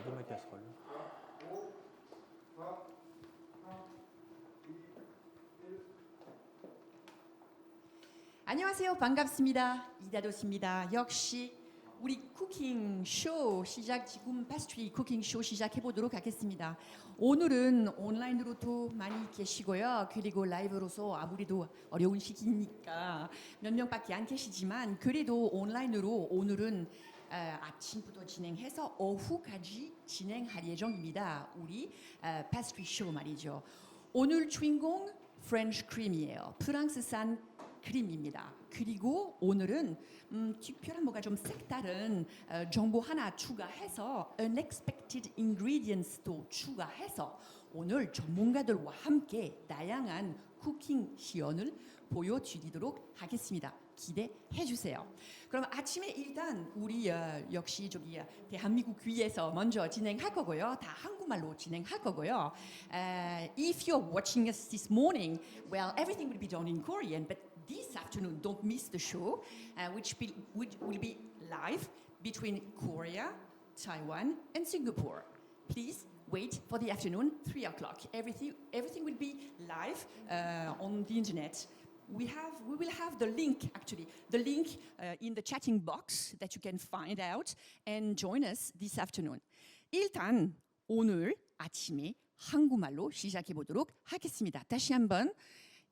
나도 맥혔을걸요. 안녕하세요. 반갑습니다. 이다도스입니다. 역시 우리 쿠킹 쇼 시작 지금 파스트리 쿠킹 쇼 시작해 보도록 하겠습니다. 오늘은 온라인으로도 많이 계시고요. 그리고 라이브로서 아무래도 어려운 시기니까 몇 명밖에 안 계시지만 그래도 온라인으로 오늘은 아침부터 진행해서 오후까지 진행할 예정입니다. 우리 파스트리 쇼 말이죠. 오늘 주인공 프렌치 크림이에요. 프랑스산 크림입니다. 그리고 오늘은 특별한 뭐가 좀 색다른 정보 하나 추가해서 unexpected ingredients도 추가해서 오늘 전문가들과 함께 다양한 쿠킹 시연을 보여드리도록 하겠습니다. 기대해 주세요. 그럼 아침에 일단 우리 역시 저기 대한민국 위에서 먼저 진행할 거고요. 다 한국말로 진행할 거고요. If you're watching us this morning, well, everything will be done in Korean, but this afternoon, don't miss the show, which will be live between Korea, Taiwan, and Singapore. Please wait for the afternoon, 3 o'clock. Everything will be live on the internet. We will have the link in the chatting box that you can find out and join us this afternoon. 일단 오늘 아침에 한국말로 시작해 보도록 하겠습니다. 다시 한번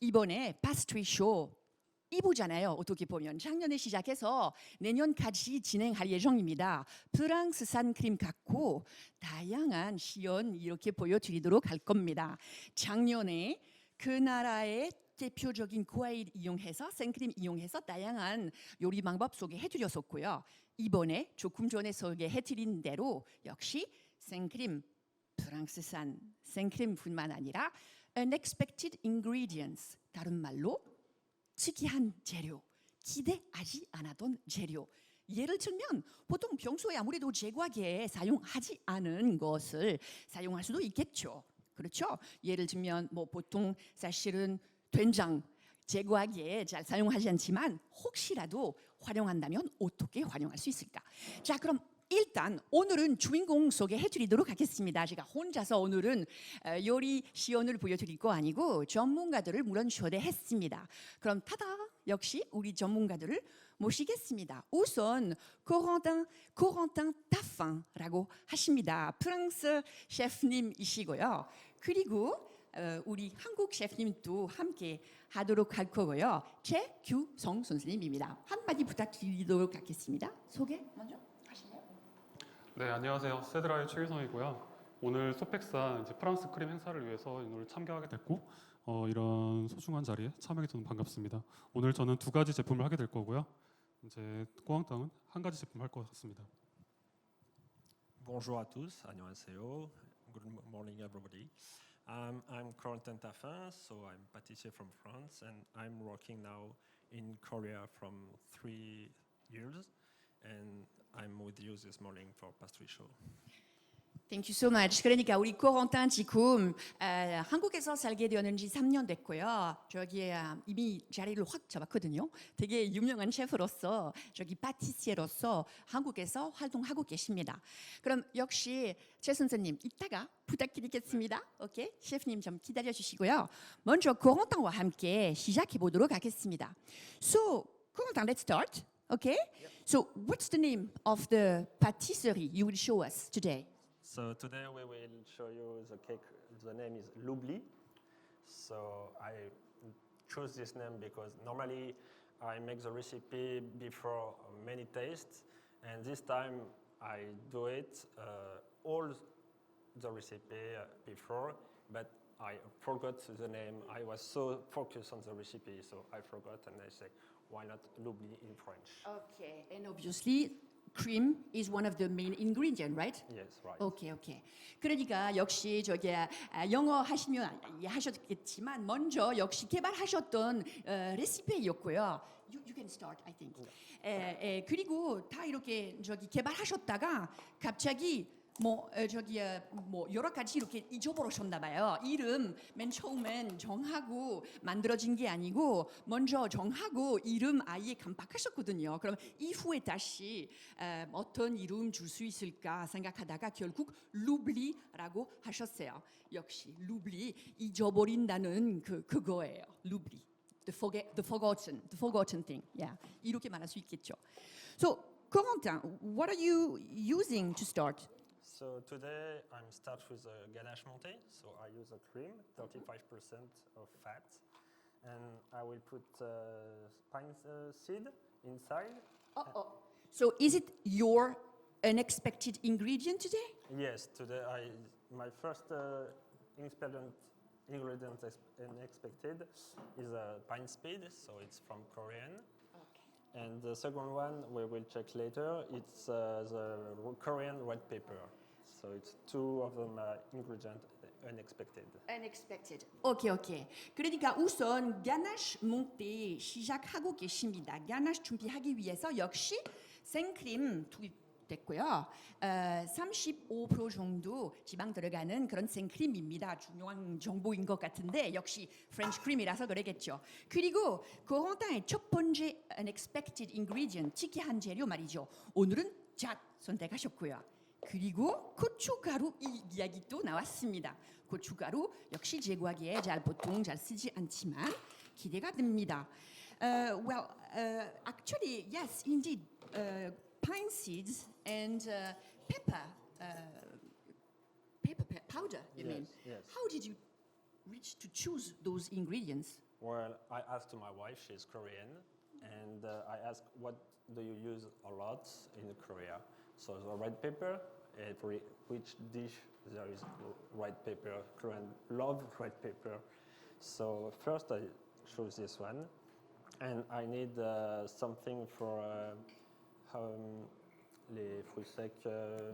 이번에 파스트리 쇼 2부잖아요. 어떻게 보면 작년에 시작해서 내년까지 진행할 예정입니다. 프랑스산 크림 갖고 다양한 시연 이렇게 보여드리도록 할 겁니다. 작년에 그 나라의 대표적인 과일 이용해서 생크림 이용해서 다양한 요리 방법 소개해드렸었고요. 이번에 조금 전에 소개해드린 대로 역시 생크림 프랑스산 생크림뿐만 아니라 unexpected ingredients 다른 말로 특이한 재료, 기대하지 않았던 재료. 예를 들면 보통 평소에 아무래도 제과기에 사용하지 않은 것을 사용할 수도 있겠죠. 그렇죠? 예를 들면 뭐 보통 사실은 된장 제과기에 잘 사용하지 않지만 혹시라도 활용한다면 어떻게 활용할 수 있을까? 자, 그럼 일단 오늘은 주인공 소개해드리도록 하겠습니다. 제가 혼자서 오늘은 요리 시연을 보여드릴 거 아니고 전문가들을 물론 초대했습니다. 그럼 타다 역시 우리 전문가들을 모시겠습니다. 우선 코렌틴 타핀라고 하십니다. 프랑스 셰프님이시고요. 그리고 우리 한국 셰프님도 함께 하도록 할 거고요. 최규성 선생님입니다. 한마디 부탁드리도록 하겠습니다. 소개 먼저 하실래요? 네, 안녕하세요. 세드라의 최규성이고요. 오늘 소펙사 이제 프랑스 크림 행사를 위해서 오늘 참가하게 됐고 이런 소중한 자리에 참여하게 저는 반갑습니다. 오늘 저는 2가지 제품을 하게 될 거고요. 이제 꼬앙땅은 1가지 제품 할 것 같습니다. Bonjour à tous, 안녕하세요. Good morning, everybody. I'm Corentin Taffin, so I'm pâtissier from France, and I'm working now in Korea from 3 years, and I'm with you this morning for pastry show. Thank you so much. 그러니까 우리 코렌틴 지금 한국에서 살게 되었는지 3년 됐고요. 저기 이미 자리를 확 잡았거든요. 되게 유명한 셰프로서 저기 파티시에로서 한국에서 활동하고 계십니다. 그럼 역시 최 선생님 이따가 부탁드리겠습니다. 오케이? 셰프님 좀 기다려 주시고요. 먼저 코렌틴과 함께 시작해 보도록 하겠습니다. So, 코렌틴, let's start. Okay? Yep. So, what's the name of the patisserie you will show us today? So today we will show you the cake. The name is L'Oubli. So I chose this name because normally I make the recipe before many tastes, and this time I do it all the recipe before, but I forgot the name. I was so focused on the recipe, so I forgot, and I say, why not L'Oubli in French? Okay, and obviously cream is one of the main ingredient, right? Yes, right. 오케이. 그러니까 역시 저기 영어 하시면 이해하셨겠지만 먼저 역시 개발하셨던 레시피였고요. You can start, I think. 그리고 다 이렇게 저기 개발하셨다가 갑자기 뭐 여러 가지 이렇게 잊어버리셨나 봐요. 이름 맨 처음엔 정하고 만들어진 게 아니고 먼저 정하고 이름 아예 깜빡하셨거든요. 그럼 이후에 다시 어떤 이름 줄 수 있을까 생각하다가 결국 루블리라고 하셨어요. 역시 루블리 잊어버린다는 그거예요. 루블리. The forgotten thing. Yeah. 이렇게 말할 수 있겠죠. So, Corentin, what are you using to start? So today I'm start with a ganache montée. So I use a cream, 35% of fat, and I will put pine seed inside. So is it your unexpected ingredient today? Yes, today my first ingredient unexpected is a pine seed. So it's from Korean. And the second one we will check later. It's the Korean red pepper. So it's two of them ingredient unexpected. Unexpected. 오케이. 그러니까 우선 가나쉬 몽떼 시작하고 계십니다. 가나쉬 준비하기 위해서 역시 생크림 투입됐고요. 35% 정도 지방 들어가는 그런 생크림입니다. 중요한 정보인 것 같은데 역시 프렌치 크림이라서 그러겠죠. 그리고 코렌틴의 첫 번째 unexpected ingredient, 특이한 재료 말이죠. 오늘은 잣 선택하셨고요. 그리고 고춧가루 이 이야기 또 나왔습니다. 고춧가루 역시 제과기에 보통 잘 쓰지 않지만 기대가 됩니다. Actually, yes, indeed, pine seeds and pepper powder. You mean? Yes. How did you reach to choose those ingredients? Well, I asked my wife, she's Korean, and I asked, what do you use a lot in Korea? So the red pepper, which dish there is red pepper, Korean love red pepper. So first I chose this one, and I need something for les fruits secs.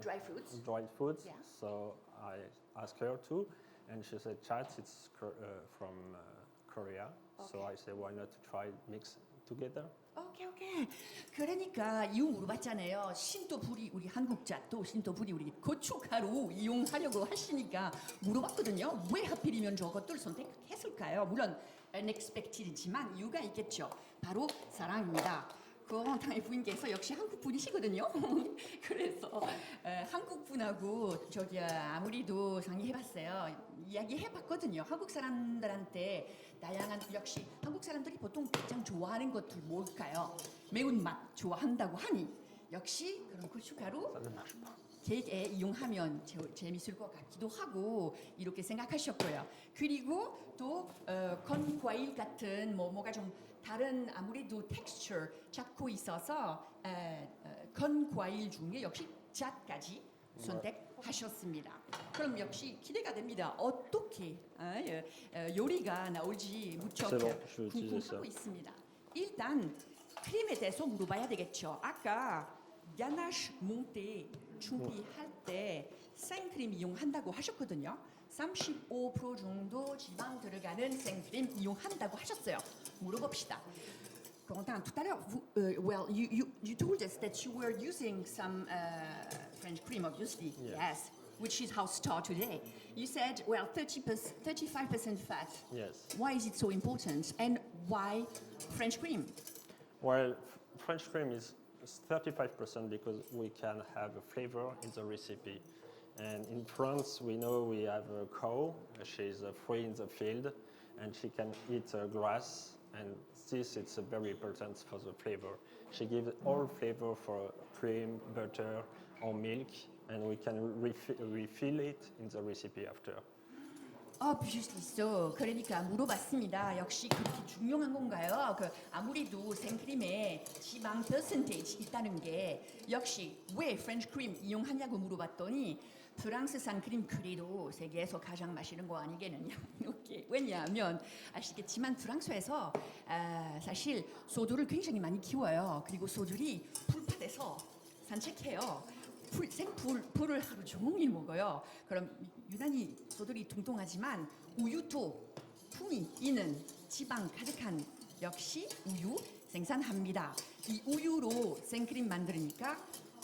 Dry fruits. Dried foods. Yeah. So I asked her too, and she said chat, it's from Korea. So I said, why not try mix together? 오케이. 그러니까 이유 물어봤잖아요. 신토부리 우리 한국자 또 신토부리 우리 고춧가루 이용하려고 하시니까 물어봤거든요. 왜 하필이면 저것들 선택했을까요? 물론 unexpected지만 이유가 있겠죠. 바로 사랑입니다. 코렌틴의 부인께서 역시 한국 분이시거든요. 그래서 한국 분하고 아무리도 상의해봤어요. 이야기해봤거든요. 한국 사람들한테 다양한 역시 한국 사람들이 보통 가장 좋아하는 것들 뭘까요? 매운맛 좋아한다고 하니 역시 그런 고춧가루 케이크에 이용하면 재밌을 것 같기도 하고 이렇게 생각하셨고요. 그리고 또 건과일 같은 뭐가 좀 다른 아무래도 텍스처 잡고 있어서 건과일 중에 역시 잣까지 선택하셨습니다. 그럼 역시 기대가 됩니다. 어떻게 요리가 나올지 무척 궁금하고 있습니다. 일단 크림에 대해서 물어봐야 되겠죠. 아까 가나쉬 몽떼 준비할 때 생크림 이용한다고 하셨거든요. 35% 정도 지방 들어가는 생크림 이용한다고 하셨어요. 물어봅시다. Corentin, tout à l'heure, well, you told us that you were using some French cream, obviously. Yes. Which is our star today. You said, well, 35% fat. Yes. Why is it so important? And why French cream? Well, French cream is 35% because we can have a flavor in the recipe. And in France, we know we have a cow. She's free in the field, and she can eat grass. And this is very important for the flavor. She gives all flavor for cream, butter, or milk, and we can refill it in the recipe after. Obviously so. 그러니까 물어봤습니다. 역시 그렇게 중요한 건가요? 아무래도 생크림에 지방 퍼센테이지 있다는 게 역시 왜 프렌치 크림 이용하냐고 물어봤더니 프랑스산 크림 그래도 세계에서 가장 맛있는 거 아니겠느냐. 이렇게. 왜냐하면 아시겠지만 프랑스에서 사실 소들을 굉장히 많이 키워요. 그리고 소들이 풀밭에서 산책해요. 생풀을 하루 종일 먹어요. 그럼 유난히 소들이 뚱뚱하지만 우유도 풍이 있는 지방 가득한 역시 우유 생산합니다. 이 우유로 생크림 만드니까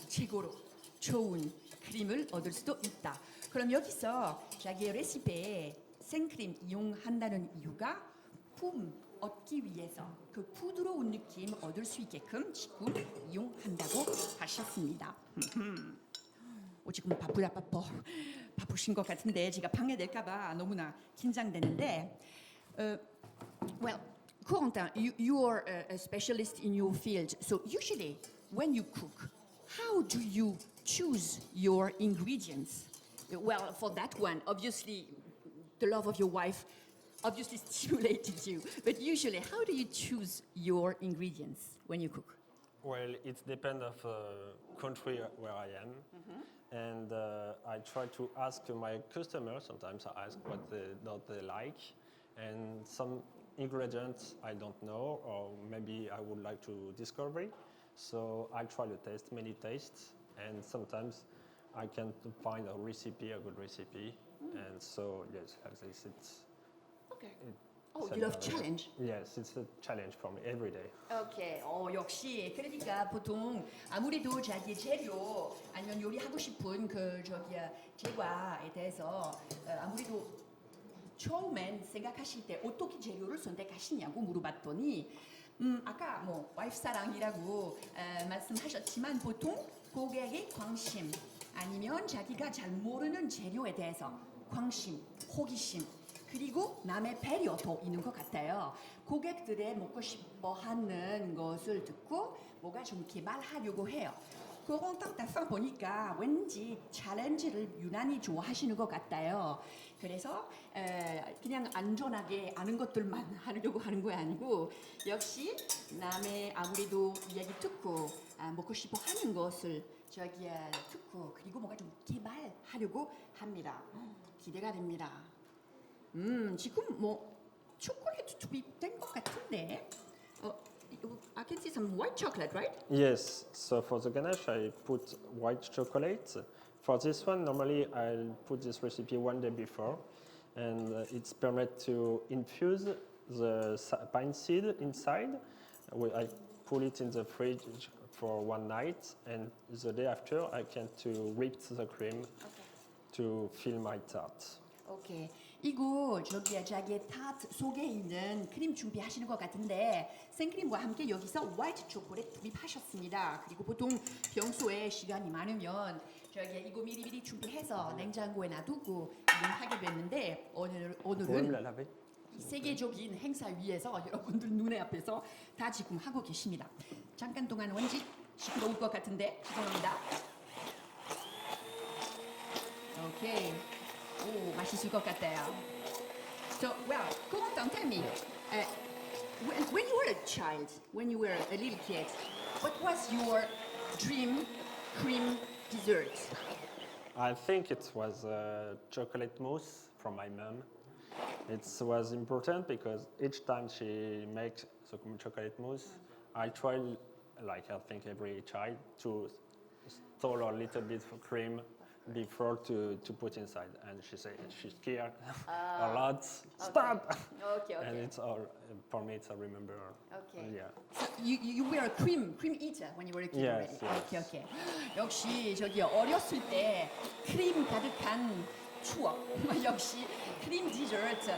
최고로 좋은 크림을 얻을 수도 있다. 그럼 여기서 자기의 레시피에 생크림 이용한다는 이유가 품 얻기 위해서 그 부드러운 느낌 얻을 수 있게끔 지금 이용한다고 하셨습니다. 지금 바쁘신 것 같은데 제가 방해될까봐 너무나 긴장되는데. Well, Corentin, you are a specialist in your field. So usually, when you cook, how do you choose your ingredients? Well, for that one, obviously, the love of your wife obviously stimulated you. But usually, how do you choose your ingredients when you cook? Well, it depends of country where I am, and I try to ask my customers. Sometimes I ask what they like, and some ingredients I don't know, or maybe I would like to discover. So I try to taste many tastes, and sometimes I can find a good recipe, and so yes, like this, it's. Okay. It's You love challenge. Yes, it's a challenge for me every day. 오케이. 역시 그러니까 보통 아무래도 자기 재료 아니면 요리하고 싶은 그 재료에 대해서 아무래도 처음엔 생각하실 때 어떻게 재료를 선택하시냐고 물어봤더니 아까 뭐 와이프 사랑이라고 말씀하셨지만 보통 고객의 관심 아니면 자기가 잘 모르는 재료에 대해서 관심, 호기심 그리고 남의 배려도 있는 것 같아요. 고객들의 먹고 싶어 하는 것을 듣고 뭐가 좀 개발하려고 해요. 그런 땅 보니까 왠지 챌린지를 유난히 좋아하시는 것 같아요. 그래서 그냥 안전하게 아는 것들만 하려고 하는 거 아니고 역시 남의 아무래도 이야기 듣고 먹고 싶어 하는 것을 듣고 그리고 뭔가 좀 개발하려고 합니다. 기대가 됩니다. 지금 뭐 초콜릿 투입된 것 같은데. I can see some white chocolate, right? Yes, so for the ganache I put white chocolate. For this one, normally I'll put this recipe one day before, and it's permit to infuse the pine seed inside. I put it in the fridge for one night, and the day after I can to whip the cream to fill my tart. 오케이. 이거 자기의 타트 속에 있는 크림 준비하시는 것 같은데 생크림과 함께 여기서 화이트 초콜릿 투입하셨습니다. 그리고 보통 평소에 시간이 많으면 이거 미리미리 준비해서 냉장고에 놔두고 이용하게 됐는데 오늘은 세계적인 행사 위에서 여러분들 눈에 앞에서 다 지금 하고 계십니다. 잠깐 동안 왠지 시끄러울 것 같은데 죄송합니다. 오케이. 오, 맛있을 것 같아요. So, well, Corentin, tell me, when you were a child, when you were a little kid, what was your dream cream dessert? I think it was chocolate mousse from my mom. It was important because each time she makes the chocolate mousse, I try, like I think every child, to store a little bit of cream before to put inside, and she said she's scared a lot. Stop! Okay. And it's all for me. It's a remember. Okay. Yeah. So you were a cream eater when you were a kid Yes, already. yes. Okay. 역시 어렸을 때 크림 가득한 추억. 역시 크림 디저트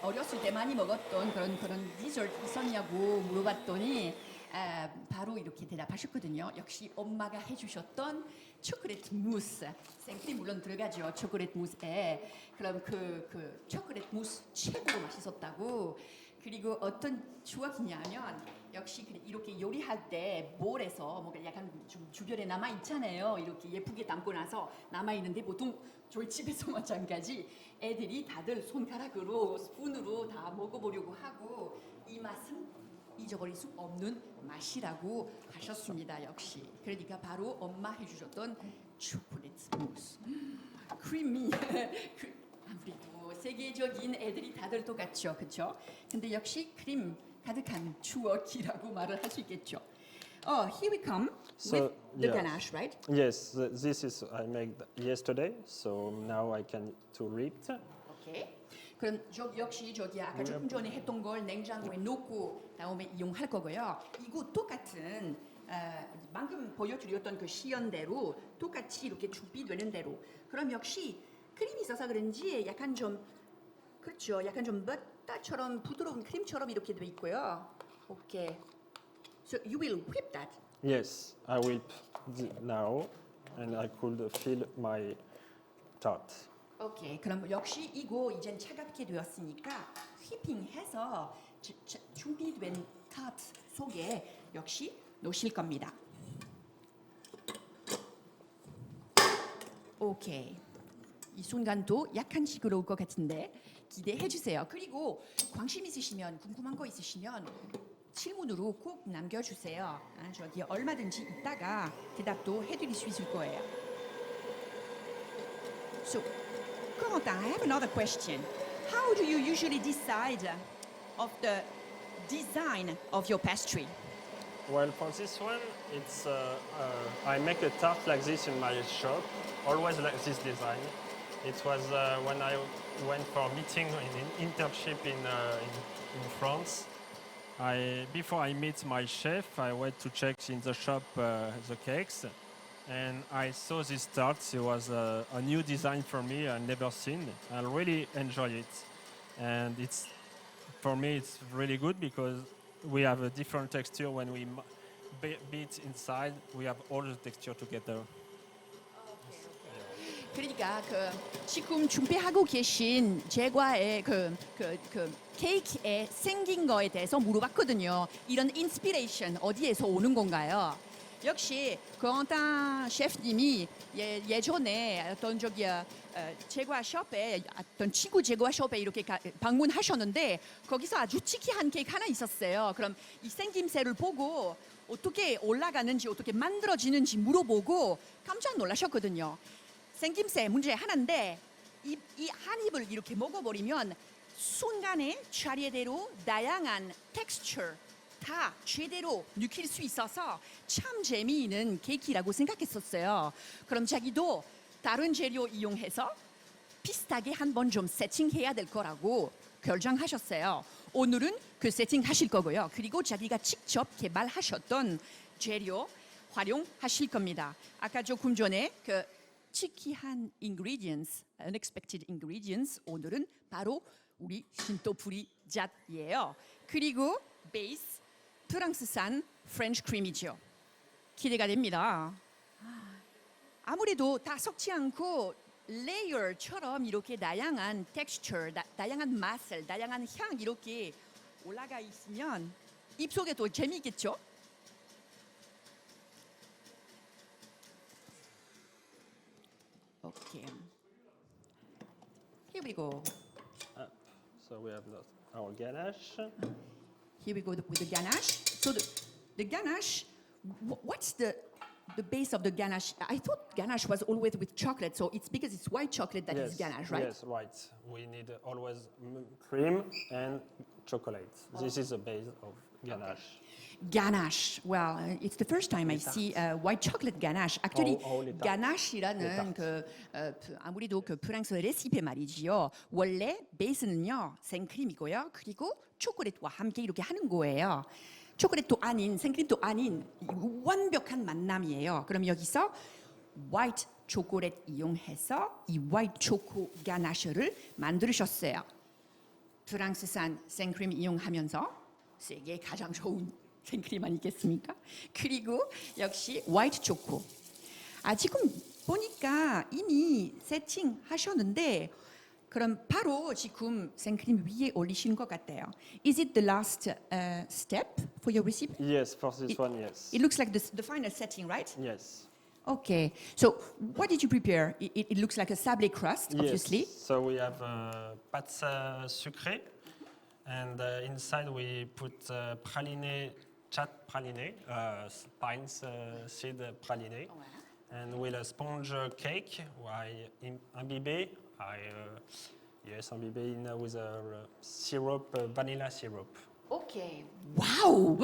어렸을 때 많이 먹었던 그런 디저트 있었냐고 물어봤더니 바로 이렇게 대답하셨거든요. 역시 엄마가 해주셨던 초콜릿 무스, 생크림 물론 들어가죠. 초콜릿 무스에 그럼 그 초콜릿 무스 최고로 맛있었다고. 그리고 어떤 추억이냐면 역시 이렇게 요리할 때 볼에서 뭔가 약간 좀 주변에 남아 있잖아요. 이렇게 예쁘게 담고 나서 남아 있는데 보통 저희 집에서 마찬가지 애들이 다들 손가락으로 스푼으로 다 먹어보려고 하고 이 맛은 잊어버릴 수 없는 맛이라고 하셨습니다. 역시 그러니까 바로 엄마 해주셨던 초콜릿 무스 크리미 아무래도 세계적인 애들이 다들 똑같죠, 그렇죠? 근데 역시 크림 가득한 추억이라고 말을 할 수 있겠죠. Here we come with the yes. ganache, right? Yes, this is I made yesterday, so now I can to reap. 오케이. 그럼 역시 아까 조금 전에 했던 걸 냉장고에 놓고 다음에 이용할 거고요. 이거 똑같은 방금 보여드렸던 그 시연대로 똑같이 이렇게 준비되는 대로. 그럼 역시 크림이 있어서 그런지 약간 좀 그렇죠. 약간 좀 버터처럼 부드러운 크림처럼 이렇게 돼 있고요. 오케이. So you will whip that. Yes, I will now, and I could feel my tart. 오케이. 그럼 역시 이거 이젠 차갑게 되었으니까 휘핑해서 준비된 탑 속에 역시 놓으실 겁니다. 오케이. 이 순간도 약간 시끄러울 것 같은데 기대해 주세요. 그리고 관심 있으시면 궁금한 거 있으시면 질문으로 꼭 남겨주세요. 저기 얼마든지 이따가 대답도 해드릴 수 있을 거예요. So, Corentin, I have another question. How do you usually decide of the design of your pastry? Well, for this one, it's I make a tart like this in my shop, always like this design. It was when I went for a meeting in internship in France. Before I meet my chef, I went to check in the shop the cakes, and I saw this tart. It was a new design for me. I never seen. I really enjoy it, and it's for me it's really good because we have a different texture when we beat inside. We have all the texture together. 그러니까 그 지금 준비하고 계신 제과의 그 케이크에 생긴 거에 대해서 물어봤거든요. 이런 인스피레이션 어디에서 오는 건가요? 역시 코렌tin 셰프님이 예전에 어떤 저기 제과숍에 어떤 친구 제과숍에 이렇게 방문하셨는데 거기서 아주 특이한 케이크 하나 있었어요. 그럼 이 생김새를 보고 어떻게 올라가는지 어떻게 만들어지는지 물어보고 깜짝 놀라셨거든요. 생김새 문제 하나인데 이 한 입을 이렇게 먹어버리면 순간에 차례대로 다양한 텍스처 다 제대로 느낄 수 있어서 참 재미있는 케이크라고 생각했었어요. 그럼 자기도 다른 재료 이용해서 비슷하게 한번 좀 세팅해야 될 거라고 결정하셨어요. 오늘은 그 세팅하실 거고요. 그리고 자기가 직접 개발하셨던 재료 활용하실 겁니다. 아까 조금 전에 그 특이한 ingredients, unexpected ingredients 오늘은 바로 우리 신토프리 잣이에요. 그리고 베이스 프랑스산 프렌치 크림이죠. 기대가 됩니다. 아무래도 다 섞지 않고 레이어처럼 이렇게 다양한 텍스처, 다양한 맛을, 다양한 향 이렇게 올라가 있으면 입속에 더 재미있겠죠? 오케이. Here we go. So we have our ganache. Here we go with the ganache. So the ganache, what's the base of the ganache? I thought ganache was always with chocolate, so it's because it's white chocolate that is ganache, right? Yes, right. We need always cream and chocolate. This is the base of ganache. Ganache. Well, it's the first time I see white chocolate ganache. Actually, only tart. ganache라는 아무래도 그 프랑스 레시피 말이지요. 원래 베이스는요 생크림이고요. 그리고 초콜릿과 함께 이렇게 하는 거예요. 초콜릿도 아닌 생크림도 아닌 완벽한 만남이에요. 그럼 여기서 화이트 초콜릿 이용해서 이 화이트 초코 가나쉬를 만드셨어요. 프랑스산 생크림 이용하면서 세계 가장 좋은 생크림 아니겠습니까? 그리고 역시 화이트 초코. 지금 보니까 이미 세팅하셨는데 그럼 바로 지금 생크림 위에 올리신 것 같아요. Is it the last step for your recipe? Yes, for this one, yes. It looks like the final setting, right? Yes. Okay. So what did you prepare? It looks like a sablé crust, obviously. Yes. So we have pâte sucrée, and inside we put praliné, chat praliné, pines seed praliné, and with a sponge cake, I imbibé. Imbibé with a syrup, vanilla syrup. 오케이. 와우.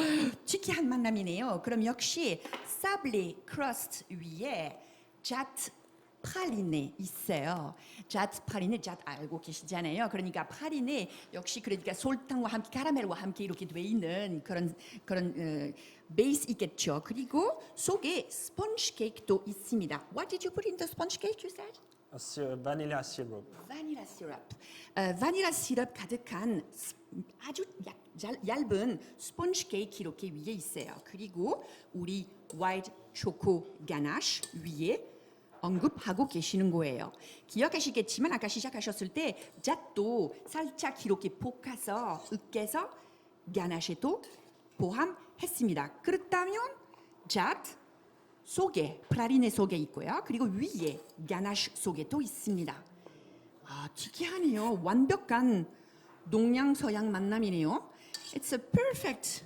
특이한 만남이네요. 그럼 역시 사블리 크러스트 위에 잣 프라리네 있어요. 잣 프라리네 잣 알고 계시잖아요. 그러니까 프라리네 역시 그러니까 설탕과 함께 카라멜과 함께 이렇게 돼 있는 그런 베이스 있겠죠. 그리고 속에 스펀지 케이크도 있습니다. What did you put in the sponge cake? You said? Vanilla syrup. 바닐라 시럽. 바닐라 시럽 가득한 아주 얇은 스펀지 케이크 이렇게 위에 있어요. 그리고 우리 화이트 초코 가나쉬 위에 언급하고 계시는 거예요. 기억하시겠지만 아까 시작하셨을 때 잣도 살짝 이렇게 볶아서 으깨서 가나쉬도 포함했습니다. 그렇다면 잣 속에 프라리네 속에 있고요. 그리고 위에 가나쉬 속에 또 있습니다. 아, 특이하네요. 완벽한 동양 서양 만남이네요. It's a perfect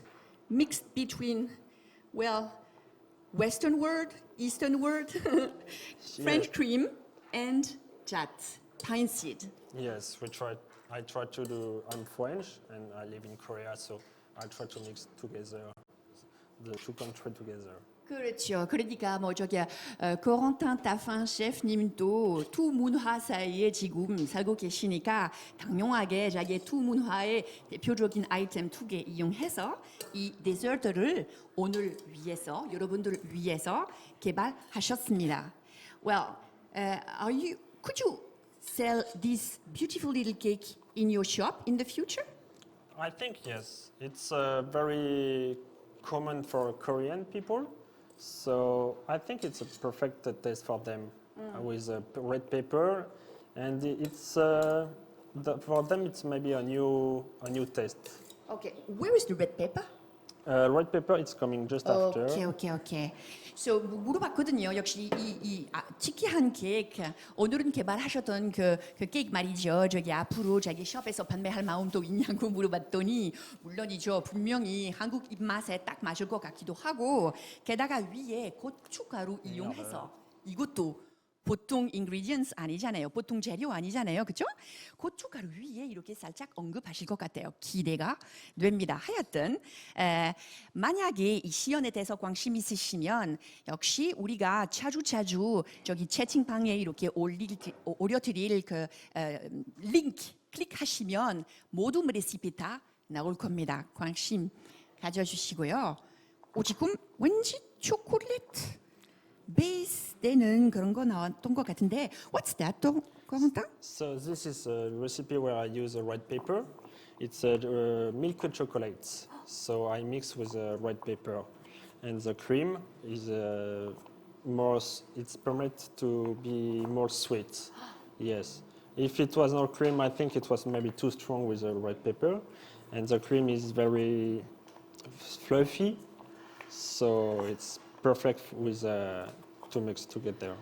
mix between well Western world, Eastern world, French cream and 잣, pine seed. Yes, we tried. I tried to do. I'm French and I live in Korea, so I try to mix together the two countries together. 그렇죠. 그러니까 뭐 저기 코렌틴 타fin 셰프님도 두 문화 사이에 지금 살고 계시니까 당연하게 자기의 두 문화의 대표적인 아이템 두 개 이용해서 이 데저트를 오늘 위해서 여러분들을 위해서 개발하셨습니다. Well, could you sell this beautiful little cake in your shop in the future? I think yes. It's very common for Korean people, so I think it's a perfect taste for them with red pepper, and it's for them it's maybe a new taste. Okay, where is the red pepper? Red pepper it's coming just after. 오케이. So 물어봤거든요. 역시 이 특이한 케이크 오늘은 개발하셨던 그 케이크 말이죠. 저기 앞으로 자기 숍에서 판매할 마음도 있냐고 물어봤더니 물론이죠. 분명히 한국 입맛에 딱 맞을 것 같기도 하고 게다가 위에 고춧가루 이용해서 이것도 보통 ingredients 아니잖아요. 보통 재료 아니잖아요. 그렇죠? 고춧가루 위에 이렇게 살짝 언급하실 것 같아요. 기대가 됩니다. 하여튼 만약에 이 시연에 대해서 관심 있으시면 역시 우리가 자주 저기 채팅방에 이렇게 올려드릴 그 링크 클릭하시면 모든 레시피 다 나올 겁니다. 관심 가져주시고요. 지금 왠지 초콜릿 베이스 되는 그런 거 나왔던 것 같은데 What's that, 코렌틴? So this is a recipe where I use a red pepper. It's milk chocolate. So I mix with red pepper, and the cream is more. It's permitted to be more sweet. Yes. If it was no cream, I think it was maybe too strong with the red pepper, and the cream is very fluffy. So it's perfect with to mix together.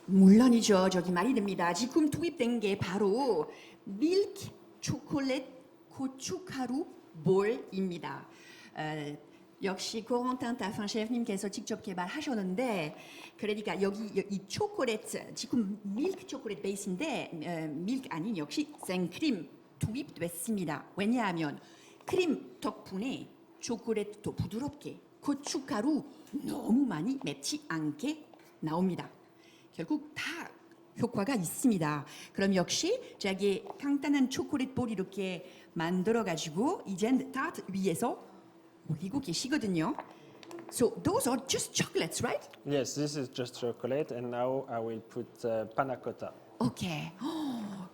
물론이죠. 저기 말이 됩니다. 지금 투입된 게 바로 밀크 초콜릿 고춧가루 볼입니다. 역시 코렌틴 타fin 셰프님께서 직접 개발하셨는데 그러니까 여기 이 초콜릿 지금 밀크 초콜릿 베이스인데 밀크 아닌 역시 생크림 투입됐습니다. 왜냐하면 크림 덕분에 초콜릿도 부드럽게 고춧가루 너무 많이 맵지 않게 나옵니다. 결국 다 효과가 있습니다. 그럼 역시 자기 간단한 초콜릿 볼 이렇게 만들어 가지고 이젠 타르트 위에서 올리고 계시거든요. So those are just chocolates, right? Yes, this is just chocolate, and now I will put panna cotta. 오케이.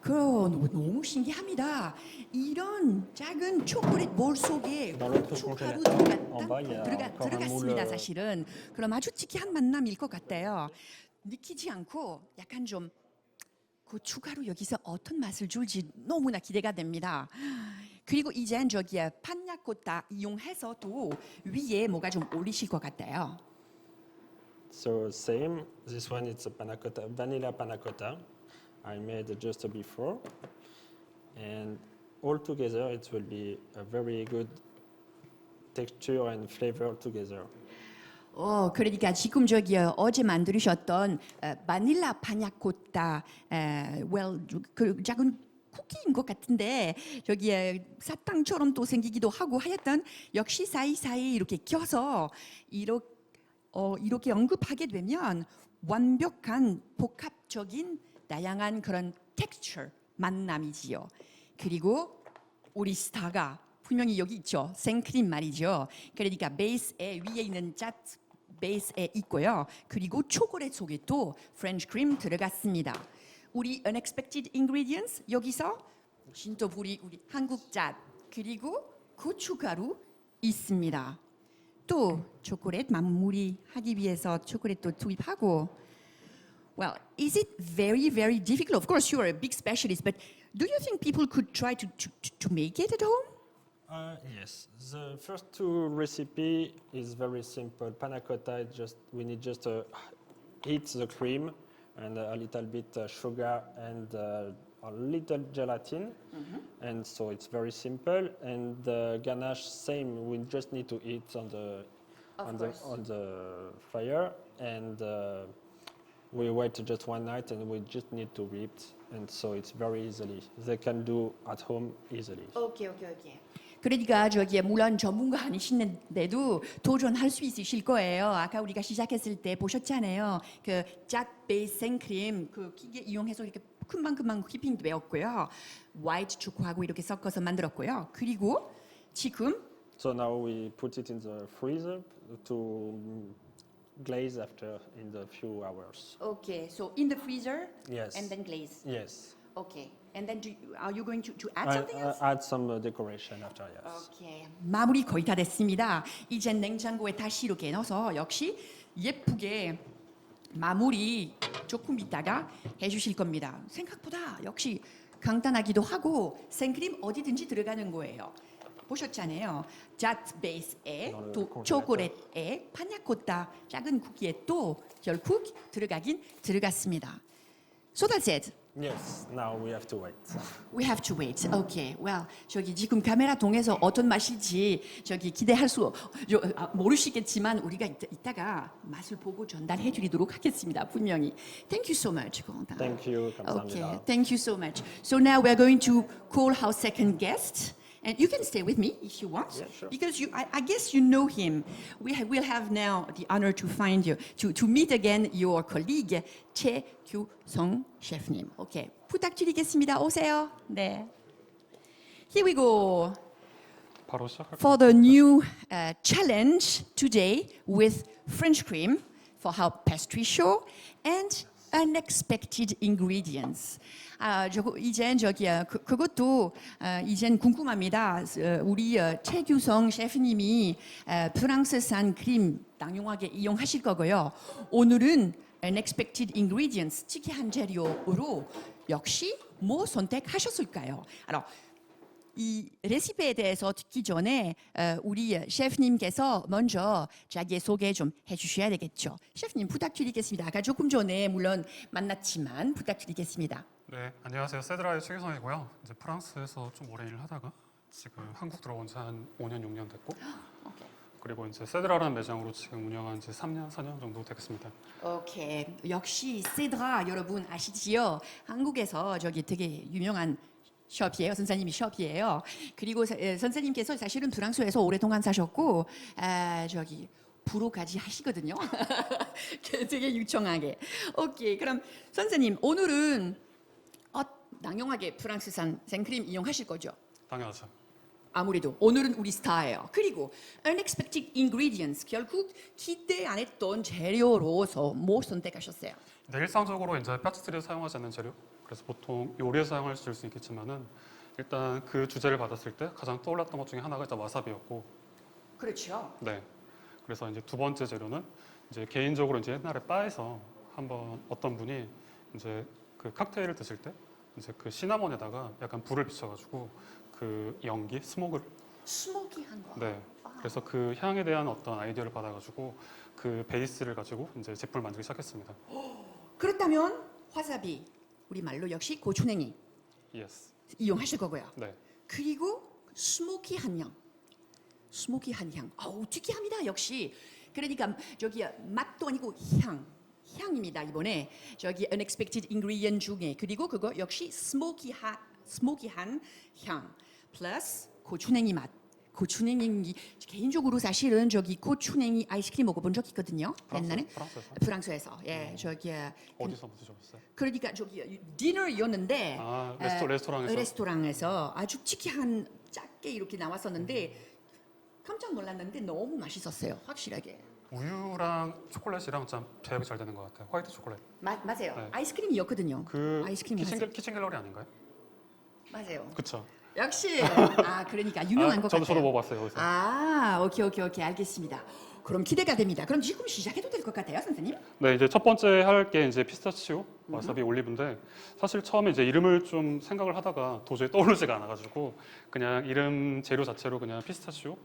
그럼 너무 신기합니다. 이런 작은 초콜릿 볼 속에 고춧가루 들어갔습니다. 사실은 그럼 아주 특이한 만남일 것 같아요. 느끼지 않고 약간 좀 고춧가루 여기서 어떤 맛을 줄지 너무나 기대가 됩니다. 그리고 이젠 저기에 판냐코타 이용해서도 위에 뭐가 좀 올리실 것 같아요. So same. This one it's a panna cotta, vanilla panna cotta. I made just before, and all together it will be a very good texture and flavor together. 그러니까 지금 저기 어제 만드셨던 바닐라 파냐코타, 그 작은 쿠키인 것 같은데 저기에 사탕처럼 또 생기기도 하고 하여튼 역시 사이사이 이렇게 껴서 이렇게 언급하게 되면 완벽한 복합적인 다양한 그런 텍스처 만남이지요. 그리고 우리 스타가 분명히 여기 있죠. 생크림 말이죠. 그러니까 베이스에 위에 있는 잣 베이스에 있고요. 그리고 초콜릿 속에 또 프렌치 크림 들어갔습니다. 우리 unexpected ingredients 여기서 진또부리 우리 한국 잣 그리고 고춧가루 있습니다. 또 초콜릿 마무리하기 위해서 초콜릿도 투입하고. Well, is it very, very difficult? Of course, you are a big specialist, but do you think people could try to make it at home? Yes, the first two recipe is very simple. Panna cotta, we need just heat the cream and a little bit sugar and a little gelatin, and so it's very simple. And the ganache, same. We just need to heat on the fire, and we wait just one night, and we just need to whip, and so it's very easily. They can do at home easily. 오케이. 그러니까 저기 물론 전문가 아니시는데도 도전할 수 있으실 거예요. 아까 우리가 시작했을 때 보셨잖아요. 그 잣 베이스 생크림 그 기계 이용해서 이렇게 금방 휘핑 되었고요. 화이트 초코하고 이렇게 섞어서 만들었고요. 그리고 지금 So now we put it in the freezer to glaze after in the few hours. Okay, so in the freezer Yes. and then glaze. Yes. Okay, and then are you going to add something else? Add some decoration after, yes. 오케이. 마무리 거의 다 됐습니다. 이제 냉장고에 다시 이렇게 넣어서 역시 예쁘게 마무리 조금 있다가 해주실 겁니다. 생각보다 역시 간단하기도 하고 생크림 어디든지 들어가는 거예요. 보셨잖아요. 잣 베이스에 또 초콜릿에 파냐코타 작은 쿠키에 또 결국 들어가긴 들어갔습니다. So that's it. Yes, now we have to wait. We have to wait. Okay. Well, 저기 지금 카메라 통해서 어떤 맛일지 저기 기대할 수 모르시겠지만 우리가 이따가 맛을 보고 전달해 드리도록 하겠습니다. 분명히. Thank you so much, Corentin. Thank you. 감사합니다. Okay. Thank you so much. So now we're going to call our second guest. And you can stay with me if you want, Yeah, sure. because I guess you know him. We'll have now the honor to find you, to meet again your colleague, 최규성 셰프님. Okay, 부탁드리겠습니다. 오세요. 네. Here we go 바로 시작할까요? for the new challenge today with French cream for our pastry show and unexpected ingredients. 이젠 그것도 이젠 궁금합니다. 우리 최규성 셰프님이 프랑스산 크림 낭용하게 이용하실 거고요. 오늘은 unexpected ingredients 특이한 재료로 역시 뭐 선택하셨을까요? 이 레시피에 대해서 듣기 전에 우리 셰프님께서 먼저 자기 소개 좀 해주셔야 되겠죠. 셰프님 부탁드리겠습니다. 아까 조금 전에 물론 만났지만 부탁드리겠습니다. 네, 안녕하세요. 세드라의 최규성이고요. 이제 프랑스에서 좀 오래 일을 하다가 지금 한국 들어온 지 한 5년, 6년 됐고 그리고 이제 세드라라는 매장으로 지금 운영한 지 3년, 4년 정도 되겠습니다. 오케이. 역시 세드라 여러분 아시지요? 한국에서 저기 되게 유명한 숍이에요. 선생님이 숍이에요. 그리고 선생님께서 사실은 프랑스에서 오랫동안 사셨고 저기 불어까지 하시거든요. 되게 유창하게. 오케이. 그럼 선생님 오늘은 낭용하게 프랑스산 생크림 이용하실 거죠? 당연하죠. 아무래도 오늘은 우리 스타예요. 그리고 unexpected ingredients 결국 기대 안 했던 재료로서 뭐 선택하셨어요? 근데 일상적으로 이제 파스트리에 사용하지 않는 재료. 그래서 보통 요리에 사용하실 수 있겠지만은 일단 그 주제를 받았을 때 가장 떠올랐던 것 중에 하나가 일단 와사비였고. 그렇죠. 네. 그래서 이제 두 번째 재료는 이제 개인적으로 이제 옛날에 바에서 한번 어떤 분이 이제 그 칵테일을 드실 때 이제 그 시나몬에다가 약간 불을 비춰가지고 그 연기, 스모키한 거. 네. 그래서 그 향에 대한 어떤 아이디어를 받아가지고 그 베이스를 가지고 이제 제품을 만들기 시작했습니다. 그렇다면 와사비 우리 말로 역시 고추냉이 Yes. 이용하실 거고요. 네. 그리고 스모키한 향. 스모키한 향. 아우 특이합니다. 역시. 그러니까 저기 맛도 아니고 향입니다. 이번에 저기 unexpected ingredient 중에 그리고 그거 역시 스모키한 향 플러스 고추냉이 맛 고추냉이 개인적으로 사실은 저기 고추냉이 아이스크림 먹어본 적 있거든요. 옛날에 프랑스에서 프랑스에서 예 저기 어디서 드셔보셨어요? 그러니까 저기 디너였는데 아 레스토랑에서 레스토랑에서 아주 치키한 작게 이렇게 나왔었는데 깜짝 놀랐는데 너무 맛있었어요. 확실하게. 우유랑 초콜릿이랑 참 배합이 잘 되는 것 같아요. 화이트 초콜릿. 맞아요. 네. 아이스크림이었거든요. 그 아이스크림이었어요. 키친 갤러리 아닌가요? 맞아요. 그쵸. 역시 그러니까 유명한 것 저도 같아요. 먹어봤어요. 거기서. 오케이 알겠습니다. 그럼 기대가 됩니다. 그럼 지금 시작해도 될 것 같아요, 선생님? 네, 이제 첫 번째 할 게 이제 피스타치오, 와사비, 올리브인데 사실 처음에 이제 이름을 좀 생각을 하다가 도저히 떠오르지가 않아가지고 그냥 이름 재료 자체로 그냥 피스타치오,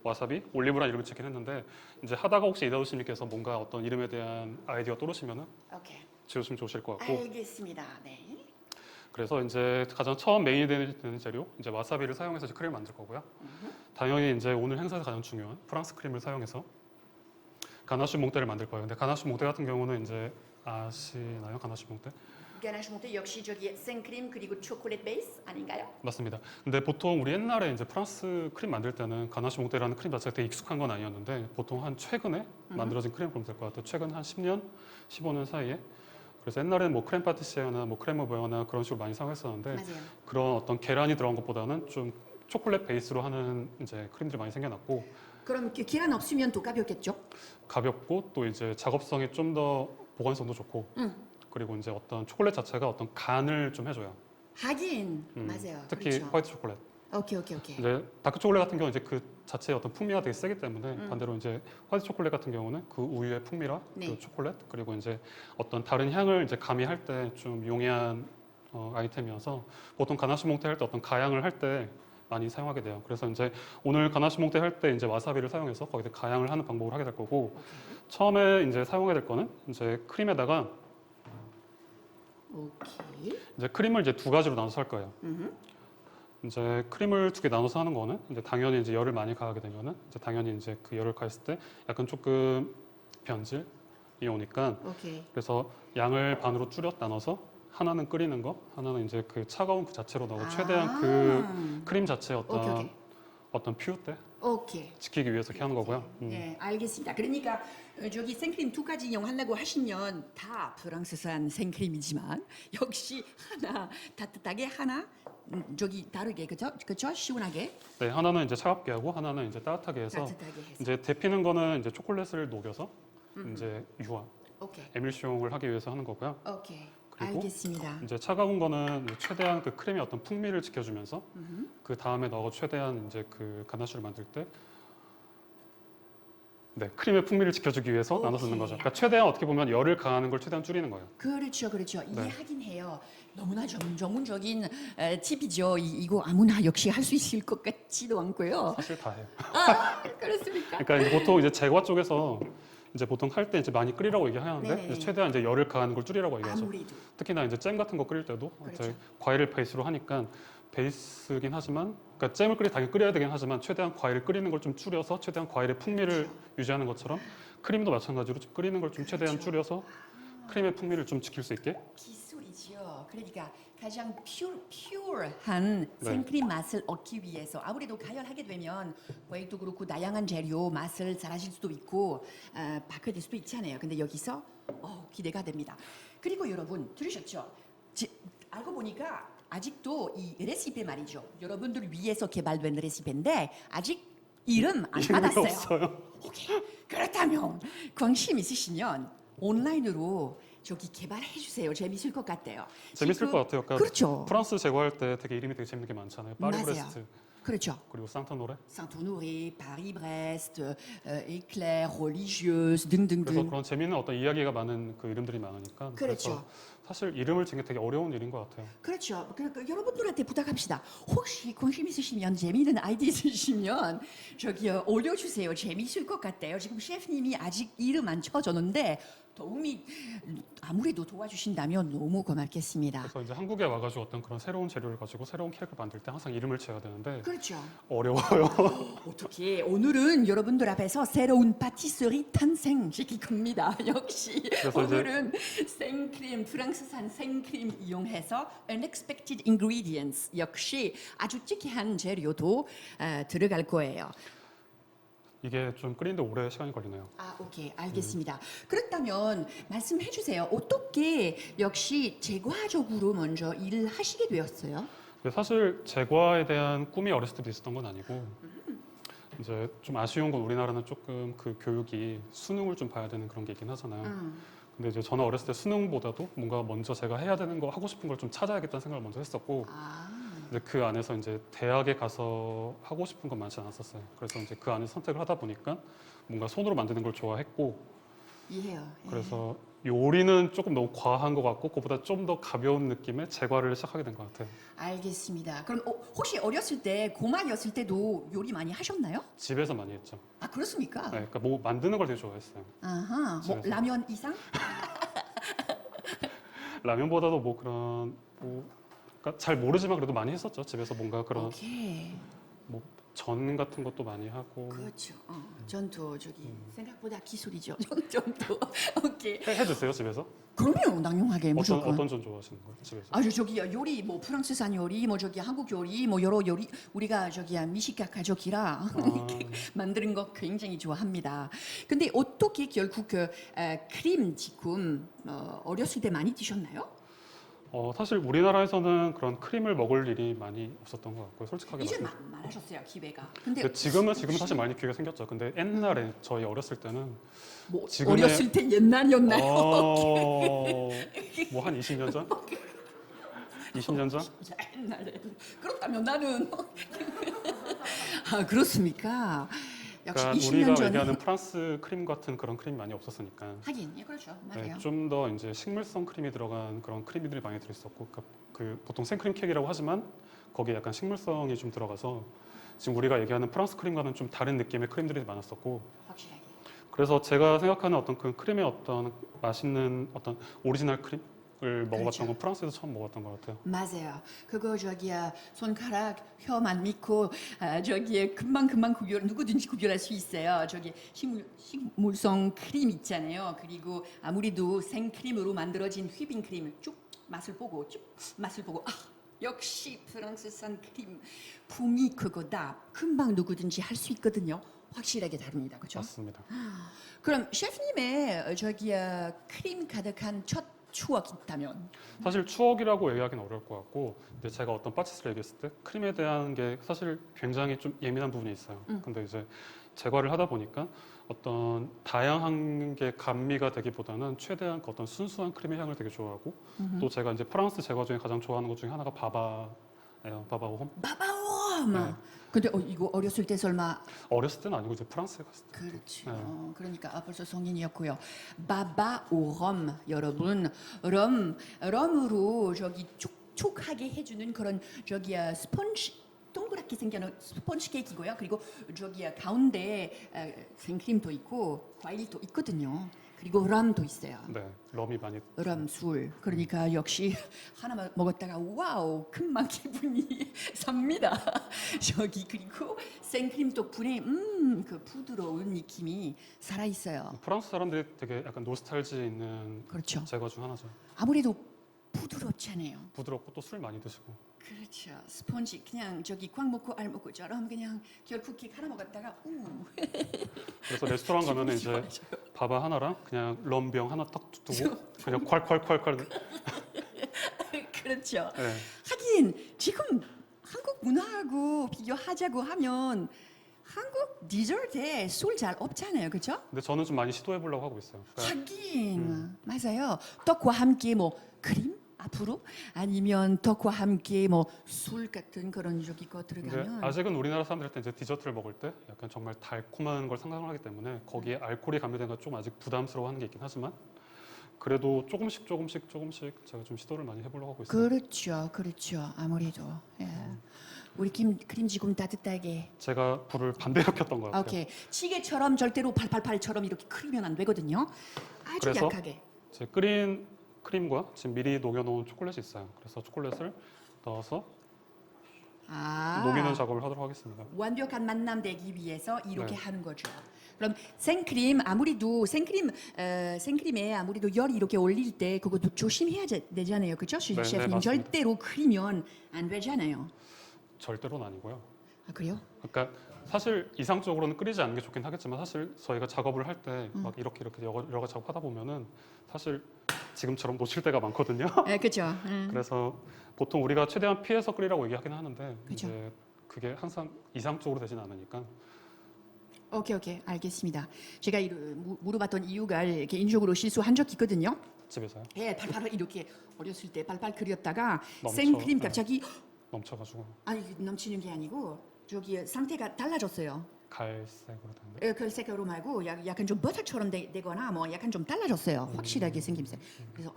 와사비, 올리브란 이름을 짓긴 했는데 이제 하다가 혹시 이다우씨님께서 뭔가 어떤 이름에 대한 아이디어 떠오르시면은 오케이. 지으시면 좋으실 것 같고 알겠습니다. 네. 그래서 이제 가장 처음 메인이 되는 재료 이제 와사비를 사용해서 이제 크림을 만들 거고요. 당연히 이제 오늘 행사에서 가장 중요한 프랑스 크림을 사용해서 가나슈 몽테를 만들 거예요. 근데 가나슈 몽테 같은 경우는 이제 아시나요? 가나슈 몽테? 가나슈 몽테 역시 저기 생크림 그리고 초콜릿 베이스 아닌가요? 맞습니다. 근데 보통 우리 옛날에 이제 프랑스 크림 만들 때는 가나슈 몽테라는 크림 자체가 되게 익숙한 건 아니었는데 보통 한 최근에 만들어진 크림 보면 될 것 같아요. 최근 한 10년, 15년 사이에. 그래서 옛날에는 뭐 크렘 파티시에나 뭐 크렘 오버나 그런 식으로 많이 사용했었는데 맞아요. 그런 어떤 계란이 들어간 것보다는 좀 초콜릿 베이스로 하는 이제 크림들이 많이 생겨났고 그럼 계란 없으면 더 가볍겠죠? 가볍고 또 이제 작업성이 좀 더 보관성도 좋고 그리고 이제 어떤 초콜릿 자체가 어떤 간을 좀 해줘요. 하긴 맞아요. 특히 그렇죠. 화이트 초콜릿. 오케이. 이제 다크 초콜릿 같은 경우는 이제 그 자체의 어떤 풍미가 되게 세기 때문에 반대로 이제 화이트 초콜릿 같은 경우는 그 우유의 풍미랑 네. 그 초콜릿 그리고 이제 어떤 다른 향을 이제 가미할 때 좀 용이한 아이템이어서 보통 가나슈 몽테 할 때 어떤 가양을 할 때 많이 사용하게 돼요. 그래서 이제 오늘 가나슈 몽테 할 때 이제 와사비를 사용해서 거기서 가양을 하는 방법을 하게 될 거고 처음에 이제 사용하게 될 거는 이제 크림에다가 오케이. 이제 크림을 이제 두 가지로 나눠서 할 거예요. 이제 크림을 두 개 나눠서 하는 거는 이제 당연히 이제 열을 많이 가하게 되면은 이제 당연히 이제 그 열을 가했을 때 약간 조금 변질이 오니까 오케이. 그래서 양을 반으로 줄여 나눠서 하나는 끓이는 거, 하나는 이제 그 차가운 그 자체로 나오고 최대한 그 크림 자체의 오케이. 어떤 퓨때 오케이. 지키기 위해서 이렇게 하는 거고요. 네, 알겠습니다. 그러니까 저기 생크림 두 가지 이용하려고 하시면 다 프랑스산 생크림이지만 역시 하나 따뜻하게 하나 저기 다르게 그죠? 시원하게 네, 하나는 이제 차갑게 하고 하나는 이제 따뜻하게 해서 따뜻하게 해서. 이제 데피는 거는 이제 초콜릿을 녹여서 이제 유화, 오케이. 에밀숑을 하기 위해서 하는 거고요. 오케이. 그리고 알겠습니다. 이제 차가운 거는 최대한 그 크림의 어떤 풍미를 지켜주면서 그 다음에 넣어 최대한 이제 그 가나슈를 만들 때 네, 크림의 풍미를 지켜주기 위해서 오케이. 나눠서 넣는 거죠. 그러니까 최대한 어떻게 보면 열을 가하는 걸 최대한 줄이는 거예요. 그렇죠. 네. 이해하긴 해요. 너무나 전문적인 팁이죠. 이거 아무나 역시 할 수 있을 것 같지도 않고요. 사실 다 해요. 그렇습니까? 그러니까 이제 보통 이제 제과 쪽에서 이제 보통 할 때 이제 많이 끓이라고 얘기하는데 네네네. 이제 최대한 이제 열을 가하는 걸 줄이라고 얘기하죠. 아무래도 특히나 이제 잼 같은 거 끓일 때도 그렇죠. 이제 과일을 베이스로 하니까 베이스긴 하지만 그러니까 잼을 당연히 끓여야 되긴 하지만 최대한 과일을 끓이는 걸 좀 줄여서 최대한 과일의 풍미를 유지하는 것처럼 크림도 마찬가지로 좀 끓이는 걸 좀 최대한 그렇죠. 줄여서 크림의 풍미를 좀 지킬 수 있게 기술이죠. 그러니까 가장 퓨어한 네. 생크림 맛을 얻기 위해서 아무래도 가열하게 되면 과일도 그렇고 다양한 재료 맛을 잘하실 수도 있고 바뀌어질 수도 있잖아요. 근데 여기서 기대가 됩니다. 그리고 여러분 들으셨죠? 알고 보니까 아직도 이 레시피 말이죠. 여러분들 위해서 개발된 레시피인데 아직 이름 안 이름이 받았어요. 없어요. 오케이. 그렇다면 관심 있으시면 온라인으로 저기 개발해 주세요. 재밌을 것 같아요. 재밌을 지금- 것 같아요. 그러니까 그렇죠. 프랑스 제과할 때 되게 이름이 되게 재밌는 게 많잖아요. 파리 맞아요. 브레스트 그렇죠. 그리고 상타노레. 상토노레, 파리 브레스트, 에클레르, 롤리지euse 그래서 등등등. 그런 재미있는 어떤 이야기가 많은 그 이름들이 많으니까 그렇죠. 그래서 사실 이름을 짓는 게 되게 어려운 일인 것 같아요. 그렇죠. 그러니까 여러분들한테 부탁합시다. 혹시 관심 있으시면 재미있는 아이디 있으시면 저기 올려주세요. 재미있을 것 같아요. 지금 셰프님이 아직 이름 안 쳐줬는데 도움이 아무래도 도와주신다면 너무 고맙겠습니다. 그래서 이제 한국에 와가지고 어떤 그런 새로운 재료를 가지고 새로운 케이크를 만들 때 항상 이름을 지어야 되는데 그렇죠. 어려워요. 어떻게 오늘은 여러분들 앞에서 새로운 파티서리 탄생시킬 겁니다. 역시 그래서 이제- 오늘은 생크림 프랑스 프랑스산 생크림 이용해서 unexpected ingredients 역시 아주 특이한 재료도 들어갈 거예요. 이게 좀 끓이는데 오래 시간이 걸리네요. 아, 오케이, 알겠습니다. 그렇다면 말씀해 주세요. 어떻게 역시 제과적으로 먼저 일을 하시게 되었어요? 근데 사실 제과에 대한 꿈이 어렸을 때부터 있었던 건 아니고 이제 좀 아쉬운 건 우리나라는 조금 그 교육이 수능을 좀 봐야 되는 그런 게 있긴 하잖아요. 근데 이제 저는 어렸을 때 수능보다도 뭔가 먼저 제가 해야 되는 거 하고 싶은 걸 좀 찾아야겠다는 생각을 먼저 했었고 이제 그 안에서 이제 대학에 가서 하고 싶은 건 많지 않았었어요. 그래서 이제 그 안에서 선택을 하다 보니까 뭔가 손으로 만드는 걸 좋아했고 이해요. 예. 그래서 요리는 조금 너무 과한 것 같고 그보다 좀 더 가벼운 느낌의 제과를 시작하게 된 것 같아요. 알겠습니다. 그럼 혹시 어렸을 때 고막이었을 때도 요리 많이 하셨나요? 집에서 많이 했죠. 아, 그렇습니까? 네, 그러니까 뭐 만드는 걸 되게 좋아했어요. 아하, 뭐 집에서. 라면 이상? 라면보다도 뭐 그런 그러니까 잘 모르지만 그래도 많이 했었죠. 집에서 뭔가 그런 오케이. 전 같은 것도 많이 하고 그렇죠. 전도 저기 생각보다 기술이죠. 전도. 오케이. 해드세요 집에서? 그럼요, 낭용하게 무조건. 어떤 전 좋아하시는 거예요 집에서? 아주 저기 요리 뭐 프랑스산 요리 뭐 저기 한국 요리 뭐 여러 요리 우리가 저기 미식가 가족이라 만드는 거 굉장히 좋아합니다. 근데 어떻게 결국 그 크림 지금 어렸을 때 많이 드셨나요? 사실 우리나라에서는 그런 크림을 먹을 일이 많이 없었던 것 같고요. 솔직하게 이제 말해서. 많아졌어요 기회가. 근데 근데 지금은 사실 많이 기회가 생겼죠. 근데 옛날에 저희 어렸을 때는 뭐 지금의- 어렸을 때 옛날이었나요? 뭐 한 20년 전? 20년 전? 옛날에 그렇다면 나는 아 그렇습니까? 역시 그러니까 20년 우리가 전에 얘기하는 프랑스 크림 같은 그런 크림이 많이 없었으니까 하긴 예, 그렇죠 맞아요. 좀 더 이제 식물성 크림이 들어간 그런 크림들이 많이 들어있었고 그러니까 그 보통 생크림 케이크라고 하지만 거기에 약간 식물성이 좀 들어가서 지금 우리가 얘기하는 프랑스 크림과는 좀 다른 느낌의 크림들이 많았었고 확실하게. 그래서 제가 생각하는 어떤 그 크림의 어떤 맛있는 어떤 오리지널 크림을 먹어봤던 그렇죠. 건 프랑스에서 처음 먹었던 것 같아요. 맞아요. 그거 저기야 손가락 혀만 믿고 저기에 금방 누구든지 구별할 수 있어요. 저기 식물성 크림 있잖아요. 그리고 아무래도 생크림으로 만들어진 휘핑크림 쭉 맛을 보고 역시 프랑스산 크림 풍이 그거다. 금방 누구든지 할 수 있거든요. 확실하게 다릅니다. 그렇죠? 맞습니다. 그럼 셰프님의 저기 크림 가득한 첫 추억 있다면? 사실 추억이라고 얘기하기는 어려울 것 같고 근데 제가 어떤 파티스를 얘기했을 때 크림에 대한 게 사실 굉장히 좀 예민한 부분이 있어요. 근데 이제 제과를 하다 보니까 어떤 다양한 게 감미가 되기보다는 최대한 그 어떤 순수한 크림의 향을 되게 좋아하고 또 제가 이제 프랑스 제과 중에 가장 좋아하는 것 중에 하나가 바바예요. 바바홈. 바바옴. 네. 근데 이거 어렸을 때 설마 어렸을 때는 아니고 이제 프랑스에 갔을 때. 그렇죠. 네. 그러니까 벌써 성인이었고요. 바바오럼 여러분 럼으로 저기 촉촉하게 해주는 그런 저기 스펀지 동그랗게 생겨는 스펀지 케이크고요. 그리고 저기 가운데 생크림도 있고 과일도 있거든요. 그리고 럼도 있어요. 네, 럼이 많이 럼 술. 그러니까 역시 하나만 먹었다가 와우 금방 기분이 삽니다. 저기 그리고 생크림 덕분에 그 부드러운 느낌이 살아 있어요. 프랑스 사람들이 되게 약간 노스탈지 있는 그렇죠. 제과 중 하나죠. 아무래도 부드럽잖아요. 부드럽고 또 술 많이 드시고. 그렇죠. 스펀지 그냥 저기 꽝 먹고 알 먹고처럼 그냥 결쿠키 하나 먹었다가 그래서 레스토랑 가면은 이제 바바 하나랑 그냥 럼병 하나 딱 두고 그냥 콸콸콸콸. 그렇죠. 네. 하긴 지금 한국 문화하고 비교하자고 하면 한국 디저트에 술 잘 없잖아요, 그렇죠? 근데 저는 좀 많이 시도해 보려고 하고 있어요. 그러니까 하긴 맞아요. 떡과 함께 뭐 크림 앞으로 아니면 떡과 함께 뭐 술 같은 그런 저기 거 근데 들어가면 아직은 우리나라 사람들한테 이제 디저트를 먹을 때 약간 정말 달콤한 걸 상상을 하기 때문에 거기에 알코올이 가미된 건 좀 아직 부담스러워하는 게 있긴 하지만 그래도 조금씩 제가 좀 시도를 많이 해보려고 하고 있어요. 그렇죠. 아무래도 예. 우리 크림 지금 따뜻하게. 제가 불을 반대로 켰던 것 같아요. 오케이. 시계처럼 절대로 888처럼 이렇게 크리면 안 되거든요. 아주 그래서? 약하게. 제 끓인 크림과 지금 미리 녹여놓은 초콜릿이 있어요. 그래서 초콜릿을 넣어서 녹이는 작업을 하도록 하겠습니다. 완벽한 만남 되기 위해서 이렇게 네. 하는 거죠. 그럼 생크림 아무래도 생크림에 아무래도 열이 이렇게 올릴 때 그것도 조심해야 되잖아요, 그렇죠, 네, 셰프님? 맞습니다. 절대로 크리면 안 되잖아요. 절대로는 아니고요. 아 그래요? 그러니까 사실 이상적으로는 끓이지 않는 게 좋긴 하겠지만 사실 저희가 작업을 할 때 막 이렇게 여러 가지 작업하다 보면은 사실 지금처럼 놓칠 때가 많거든요. 네, 그렇죠. 그래서 보통 우리가 최대한 피해서 끓이라고 얘기하긴 하는데 그죠. 이제 그게 항상 이상적으로 되진 않으니까. 오케이, 알겠습니다. 제가 물어봤던 이유가 개인적으로 실수한 적 있거든요. 집에서요. 예, 발발 이렇게 어렸을 때 발발 끓였다가 넘쳐, 생크림 네. 갑자기 넘쳐가지고 아니 넘치는 게 아니고 저기 상태가 달라졌어요. 갈색으로 되는데. 글색으로 말고 약간 좀 버터처럼 되거나 뭐 약간 좀 달라졌어요. 확실하게 생김새. 그래서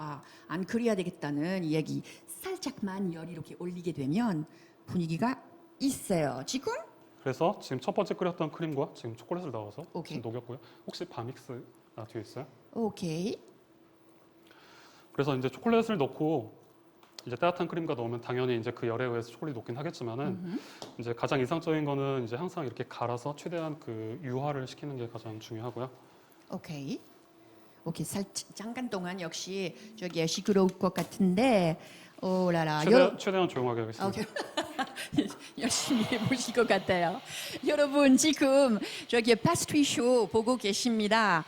안 그래야 되겠다는 얘기. 살짝만 열 이렇게 올리게 되면 분위기가 있어요. 지금 그래서 지금 첫 번째 끓였던 크림과 지금 초콜릿을 넣어서 오케이. 지금 녹였고요. 혹시 바믹스 뒤에 있어요? 오케이. 그래서 이제 초콜릿을 넣고 이제 따뜻한 크림과 넣으면 당연히 이제 그 열에 의해서 초콜릿이 녹긴 하겠지만은 이제 가장 이상적인 거는 이제 항상 이렇게 갈아서 최대한 그 유화를 시키는 게 가장 중요하고요. 오케이. 잠깐 동안 역시 저기 시끄러울 것 같은데 오라라. 최대한 조용하게 하겠습니다. 오케이. 열심히 해보실 것 같아요. 여러분 지금 저기 파스트리 쇼 보고 계십니다.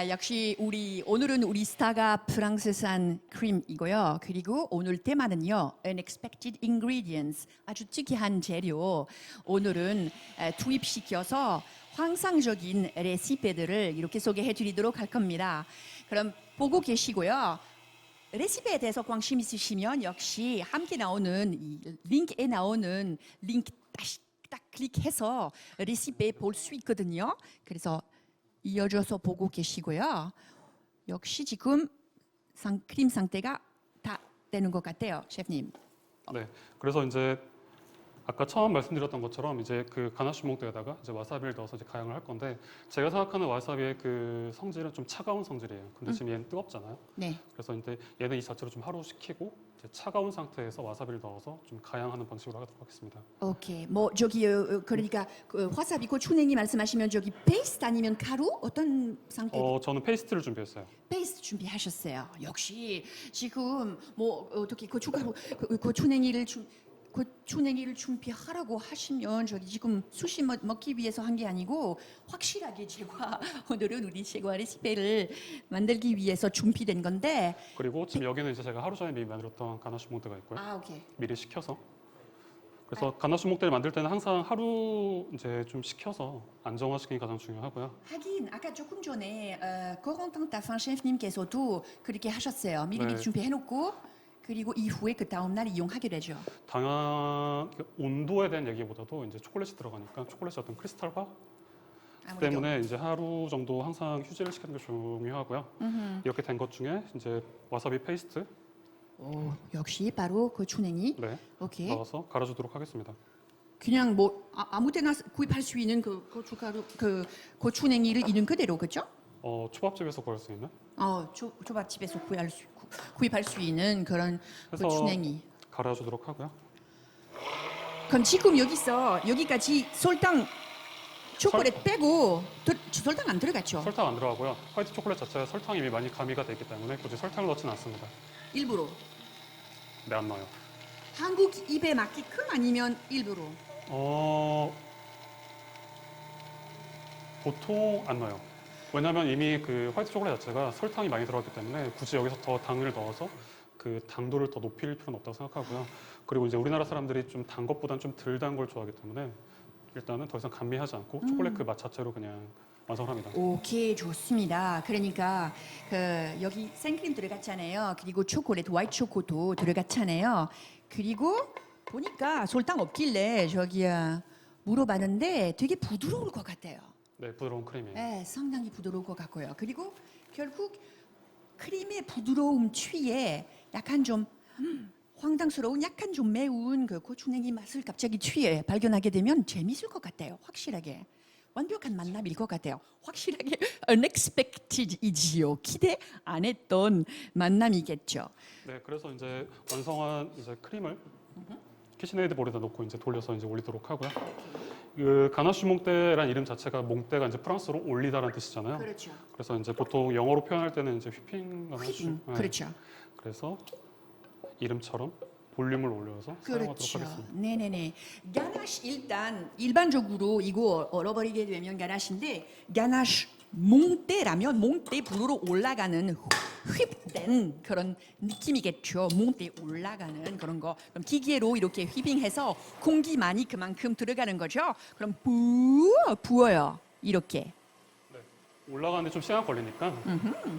역시 오늘은 우리 스타가 프랑스산 크림이고요. 그리고 오늘 테마는요, unexpected ingredients, 아주 특이한 재료. 오늘은 투입시켜서 환상적인 레시피들을 이렇게 소개해드리도록 할 겁니다. 그럼 보고 계시고요. 레시피에 대해서 관심 있으시면 역시 함께 나오는 이 링크에 나오는 링크 딱 클릭해서 레시피 볼 수 있거든요. 그래서 이어져서 보고 계시고요. 역시 지금 크림 상태가 다 되는 것 같아요, 셰프님. 네. 그래서 이제 아까 처음 말씀드렸던 것처럼 이제 그 가나슈 몽뜨에다가 이제 와사비를 넣어서 이제 가양을 할 건데 제가 생각하는 와사비의 그 성질은 좀 차가운 성질이에요. 근데 지금 얘는 뜨겁잖아요. 네. 그래서 이제 얘는 이 자체로 좀 하루 식히고 이제 차가운 상태에서 와사비를 넣어서 좀 가양하는 방식으로 하도록 하겠습니다. 오케이. 뭐 저기 그러니까 그 와사비 고추냉이 말씀하시면 저기 페이스트 아니면 가루 어떤 상태? 저는 페이스트를 준비했어요. 페이스트 준비하셨어요. 역시 지금 뭐 어떻게 고춧가루 고추냉이를 준비하라고 하시면 저기 지금 수시 먹기 위해서 한 게 아니고 확실하게 오늘은 우리 제과 레시피를 만들기 위해서 준비된 건데. 그리고 지금 여기는 이제 제가 하루 전에 미리 만들었던 가나슈 몽뜨가 있고요. 오케이. 미리 식혀서. 그래서 가나슈 몽뜨를 만들 때는 항상 하루 이제 좀 식혀서 안정화시키는 게 가장 중요하고요. 하긴 아까 조금 전에 코렌틴 타판 셰프님께서도 그렇게 하셨어요. 미리미리 네. 준비해놓고 그리고 이후에 그 다음 날 이용하게 되죠. 온도에 대한 얘기보다도 이제 초콜릿이 들어가니까 초콜릿이 어떤 크리스탈화 아무래도. 때문에 이제 하루 정도 항상 휴지를 시키는 게 중요하고요. 이렇게 된 것 중에 이제 와사비 페이스트 오, 역시 바로 고추냉이. 네, 오케이. 넣어서 갈아주도록 하겠습니다. 그냥 뭐 아무 때나 구입할 수 있는 그 고춧가루 그 고추냉이를 있는 그대로 그죠? 초밥집에서 구할 수 있는 초밥집에서 구입할 수 있는 그런 그래서 고추냉이. 갈아주도록 하고요. 그럼 지금 여기까지 설탕 초콜릿 빼고 설탕 안 들어갔죠? 설탕 안 들어가고요. 화이트 초콜릿 자체가 설탕이 이미 많이 가미가 돼 있기 때문에 굳이 설탕을 넣지는 않습니다. 일부러. 네, 안 넣어요. 한국 입에 맞게끔 아니면 일부러. 보통 안 넣어요. 왜냐하면 이미 그 화이트 초콜릿 자체가 설탕이 많이 들어갔기 때문에 굳이 여기서 더 당을 넣어서 그 당도를 더 높일 필요는 없다고 생각하고요. 그리고 이제 우리나라 사람들이 좀 단 것보다는 좀 덜 단 걸 좋아하기 때문에 일단은 더 이상 감미하지 않고 초콜릿 그 맛 자체로 그냥 완성합니다. 오케이, 좋습니다. 그러니까 여기 생크림 들어갔잖아요. 그리고 초콜릿, 화이트 초코도 들어갔잖아요. 그리고 보니까 설탕 없길래 물어봤는데 되게 부드러울 것 같아요. 네, 부드러운 크림이에요. 네, 상당히 부드러울 것 같고요. 그리고 결국 크림의 부드러움 취에 약간 좀 황당스러운 약간 좀 매운 그 고추냉이 맛을 갑자기 취에 발견하게 되면 재밌을 것 같아요. 확실하게. 완벽한 만남일 것 같아요. 확실하게 unexpected이지요. 기대 안 했던 만남이겠죠. 네, 그래서 이제 완성한 이제 크림을 키친에이드 볼에다 놓고 이제 돌려서 이제 올리도록 하고요. 그 가나슈 몽떼란 이름 자체가 몽떼가 이제 프랑스로 올리다라는 뜻이잖아요. 그렇죠. 그래서 이제 보통 영어로 표현할 때는 이제 휘핑 가나슈. 휘핑. 네. 그렇죠. 그래서 이름처럼 볼륨을 올려서 사용하도록 그렇죠. 하겠습니다. 네네네. 가나쉬 일단 일반적으로 이거 얼어버리게 되면 가나쉬인데 가나쉬 몽떼라면 몽떼 불으로 올라가는 휩된 그런 느낌이겠죠. 몽떼 올라가는 그런 거. 그럼 기계로 이렇게 휘빙해서 공기만이 그만큼 들어가는 거죠. 그럼 부어요. 이렇게. 올라가는데 좀 시간 걸리니까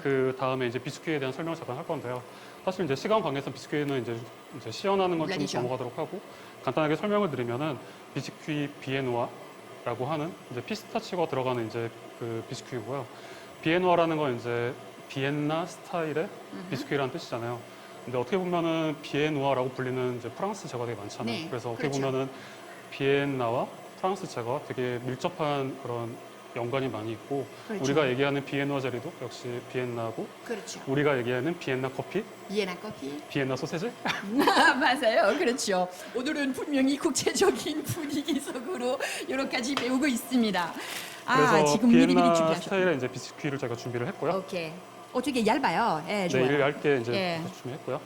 그 다음에 이제 비스큐에 대한 설명을 잠깐 할 건데요. 사실 이제 시간 관계에서 비스큐는 이제 시연하는 건 좀 물론이죠. 넘어가도록 하고 간단하게 설명을 드리면은 비스큐 비에누아라고 하는 이제 피스타치오가 들어가는 이제 그 비스큐이고요. 비에누아라는 건 이제 비엔나 스타일의 비스큐라는 뜻이잖아요. 근데 어떻게 보면은 비에누아라고 불리는 이제 프랑스 제과가 되게 많잖아요. 네, 그래서 어떻게 그렇죠. 보면은 비엔나와 프랑스 제과가 되게 밀접한 그런 연관이 많이 있고 그렇죠. 우리가 얘기하는 비엔나 젤리도 역시 비엔나고 그렇죠. 우리가 얘기하는 비엔나 커피, 비엔나 커피. 비엔나 소세지 맞아요. 그렇죠. 오늘은 분명히 국제적인 분위기 속으로 여러 가지 배우고 있습니다. 그래서 지금 미리미리 비엔나 준비하셨. 스타일의 이제 비스큐를 제가 준비를 했고요. 오케이. 되게 얇아요. 예, 좋아요. 네, 얇게 이제 예. 준비했고요.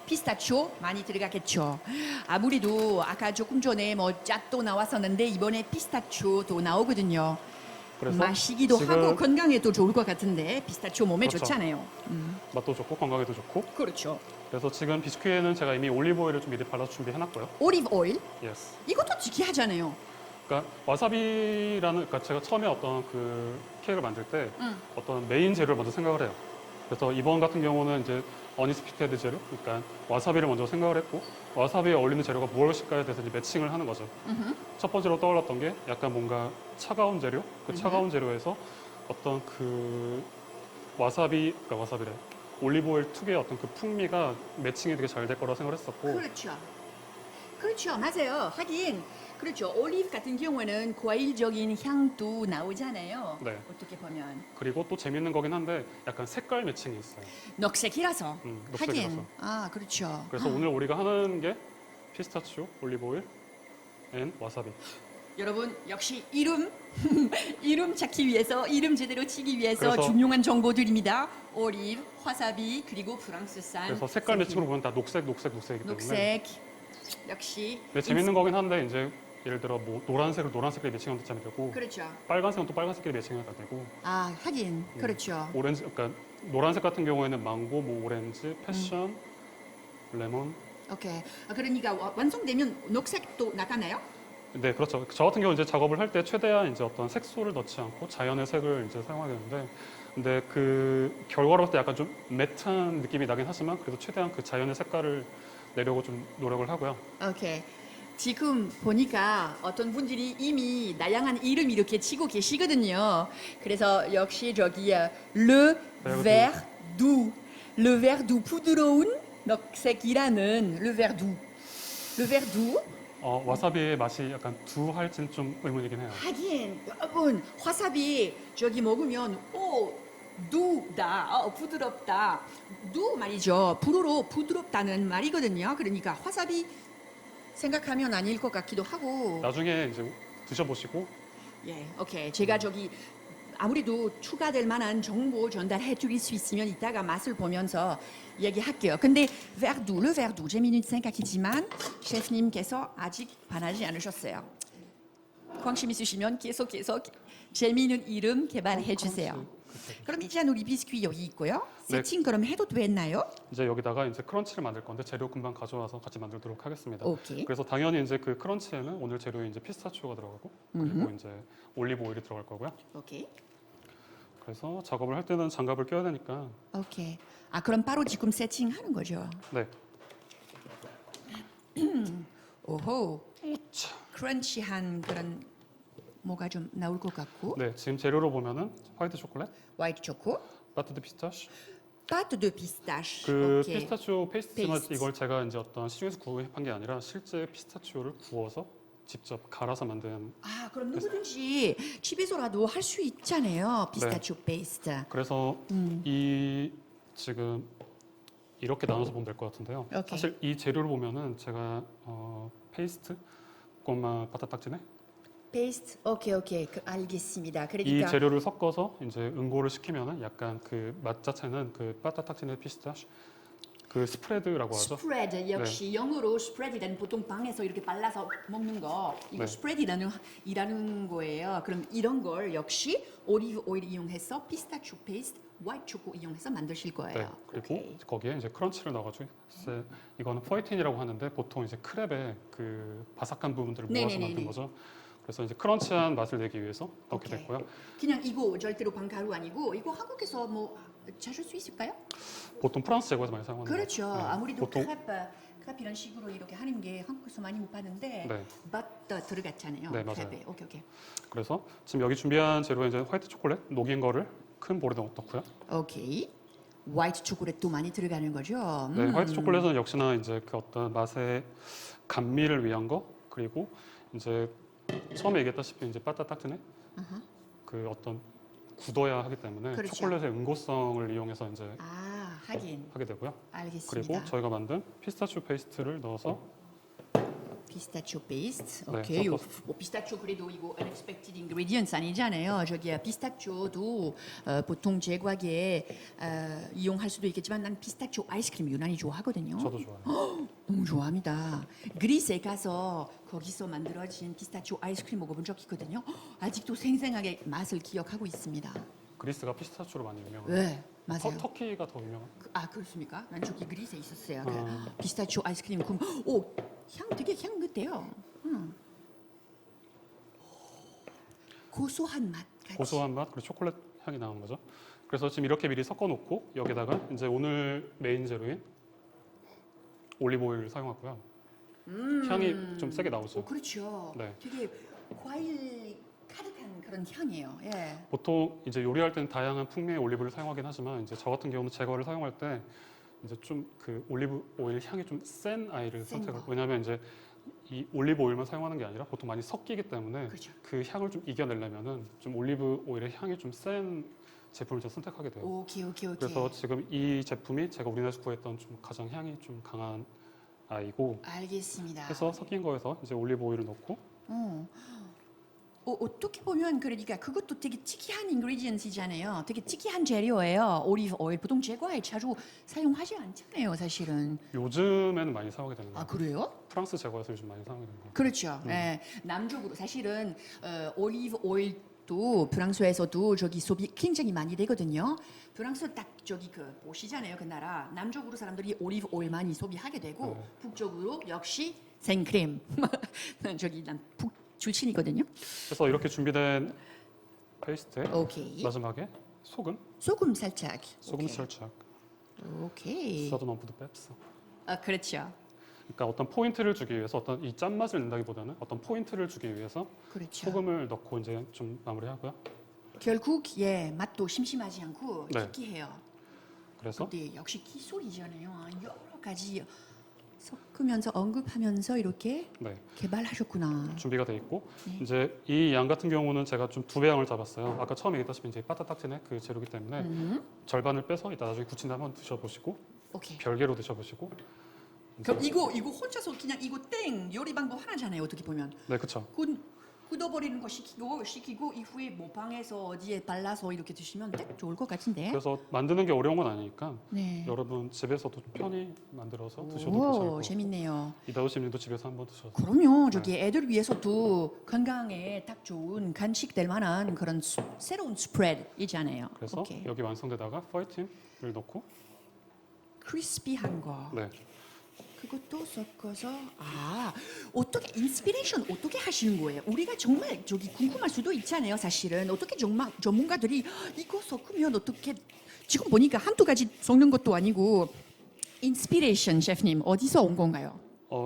피스타치오 많이 들어가겠죠. 아무래도 아까 조금 전에 뭐 잣도 나왔었는데 이번에 피스타치오도 나오거든요. 그래서 마시기도 지금 하고 건강에도 좋을 것 같은데 피스타치오 몸에 그렇죠. 좋잖아요. 맛도 좋고 건강에도 좋고. 그렇죠. 그래서 지금 비스큐에는 제가 이미 올리브 오일을 좀 미리 발라서 준비해놨고요. 올리브 오일 예스. 이것도 특이하잖아요. 그러니까 와사비라는 그러니까 제가 처음에 어떤 그 케이크를 만들 때 응. 어떤 메인 재료를 먼저 생각을 해요. 그래서 이번 같은 경우는 이제 어니스피테드 재료, 그러니까 와사비를 먼저 생각을 했고 와사비에 어울리는 재료가 무엇일까에 대해서 이제 매칭을 하는 거죠. 첫 번째로 떠올랐던 게 약간 뭔가 차가운 재료, 그 차가운 재료에서 어떤 그 그러니까 와사비래. 올리브 오일 특유의 어떤 그 풍미가 매칭이 되게 잘 될 거라 생각을 했었고 그렇죠. 그렇죠. 맞아요. 하긴 그렇죠. 올리브 같은 경우에는 과일적인 향도 나오잖아요. 네. 어떻게 보면 그리고 또 재밌는 거긴 한데 약간 색깔 매칭이 있어요. 녹색이라서 녹색이라서. 하긴 그렇죠. 그래서 오늘 우리가 하는 게 피스타치오, 올리브 오일, 앤 와사비. 여러분 역시 이름 이름 찾기 위해서 이름 제대로 치기 위해서 그래서- 중요한 정보들입니다. 올리브, 와사비 그리고 프랑스산 그래서 색깔 매칭으로 보면 다 녹색이기 때문에. 녹색 역시 근데 재밌는 거긴 한데 이제 예를 들어 뭐 노란색을 노란색끼리 매칭하면 되고 그렇죠. 빨간색은 또 빨간색끼리 매칭하면 되고 하긴 그렇죠. 오렌지 그러니까 노란색 같은 경우에는 망고, 뭐 오렌지, 패션, 레몬. 오케이. 그러니까 완성되면 녹색도 나타나요? 네, 그렇죠. 저 같은 경우 이제 작업을 할 때 최대한 이제 어떤 색소를 넣지 않고 자연의 색을 이제 사용하게 되는데, 근데 그 결과로 봤을 때 약간 좀 매트한 느낌이 나긴 하지만 그래도 최대한 그 자연의 색깔을 내려고 좀 노력을 하고요. 오케이. 지금 보니까 어떤 분들이 이미 다양한 이름 이렇게 치고 계시거든요. 그래서 역시 저기에 Le Verdou, Le Verdou 부드러운 녹색이라는 Le Verdou, Le Verdou. 와사비의 맛이 약간 두할지는 좀 의문이긴 해요. 하긴 여러분 와사비 저기 먹으면 두다 부드럽다 두 말이죠. 불어로 부드럽다는 말이거든요. 그러니까 와사비 생각하면 아닐 것 같기도 하고. 나중에 이제 드셔보시고 예, 오케이. 제가 저기 아무래도 추가될 만한 정보 전달해 드릴 수 있으면 이따가 맛을 보면서 얘기할게요. 근데 verdu, le verdu, 재미있는 생각이지만 셰프님께서 아직 반하지 않으셨어요. 관심 있으시면 계속 재미있는 이름 개발해 주세요. 그럼 이제 우리 비스킷 여기 있고요. 네. 세팅 그럼 해도 됐나요? 이제 여기다가 이제 크런치를 만들 건데 재료 금방 가져와서 같이 만들도록 하겠습니다. 오케이. 그래서 당연히 이제 그 크런치에는 오늘 재료에 이제 피스타치오가 들어가고 그리고 이제 올리브 오일이 들어갈 거고요. 오케이. 그래서 작업을 할 때는 장갑을 껴야 되니까 오케이. 그럼 바로 지금 세팅하는 거죠. 네. 오호. 크런치한 그런 뭐가 좀 나올 것 같고. 네, 지금 재료로 보면은 화이트 초콜릿, 화이트 초코, 바트드 피스타치. pâte de pistache. 그 오케이. 피스타치오 페이스트지만 페이스트. 이걸 제가 이제 어떤 시중에서 구입한 게 아니라 실제 피스타치오를 구워서 직접 갈아서 만든. 그럼 누구든지 집에서라도 할 수 있잖아요. 피스타치오 페이스트. 그래서 이 지금 이렇게 나눠서 보면 될 것 같은데요. 오케이. 사실 이 재료를 보면은 제가 페이스트 꼬마 바타딱지네 페이스트. 오케이. 알겠습니다. 이 그러니까 재료를 섞어서 이제 응고를 시키면은 약간 그 맛 자체는 그 빠따딱지네 피스타치 그 스프레드라고 하죠. 스프레드 역시 영어로 스프레드는 보통 방에서 이렇게 발라서 먹는 거 이거 네. 스프레드라는 거예요. 그럼 이런 걸 역시 올리브 오일 이용해서 피스타치오 페이스트, 화이트 초코 이용해서 만드실 거예요. 네. 그리고 오케이. 거기에 이제 크런치를 넣어가지고 이거는 포이틴이라고 하는데 보통 이제 크랩의 그 바삭한 부분들을 모아서 네네네네. 만든 거죠. 그래서 이제 크런치한 맛을 내기 위해서 넣게 오케이. 됐고요. 그냥 이거 절대로 방가루 아니고 이거 한국에서 뭐 찾을 수 있을까요? 보통 프랑스 제과에서 많이 사용하는 그렇죠. 거. 네. 아무래도 보통 크랩 이런 식으로 이렇게 하는 게 한국에서 많이 못 봤는데 네. 버터 들어갔잖아요. 네, 맞아요. 크랩에. 오케이. 그래서 지금 여기 준비한 재료에 이제 화이트 초콜릿 녹인 거를 큰 볼에 넣고요. 오케이. 화이트 초콜릿도 많이 들어가는 거죠. 네, 화이트 초콜릿은 역시나 이제 그 어떤 맛의 감미를 위한 거 그리고 이제 처음에 얘기했다시피 이제 빠따딱지네 그 어떤 굳어야 하기 때문에 그렇죠. 초콜릿의 응고성을 이용해서 이제 하긴 하게 되고요. 알겠습니다. 그리고 저희가 만든 피스타치오 페이스트를 넣어서 피스타치오 페이스트. 네, 오케이. 섞어서. 뭐 피스타치오 그래도 이거 unexpected ingredients 아니잖아요. 저기 피스타치오도 보통 제과계에 이용할 수도 있겠지만 난 피스타치오 아이스크림 유난히 좋아하거든요. 저도 좋아요. 너무 좋아합니다. 그리스에 가서 거기서 만들어진 피스타치오 아이스크림 먹어본 적 있거든요. 아직도 생생하게 맛을 기억하고 있습니다. 그리스가 피스타치오로 많이 유명해요. 네, 맞아요. 터키가 더 유명한. 그렇습니까? 난 저기 그리스에 있었어요. 아. 그 피스타치오 아이스크림 향 되게 향긋해요. 고소한 맛 같이. 고소한 맛 그리고 초콜릿 향이 나는 거죠. 그래서 지금 이렇게 미리 섞어 놓고 여기다가 이제 오늘 메인 재료인 올리브 오일을 사용하고요. 향이 좀 세게 나오죠. 그렇죠. 네. 되게 과일 가득한 그런 향이에요. 예. 보통 이제 요리할 때는 다양한 풍미의 올리브를 사용하긴 하지만 이제 저 같은 경우는 제거를 사용할 때 이제 좀 그 올리브 오일 향이 좀 센 아이를 센 선택을. 거. 왜냐하면 이제 이 올리브 오일만 사용하는 게 아니라 보통 많이 섞이기 때문에 그렇죠. 그 향을 좀 이겨내려면은 좀 올리브 오일의 향이 좀 센 제품을 좀 선택하게 돼요. 오케이. 그래서 지금 이 제품이 제가 우리나라에서 구했던 좀 가장 향이 좀 강한 아이고 알겠습니다. 해서 섞인 거에서 이제 올리브 오일을 넣고 어떻게 보면 그러니까 그것도 되게 특이한 인그리디언트잖아요. 되게 특이한 재료예요. 올리브 오일 보통 제과에 자주 사용하지 않잖아요, 사실은. 요즘에는 많이 사용하게 되는 거예요. 그래요? 프랑스 제과에서 요즘 많이 사용하게 되는 거예요. 그렇죠. 예. 남쪽으로 사실은 올리브 오일도 프랑스에서도 저기 소비 굉장히 많이 되거든요. 프랑스 딱 저기 그 보시잖아요, 그 나라. 남쪽으로 사람들이 올리브 오일 많이 소비하게 되고 네. 북쪽으로 역시 생크림. 저기 난 북 출신이거든요. 그래서 이렇게 준비된 페이스트에 오케이. 마지막에 소금 소금 살짝. 오케이. 살짝 오케이. 사돈 원푸드 펩스. 그렇죠. 그러니까 어떤 포인트를 주기 위해서 어떤 이 짠맛을 낸다기보다는 어떤 포인트를 주기 위해서 그렇죠. 소금을 넣고 이제 좀 마무리하고요. 결국 맛도 심심하지 않고 네. 특이해요. 그래서 근데 역시 기술이잖아요. 여러 가지 섞으면서 언급하면서 이렇게 네, 개발하셨구나. 준비가 돼 있고 네. 이제 이 양 같은 경우는 제가 좀 2배 양을 잡았어요. 아까 처음에 얘기했다시피 이제 빠따딱지네 그 재료기 때문에 절반을 빼서 이따 나중에 굳힌 다음에 한번 드셔보시고 오케이. 별개로 드셔보시고. 그럼 이거 혼자서 그냥 이거 땡 요리 방법 하나잖아요. 어떻게 보면 네, 그렇죠. 굳어버리는 거 시키고 이후에 뭐 방에서 어디에 발라서 이렇게 드시면 딱 좋을 것 같은데. 그래서 만드는 게 어려운 건 아니니까 네. 여러분 집에서도 편히 만들어서 드셔도 괜찮을 거. 재밌네요. 이다우씨님도 집에서 한번 드셔서. 그럼요. 저기 애들 위해서도 건강에 딱 좋은 간식 될 만한 그런 새로운 스프레드이잖아요. 그래서 오케이. 여기 완성되다가 파이팅을 넣고 크리스피한 거. 네. 그것도 섞어서 어떻게 인스피레이션 어떻게 하시는 거예요? 우리가 정말 저기 궁금할 수도 있잖아요. 사실은 어떻게 정말 전문가들이 이거 섞으면 어떻게 지금 보니까 한두 가지 섞는 것도 아니고 인스피레이션 셰프님 어디서 온 건가요?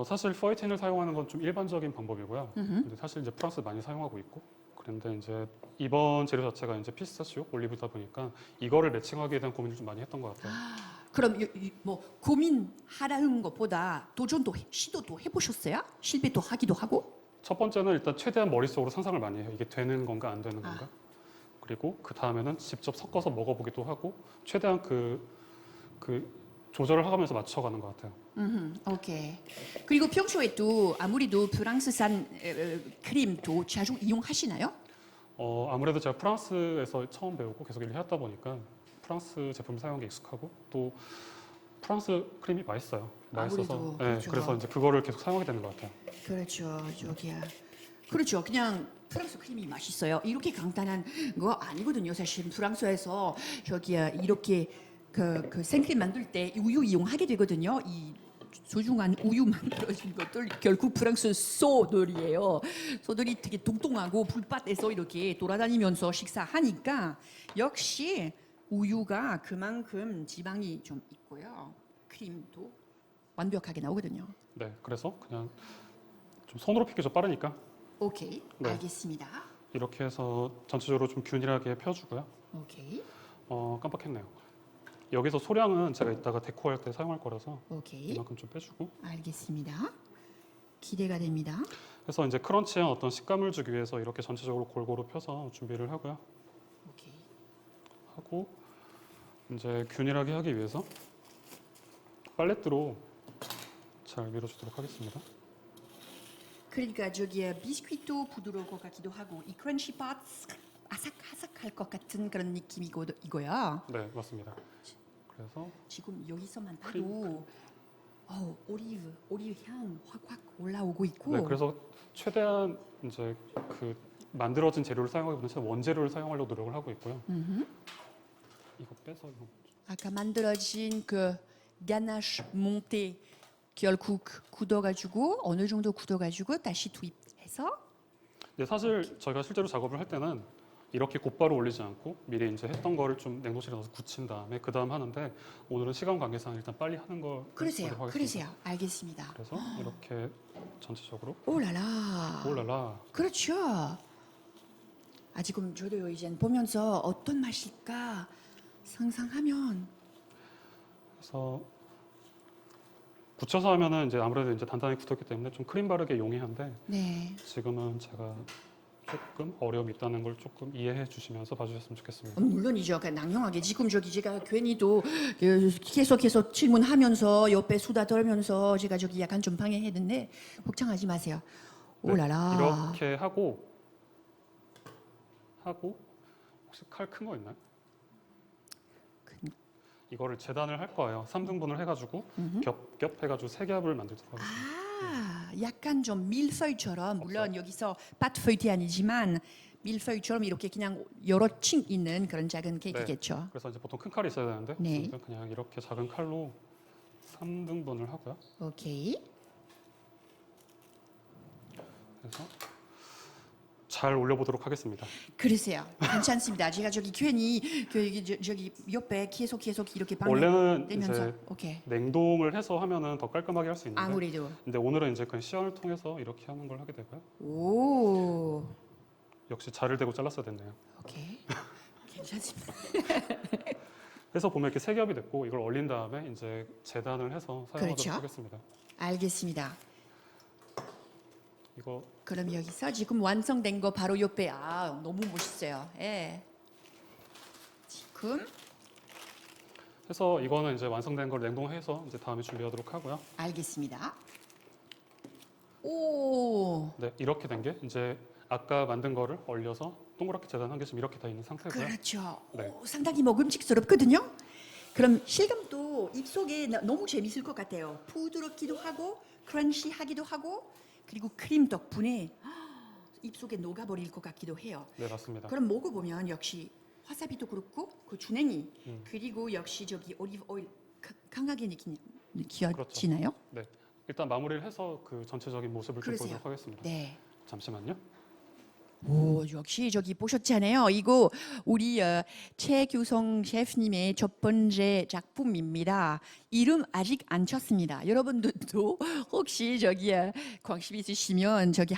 사실 파이팅을 사용하는 건 좀 일반적인 방법이고요. 근데 사실 이제 프랑스 많이 사용하고 있고 그런데 이제 이번 재료 자체가 이제 피스타치오 올리브다 보니까 이거를 매칭하기에 대한 고민을 좀 많이 했던 것 같아요. 그럼 뭐 고민하라는 것보다 시도도 해보셨어요? 실패도 하기도 하고? 첫 번째는 일단 최대한 머릿속으로 상상을 많이 해요. 이게 되는 건가 안 되는 건가. 그리고 그 다음에는 직접 섞어서 먹어보기도 하고 최대한 그 조절을 하면서 맞춰가는 것 같아요. 오케이. 그리고 평소에 또 아무래도 프랑스산 크림도 자주 이용하시나요? 아무래도 제가 프랑스에서 처음 배우고 계속 일을 해왔다 보니까 프랑스 제품 사용한 게 익숙하고 또 프랑스 크림이 맛있어요. 맛있어서 아무래도 네, 그렇죠. 그래서 이제 그거를 계속 사용하게 되는 것 같아요. 그렇죠, 저기야. 그렇죠. 그냥 프랑스 크림이 맛있어요. 이렇게 간단한 거 아니거든요. 사실 프랑스에서 저기야 이렇게 그 생크림 만들 때 우유 이용하게 되거든요. 이 소중한 우유 만들어진 것들 결국 프랑스 소들이에요. 소들이 되게 동동하고 불밭에서 이렇게 돌아다니면서 식사하니까 역시 우유가 그만큼 지방이 좀 있고요. 크림도 완벽하게 나오거든요. 네, 그래서 그냥 좀 손으로 펴기 좀 빠르니까 오케이, 네. 알겠습니다. 이렇게 해서 전체적으로 좀 균일하게 펴주고요. 오케이, 깜빡했네요. 여기서 소량은 제가 이따가 데코할 때 사용할 거라서 오케이, 이만큼 좀 빼주고 알겠습니다. 기대가 됩니다. 해서 이제 크런치한 어떤 식감을 주기 위해서 이렇게 전체적으로 골고루 펴서 준비를 하고요. 오케이, 하고 이제 균일하게 하기 위해서 팔레트로 잘 밀어주도록 하겠습니다. 그러니까 저기에 비스킷도 부드러울 것 같기도 하고 이 크런치 파트 아삭아삭할 것 같은 그런 느낌이고요. 네, 맞습니다. 그래서 지금 여기서만 봐도 오리브 향 확확 올라오고 있고. 네, 그래서 최대한 이제 그 만들어진 재료를 사용하기보다는 원재료를 사용하려고 노력을 하고 있고요. 이거 빼서 이거. 아까 만들어진 그 가나쉬 몽테 결국 굳어가지고 어느 정도 굳어가지고 다시 투입해서 네, 사실 저희가 실제로 작업을 할 때는 이렇게 곧바로 올리지 않고 미리 이제 했던 거를 좀 냉동실에 넣어서 굳힌 다음에 그 다음 하는데 오늘은 시간 관계상 일단 빨리 하는 거 그러세요. 알겠습니다. 그래서 이렇게 전체적으로 오라라. 올라라. 그렇죠. 지금 저도 이제 보면서 어떤 맛일까 상상하면 그래서 굳혀서 하면은 이제 아무래도 이제 단단히 굳었기 때문에 좀 크림 바르기 용이한데 네. 지금은 제가 조금 어려움이 있다는 걸 조금 이해해 주시면서 봐주셨으면 좋겠습니다. 물론이죠. 낭영하게 지금 저기 제가 괜히 또 계속 질문하면서 옆에 수다 떨면서 제가 저기 약간 좀 방해했는데 걱정하지 마세요. 네, 오라라. 이렇게 하고 혹시 칼 큰 거 있나요? 이거를 재단을 할 거예요. 3등분을 해가지고 겹 해가지고 3겹을 만들도록 하겠습니다. 약간 좀 밀푀유처럼 물론 여기서 파트페이트 아니지만 밀푀유처럼 이렇게 그냥 여러 층 있는 그런 작은 케이크겠죠. 그래서 이제 보통 큰 칼이 있어야 되는데 네. 그냥 이렇게 작은 칼로 3등분을 하고요. 오케이. 그래서 잘 올려보도록 하겠습니다. 그러세요. 괜찮습니다. 제가 저기 괜히 저기 옆에 계속 이렇게 원래는 방해되면서 이제 오케이. 냉동을 해서 하면은 더 깔끔하게 할 수 있는데 아무래도 근데 오늘은 이제 그냥 시연을 통해서 이렇게 하는 걸 하게 되고요. 오. 역시 자를 대고 잘랐어야 됐네요. 오케이. 괜찮습니다. 해서 보면 이렇게 3겹이 됐고 이걸 얼린 다음에 이제 재단을 해서 사용하도록 그렇죠. 하겠습니다. 알겠습니다. 이거 그럼 여기서 지금 완성된 거 바로 옆에 너무 멋있어요. 예. 지금 해서 이거는 이제 완성된 걸 냉동해서 이제 다음에 준비하도록 하고요. 알겠습니다. 오. 네, 이렇게 된 게 이제 아까 만든 거를 얼려서 동그랗게 재단한 게 지금 이렇게 다 있는 상태고요. 그렇죠. 네. 상당히 먹음직스럽거든요. 그럼 실감도 입속에 너무 재밌을 것 같아요. 부드럽기도 하고 크런치하기도 하고 그리고 크림 덕분에 입속에 녹아버릴 것 같기도 해요. 네, 맞습니다. 그럼 먹어보면 역시 와사비도 그렇고 그 주냉이 그리고 역시 저기 올리브 오일 강하게 느껴지나요? 네, 일단 마무리를 해서 그 전체적인 모습을 좀 그러세요. 보도록 하겠습니다. 네. 잠시만요. 오, 역시 저기 보셨잖아요. 이거 우리 최규성 셰프님의 첫 번째 작품입니다. 이름 아직 안 쳤습니다. 여러분들도 혹시 저기 관심 있으시면 저기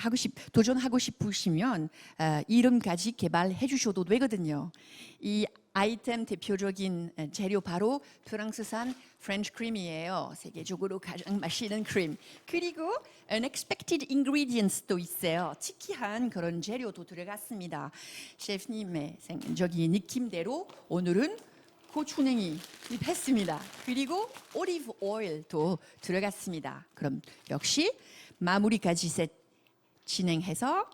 도전하고 싶으시면 이름까지 개발해 주셔도 되거든요. 이 아이템 대표적인 재료 바로 프랑스산 프렌치 크림이에요. 세계적으로 가장 맛있는 크림. 그리고 unexpected ingredients도 있어요. 특이한 그런 재료도 들어갔습니다. 셰프님의 저기 느낌대로 오늘은 고추냉이 했습니다. 그리고 올리브 오일도 들어갔습니다. 그럼 역시 마무리까지 진행해서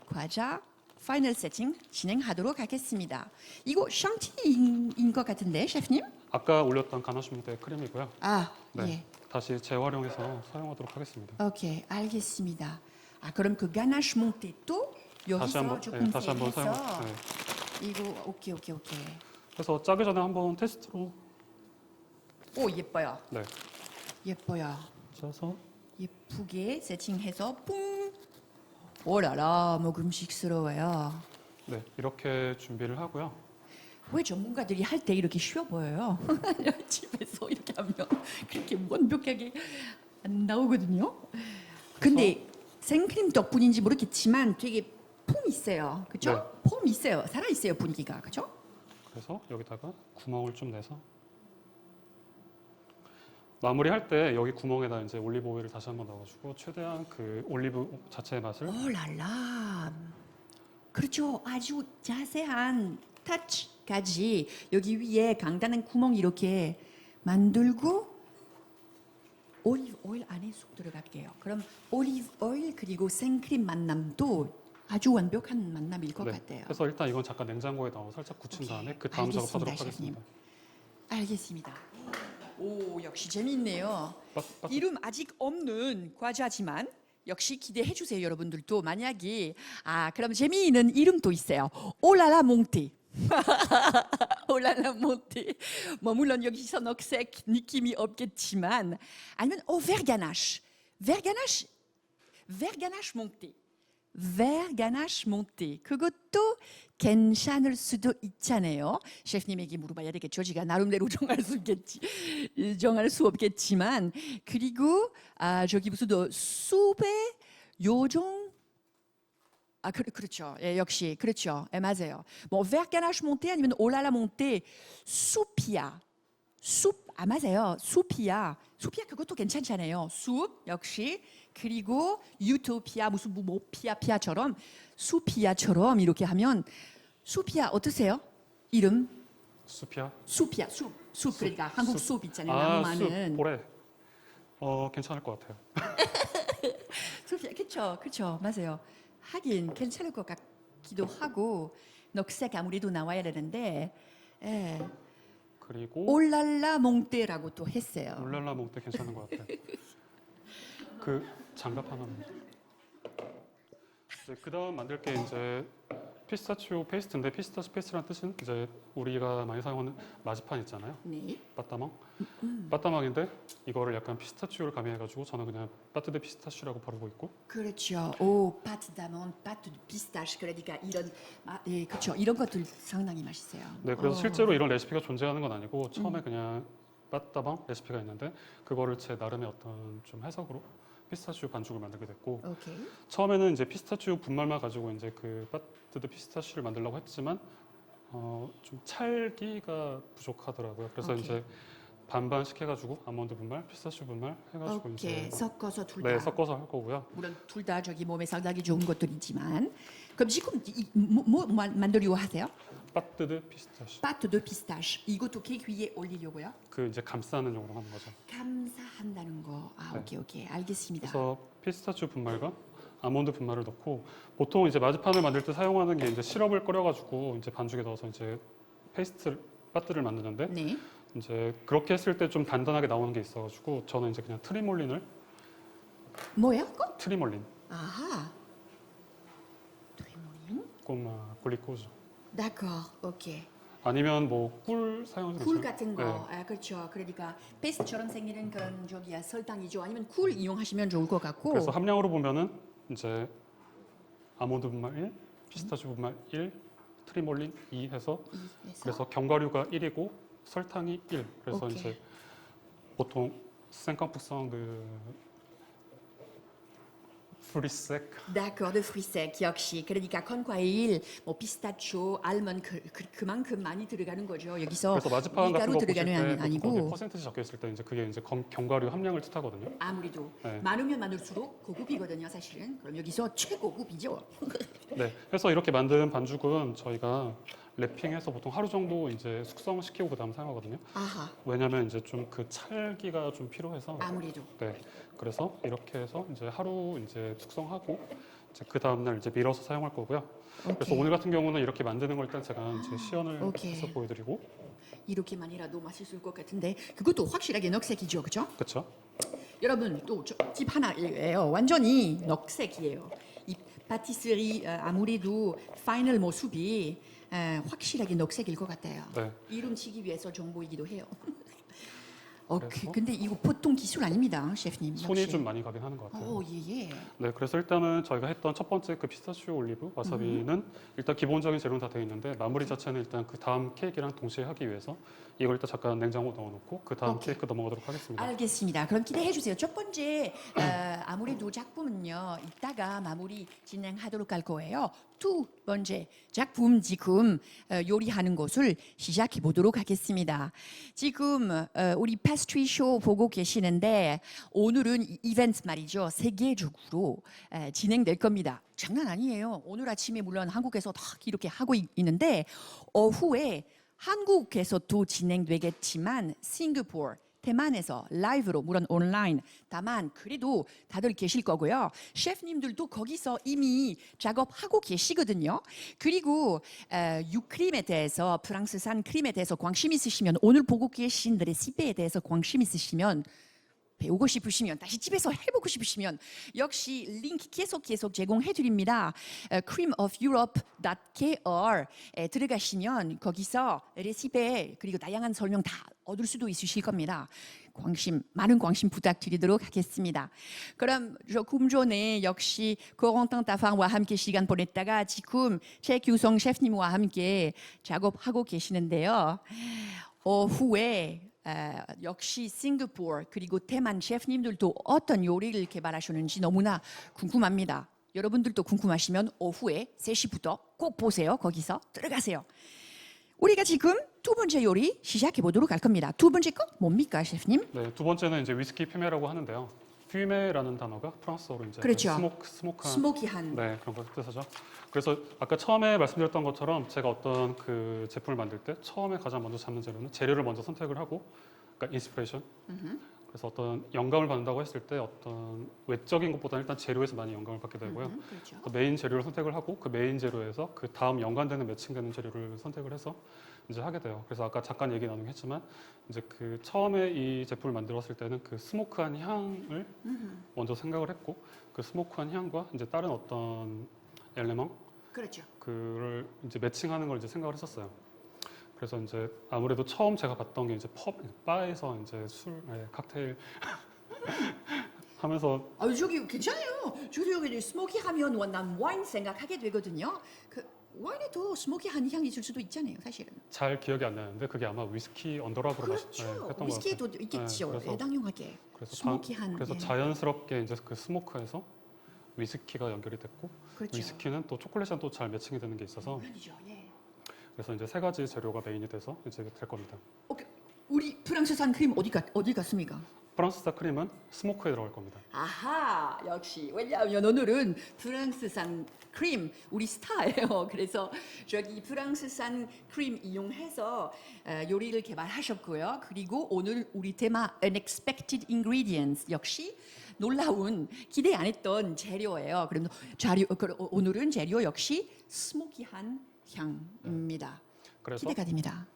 과자 파이널 세팅 진행하도록 하겠습니다. 이거 샹티인 것 같은데, 셰프님? 아까 올렸던 가나슈무대 크림이고요. 아, 네. 예. 다시 재활용해서 사용하도록 하겠습니다. 오케이, 알겠습니다. 아, 그럼 그 가나쉬 몽테도 여기서 조금 다시 한번 해서 사용. 네. 이거 오케이. 그래서 짜기 전에 한번 테스트로 오, 예뻐요. 네. 예뻐요. 짜서 예쁘게 세팅해서 뿡. 오라라, 먹음직스러워요. 네 이렇게 준비를 하고요. 왜 전문가들이 할 때 이렇게 쉬워 보여요? 집에서 이렇게 하면 그렇게 완벽하게 안 나오거든요. 근데 생크림 덕분인지 모르겠지만 되게 폼 있어요. 그렇죠? 네. 폼 있어요. 살아 있어요, 분위기가. 그렇죠? 그래서 여기다가 구멍을 좀 내서 마무리할 때 여기 구멍에다 이제 올리브 오일을 다시 한번 넣어가지고 최대한 그 올리브 자체의 맛을 오랄라. 그렇죠. 아주 자세한 터치까지 여기 위에 간단한 구멍 이렇게 만들고 올리브 오일 안에 쏙 들어갈게요. 그럼 올리브 오일 그리고 생크림 만남도 아주 완벽한 만남일 것 네. 같아요. 그래서 일단 이건 잠깐 냉장고에 넣어 살짝 굳힌 오케이. 다음에 그 다음 알겠습니다, 작업하도록 셰프님. 하겠습니다. 알겠습니다. 오, 역시 재미있네요. 빡. 이름 아직 없는 과자지만 역시 기대해 주세요, 여러분들도. 만약에 그럼 재미있는 이름도 있어요. 올라라 몽테. 올라라 몽테. 뭐 물론 여기서 녹색 느낌이 없겠지만 아니면 베르가나쉬. 베르가나쉬 몽테. 베르가나쉬 몽테. 그것도 괜찮을 수도 있잖아요. 셰프님에게 물어봐야 되겠죠. 제가 나름대로 정할 수 없겠지만 그리고 저기 무슨 수베 요정 그렇죠. 예, 역시 그렇죠. 예, 맞아요. 뭐 베르가나쉬 몽테 아니면 올라라 몽테 수피아 맞아요. 수피아 그것도 괜찮잖아요. 숲 역시 그리고 유토피아 무슨 뭐 피아처럼 수피아처럼 이렇게 하면 수피아 어떠세요? 이름 숲이야? 수피아 숲 그러니까 한국 숲 있잖아요. 낭만은 숲 보래. 괜찮을 것 같아요. 수피아 그렇죠 맞아요. 하긴 괜찮을 것 같기도 하고 녹색 아무래도 나와야 되는데 예. 그리고 올랄라 몽테라고 또 했어요. 울랄라 몽테 괜찮은 것 같아요. 그 장갑 하나만. 그 다음 만들 게 이제 피스타치오 페이스트인데 피스타치오 페이스트라는 뜻은 이제 우리가 많이 사용하는 마지판 있잖아요. 네. 빠따망. 빠따망인데 이거를 약간 피스타치오를 가미해가지고 저는 그냥 빠뜨드 피스타치오라고 부르고 있고. 그렇죠. 오, 파트 다몬, 파트 피스타che. 그러니까 이런 네, 그렇죠. 이런 것들 상당히 맛있어요. 네, 그래서 실제로 이런 레시피가 존재하는 건 아니고 처음에 그냥 빠따방 레시피가 있는데 그거를 제 나름의 어떤 좀 해석으로 피스타치오 반죽을 만들게 됐고 오케이. 처음에는 이제 피스타치오 분말만 가지고 이제 그 빠뜨드 피스타치오를 만들려고 했지만 좀 찰기가 부족하더라고요. 그래서 오케이. 이제 반반씩 해가지고 아몬드 분말, 피스타치오 분말 해가지고 오케이. 이제 섞어서 둘 다. 네 섞어서 할 거고요. 물론 둘 다 저기 몸에 상당히 좋은 것들이지만 그럼 지금 뭐 만들려고 하세요? 빠뜨드 피스타치오 파트 드 피스타che. 이것도 케이크 위에 올리려고요? 그 이제 감싸는 용으로 하는 거죠. 감사한다는 거. 네. 오케이. 알겠습니다. 그래서 피스타치오 분말과 아몬드 분말을 넣고 보통 이제 마지판을 만들 때 사용하는 게 이제 시럽을 끓여가지고 이제 반죽에 넣어서 이제 빠뜨를 만드는데 네. 이제 그렇게 했을 때 좀 단단하게 나오는 게 있어가지고 저는 이제 그냥 트리몰린을 뭐예요? 그거? 트리몰린 아하. 트리모린. 꼬마 글리코즈 d'accord. 오케이. 아니면 뭐 꿀 사용해도 꿀 괜찮아요. 같은 거. 네. 그렇죠. 그러니까 페이스트처럼 생기는 그런 저기야 설탕이죠. 아니면 꿀 이용하시면 좋을 것 같고. 그래서 함량으로 보면은 이제 아몬드 분말 1, 피스타치오 분말 1, 트리몰린 2 해서 그래서 견과류가 1이고 설탕이 1. 그래서 오케이. 이제 보통 생깡푸성 프리색 d'accord, de fruits secs 역시. 그러니까 컨과일, 뭐 피스타치오, 알몬드 그만큼 많이 들어가는 거죠. 여기서 그래서 마지판 같은 밀가루 거 보실 들어가는 때 게 보통 아니고 거기에 퍼센티지 적혀 있을 때 이제 그게 이제 견과류 함량을 뜻하거든요. 아무래도 네. 많으면 많을수록 고급이거든요, 사실은. 그럼 여기서 최고급이죠. 네, 그래서 이렇게 만든 반죽은 저희가 랩핑해서 보통 하루 정도 이제 숙성시키고 그다음 사용하거든요. 아하. 왜냐면 이제 좀 그 찰기가 좀 필요해서. 아무래도. 네. 그래서 이렇게 해서 이제 하루 이제 숙성하고 이제 그 다음 날 이제 밀어서 사용할 거고요. 그래서 오케이. 오늘 같은 경우는 이렇게 만드는 걸 일단 제가 이제 시연을 오케이. 해서 보여드리고, 이렇게만이라도 맛있을 것 같은데 그것도 확실하게 녹색이죠, 그죠? 그렇죠? 여러분 또 집 하나예요. 완전히 녹색이에요. 이 파티스리 아무래도 파이널 모습이 확실하게 녹색일 것 같아요. 네. 이름 치기 위해서 정보이기도 해요. 오케이. 그래서? 근데 이거 보통 기술 아닙니다, 셰프님. 손이 역시. 좀 많이 가긴 하는 것 같아요. 오, 예, 예. 네, 그래서 일단은 저희가 했던 첫 번째 그 피스타치오 올리브 와사비는 일단 기본적인 재료는 다 되어 있는데 마무리 자체는 일단 그 다음 케이크랑 동시에 하기 위해서 이걸 일단 잠깐 냉장고 넣어놓고 그 다음 오케이. 케이크 넘어가도록 하겠습니다. 알겠습니다. 그럼 기대해 주세요. 첫 번째 아무래도 작품은요. 이따가 마무리 진행하도록 할 거예요. 두 번째 작품 지금 요리하는 것을 시작해 보도록 하겠습니다. 지금 우리 패스트리 쇼 보고 계시는데 오늘은 이 이벤트 말이죠. 세계적으로 진행될 겁니다. 장난 아니에요. 오늘 아침에 물론 한국에서 다 이렇게 하고 있는데 오후에 한국에서도 진행되겠지만 싱가포르, 대만에서 라이브로 물론 온라인 다만 그래도 다들 계실 거고요. 셰프님들도 거기서 이미 작업하고 계시거든요. 그리고 유크림에 대해서 프랑스산 크림에 대해서 관심 있으시면 오늘 보고 계신 레시피에 대해서 관심 있으시면 배우고 싶으시면 다시 집에서 해보고 싶으시면 역시 링크 계속 제공해 드립니다. creamofeurope.kr 들어가시면 거기서 레시피 그리고 다양한 설명 다 얻을 수도 있으실 겁니다. 많은 관심 부탁드리도록 하겠습니다. 그럼 조금 전에 역시 코렌틴 타팡과 함께 시간 보냈다가 지금 최규성 셰프님과 함께 작업하고 계시는데요. 오후에 역시 싱가포르 그리고 대만 셰프님들도 어떤 요리를 개발하셨는지 너무나 궁금합니다. 여러분들도 궁금하시면 오후에 3시부터 꼭 보세요. 거기서 들어가세요. 우리가 지금 두 번째 요리 시작해 보도록 할 겁니다. 두 번째 거 뭡니까, 셰프님? 네, 두 번째는 이제 위스키 퓨메라고 하는데요. 퓨메라는 단어가 프랑스어로 이제 그렇죠. 스모크한 스모키한. 네, 그런 거 뜻하죠. 그래서 아까 처음에 말씀드렸던 것처럼 제가 어떤 그 제품을 만들 때 처음에 가장 먼저 잡는 재료는 재료를 먼저 선택을 하고, 그러니까 인스피레이션. 그래서 어떤 영감을 받는다고 했을 때 어떤 외적인 것보다는 일단 재료에서 많이 영감을 받게 되고요. 그렇죠. 그 메인 재료를 선택을 하고 그 메인 재료에서 그 다음 연관되는 매칭되는 재료를 선택을 해서 이제 하게 돼요. 그래서 아까 잠깐 얘기 나누긴 했지만 이제 그 처음에 이 제품을 만들었을 때는 그 스모크한 향을 먼저 생각을 했고 그 스모크한 향과 이제 다른 어떤 엘레먼 그렇죠. 그를 이제 매칭하는 걸 이제 생각을 했었어요. 그래서 이제 아무래도 처음 제가 봤던 게 이제 바에서 이제 칵테일 하면서 저기 괜찮아요. 저기 스모키하면 난 와인 생각하게 되거든요. 그 와인에도 스모키한 향이 있을 수도 있잖아요, 사실은. 잘 기억이 안 나는데 그게 아마 위스키 언더락으로 그렇죠. 했던 것 위스키에도 같아요. 있겠죠. 네, 그래서- 애당용하게. 그래서 스모키한. 그래서 예. 자연스럽게 이제 그 스모크에서 위스키가 연결이 됐고 그렇죠. 위스키는 또 초콜릿이랑 또 잘 매칭이 되는 게 있어서 물론이죠. 예. 그래서 이제 세 가지 재료가 메인이 돼서 이제 될 겁니다. 오케이. 우리 프랑스산 크림 어디 갔습니까? 프랑스산 크림은 스모크에 들어갈 겁니다. 아하, 역시. 왜냐하면 오늘은 프랑스산 크림 우리 스타예요. 그래서 저기 프랑스산 크림 이용해서 요리를 개발하셨고요. 그리고 오늘 우리 테마 unexpected ingredients 역시 놀라운 기대 안 했던 재료예요. 그럼 오늘은 재료 역시 스모키한 향입니다. 그래서 기대가 됩니다.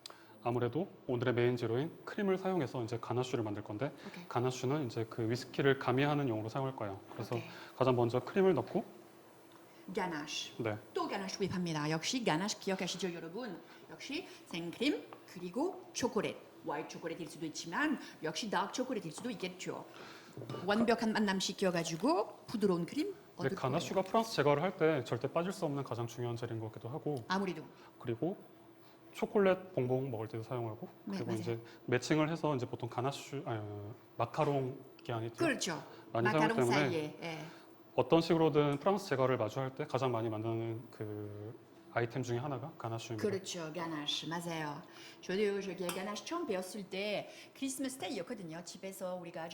아무래도 오늘의 메인 재료인 크림을 사용해서 이제 가나슈를 만들 건데 오케이. 가나슈는 이제 그 위스키를 가미하는 용으로 사용할 거예요. 그래서 오케이. 가장 먼저 크림을 넣고 가나쉬. 네, 또 가나쉬 구입합니다. 역시 가나쉬 기억하시죠, 여러분? 역시 생크림 그리고 초콜릿. 화이트 초콜릿일 수도 있지만 역시 다크 초콜릿일 수도 있겠죠. 완벽한 만남 시켜가지고 부드러운 크림 이제 얻을 거예요. 가나슈가 프랑스 제과를 할 때 절대 빠질 수 없는 가장 중요한 재료인 것 같기도 하고 아무래도 그리고 초콜릿 봉봉 먹을 때도 사용하고 네, 그리고 맞아요. 이제 매칭을 해서 이제 보통 마카롱 기한이 그렇죠. 많이 사용하기 마카롱 때문에 사이에 예. 어떤 식으로든 프랑스 제과를 마주할 때 가장 많이 만드는 그 아이템 중에 하나가 가나슈입니다. 그렇죠, 가나쉬 맞아요. 저도 저기 가나쉬 처음 배웠을 때 크리스마스 때였거든요. 집에서 우리가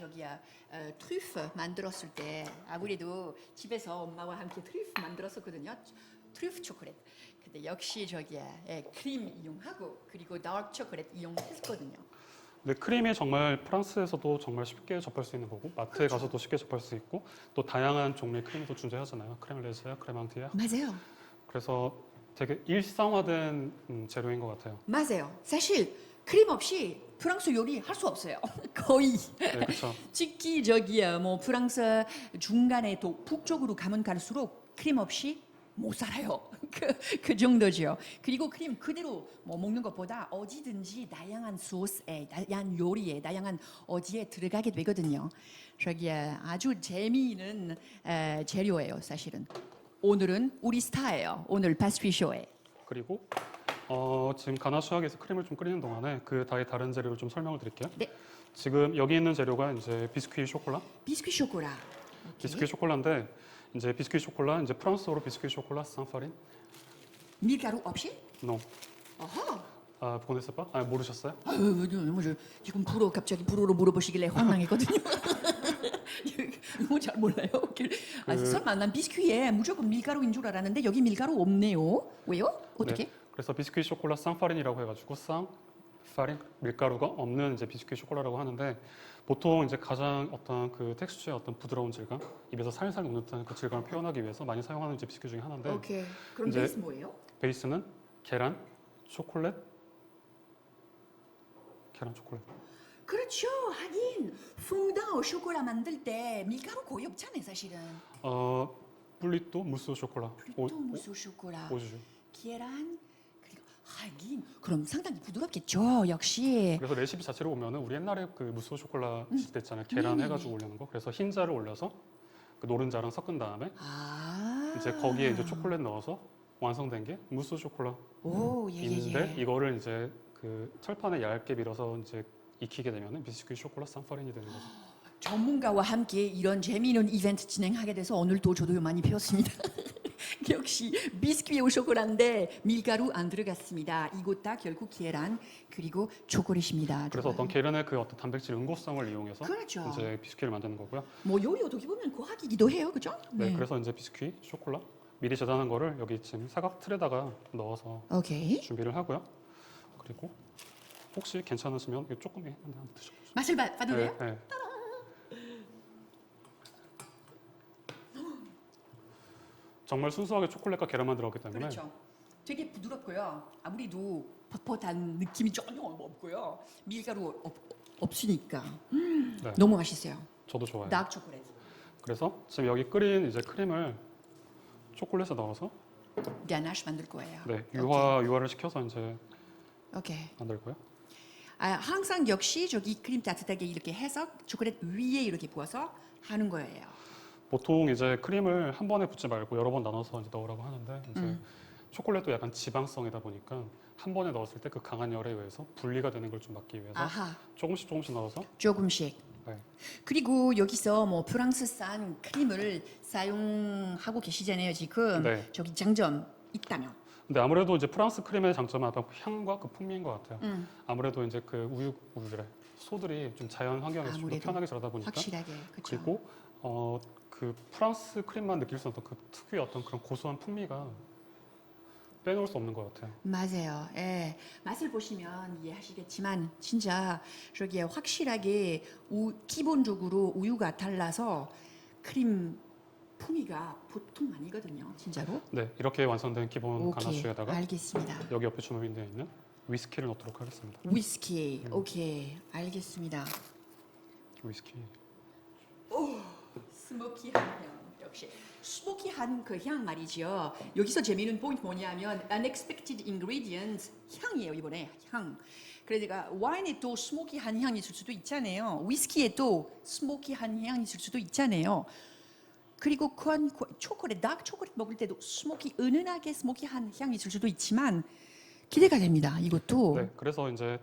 트리프 만들었을 때 아무래도 집에서 엄마와 함께 트리프 만들었었거든요. 트리프 초콜릿. 근데 역시 저기에 크림 이용하고 그리고 다크 초콜릿 이용했거든요. 근데 크림이 정말 프랑스에서도 정말 쉽게 접할 수 있는 거고 마트에 가서도 쉽게 접할 수 있고 또 다양한 종류의 크림도 존재하잖아요. 크레멜레즈야, 크레망티야. 맞아요. 그래서 되게 일상화된 재료인 것 같아요. 맞아요. 사실 크림 없이 프랑스 요리 할 수 없어요. 거의. 네, 그렇죠. 특히 저기야 뭐 프랑스 중간에 또 북쪽으로 가면 갈수록 크림 없이 못 살아요. 그 정도죠. 그리고 크림 그대로 뭐 먹는 것보다 어디든지 다양한 소스에, 다양한 요리에, 다양한 어디에 들어가게 되거든요. 저기야 아주 재미있는 재료예요, 사실은. 오늘은 우리 스타예요. 오늘 파스트리 쇼에. 그리고 지금 가나슈하게에서 크림을 좀 끓이는 동안에 그 다른 재료를 좀 설명을 드릴게요. 네. 지금 여기 있는 재료가 이제 비스퀴 쇼콜라. 비스퀴 쇼콜라. 오케이. 비스퀴 쇼콜라인데 이제 비스퀴 쇼콜라 이제 프랑스어로 비스퀴 쇼콜라 sans 밀가루 없이? No. 어허. 아, 보냈을까? 아, 모르셨어요? 아유, 너무 지금 갑자기 불어로 물어보시길래 황당했거든요. 너무 잘 몰라요. 설마 난 비스퀴에 무조건 밀가루인 줄 알았는데 여기 밀가루 없네요. 왜요? 어떻게? 네. 그래서 비스퀴 쇼콜라 쌍파린이라고 해가지고 쌍파린 밀가루가 없는 이제 비스퀴 쇼콜라라고 하는데 보통 이제 가장 어떤 그 텍스처의 어떤 부드러운 질감, 입에서 살살 녹는 듯한 그 질감을 표현하기 위해서 많이 사용하는 이제 비스퀴 중에 하나인데 오케이. 그럼 이제 베이스 뭐예요? 베이스는 계란, 초콜릿, 계란, 초콜릿. 그렇죠. 하긴 퐁당 쇼콜라 만들 때 밀가루 거의 없잖아요, 사실은. 플리또 무스 쇼콜라. 플리토 무스 쇼콜라, 오주죠. 계란 그리고 하긴 그럼 상당히 부드럽겠죠, 역시. 그래서 레시피 자체로 보면은 우리 옛날에 그 무스 쇼콜라 있을 때 있잖아요. 계란 네네네. 해가지고 올리는 거. 그래서 흰자를 올려서 그 노른자랑 섞은 다음에 아. 이제 거기에 이제 초콜릿 넣어서 완성된 게 무스 쇼콜라. 오, 있는데 예. 이거를 이제 그 철판에 얇게 밀어서 이제 익히게 되면은 비스킷 쇼콜라 쌍파린이 되는 거죠. 전문가와 함께 이런 재미있는 이벤트 진행하게 돼서 오늘도 저도 많이 배웠습니다. 역시 비스퀴오 쇼콜라인데 밀가루 안 들어갔습니다. 이것 다 결국 계란 그리고 초콜릿입니다. 그래서 어떤 계란의 그 어떤 단백질 응고성을 이용해서 그렇죠. 이제 비스킷을 만드는 거고요. 뭐 요리 어떻게 보면 과학이기도 해요, 그죠? 네, 그래서 이제 비스킷 쇼콜라 미리 재단한 거를 여기 지금 사각 틀에다가 넣어서 오케이. 준비를 하고요. 그리고 혹시 괜찮으시면 이거 조금 한번 드셔보세요. 맛을 봐도 돼요? 네. 정말 순수하게 초콜릿과 계란만 들어갔기 때문에 그렇죠. 되게 부드럽고요. 아무래도 뻣뻣한 느낌이 전혀 없고요. 밀가루 없으니까 네, 너무 맛있어요. 저도 좋아해요. 다크 초콜릿. 그래서 지금 여기 끓인 이제 크림을 초콜릿에 넣어서 가나쉬 만들 거예요. 네, 유화를 시켜서 이제 오케이. 만들 거예요. 항상 역시 저기 크림 따뜻하게 이렇게 해서 초콜릿 위에 이렇게 부어서 하는 거예요. 보통 이제 크림을 한 번에 붓지 말고 여러 번 나눠서 이제 넣으라고 하는데 이제 초콜릿도 약간 지방성이다 보니까 한 번에 넣었을 때 그 강한 열에 의해서 분리가 되는 걸 좀 막기 위해서 아하. 조금씩 넣어서 조금씩. 네. 그리고 여기서 뭐 프랑스산 크림을 사용하고 계시잖아요, 지금. 네. 저기 장점 있다면. 근데 아무래도 이제 프랑스 크림의 장점은 아마 향과 그 풍미인 것 같아요. 아무래도 이제 그 우유래 소들이 좀 자연 환경에서 좀 더 아무래도 편하게 자라다 보니까 확실하게. 그렇죠. 그리고 그 프랑스 크림만 느낄 수 없는 그 특유의 어떤 그런 고소한 풍미가 빼놓을 수 없는 것 같아요. 맞아요. 예. 맛을 보시면 이해하시겠지만 진짜 저기에 확실하게 기본적으로 우유가 달라서 크림 풍미가 보통 아니거든요. 진짜로. 네, 이렇게 완성된 기본 오케이. 가나슈에다가 알겠습니다. 여기 옆에 주문되어 있는 위스키를 넣도록 하겠습니다. 위스키. 오케이. 알겠습니다. 위스키. 스모키한 향. 역시 스모키한 그 향 말이죠. 여기서 재미있는 포인트 뭐냐면 unexpected ingredient 향이에요. 이번에 향. 그래서 제가 와인에 또 스모키한 향이 있을 수도 있잖아요. 위스키에 또 스모키한 향이 있을 수도 있잖아요. 그리고 초콜릿, 다크 초콜릿 먹을 때도 은은하게 스모키한 향이 있을 수도 있지만 기대가 됩니다. 이것도. 네, 그래서 이제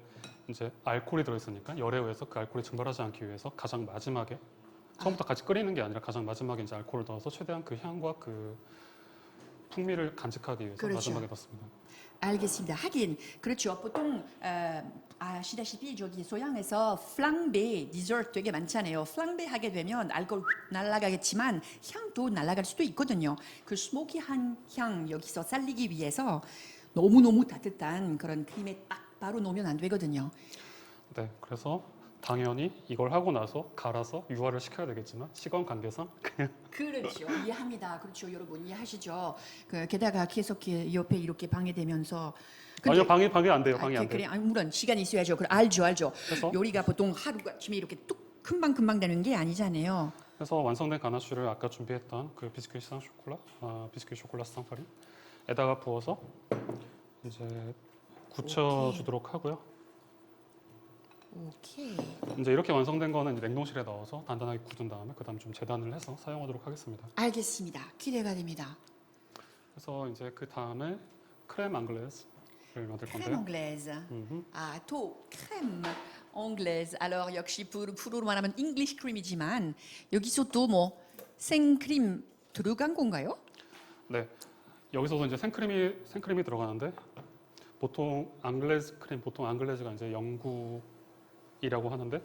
알코올이 들어있으니까 열에 의해서 그 알코올이 증발하지 않기 위해서 가장 마지막에 처음부터 같이 끓이는 게 아니라 가장 마지막에 이제 알코올을 넣어서 최대한 그 향과 그 풍미를 간직하기 위해서 그렇죠. 마지막에 넣습니다. 알겠습니다. 하긴 그렇죠. 보통 아시다시피 저기 소양에서 플랑베 디저트 되게 많잖아요. 플랑베 하게 되면 알코올 날아가겠지만 향도 날아갈 수도 있거든요. 그 스모키한 향 여기서 살리기 위해서 너무너무 따뜻한 그런 크림에 딱 바로 놓으면 안 되거든요. 네, 그래서 당연히 이걸 하고 나서 갈아서 유화를 시켜야 되겠지만 시간 관계상 그렇죠. 이해합니다. 그렇죠. 여러분 이해하시죠? 게다가 계속 옆에 이렇게 방해되면서 아니요, 방해 안 돼요. 방해 안 그래, 돼요. 물론 시간이 있어야죠. 알죠. 그래서 요리가 보통 하루아침에 이렇게 뚝 금방 되는 게 아니잖아요. 그래서 완성된 가나슈를 아까 준비했던 그 비스킷 쌍 비스킷 쇼콜라 쌍파리에다가 부어서 이제 굳혀주도록 하고요. 오케이. 이제 이렇게 완성된 거는 이제 냉동실에 넣어서 단단하게 굳은 다음에 그다음 좀 재단을 해서 사용하도록 하겠습니다. 알겠습니다. 기대가 됩니다. 그래서 이제 그 다음에 크렘 앙글레즈를 만들 크렘 건데요. 앙글레즈. 음흠. 또 크렘 앙글레즈. Alors 역시 프로로 말하면 잉글리시 크림이지만 여기서 또 뭐 생크림 들어간 건가요? 네, 여기서도 이제 생크림이 들어가는데 보통 앙글레즈가 이제 영국이라고 하는데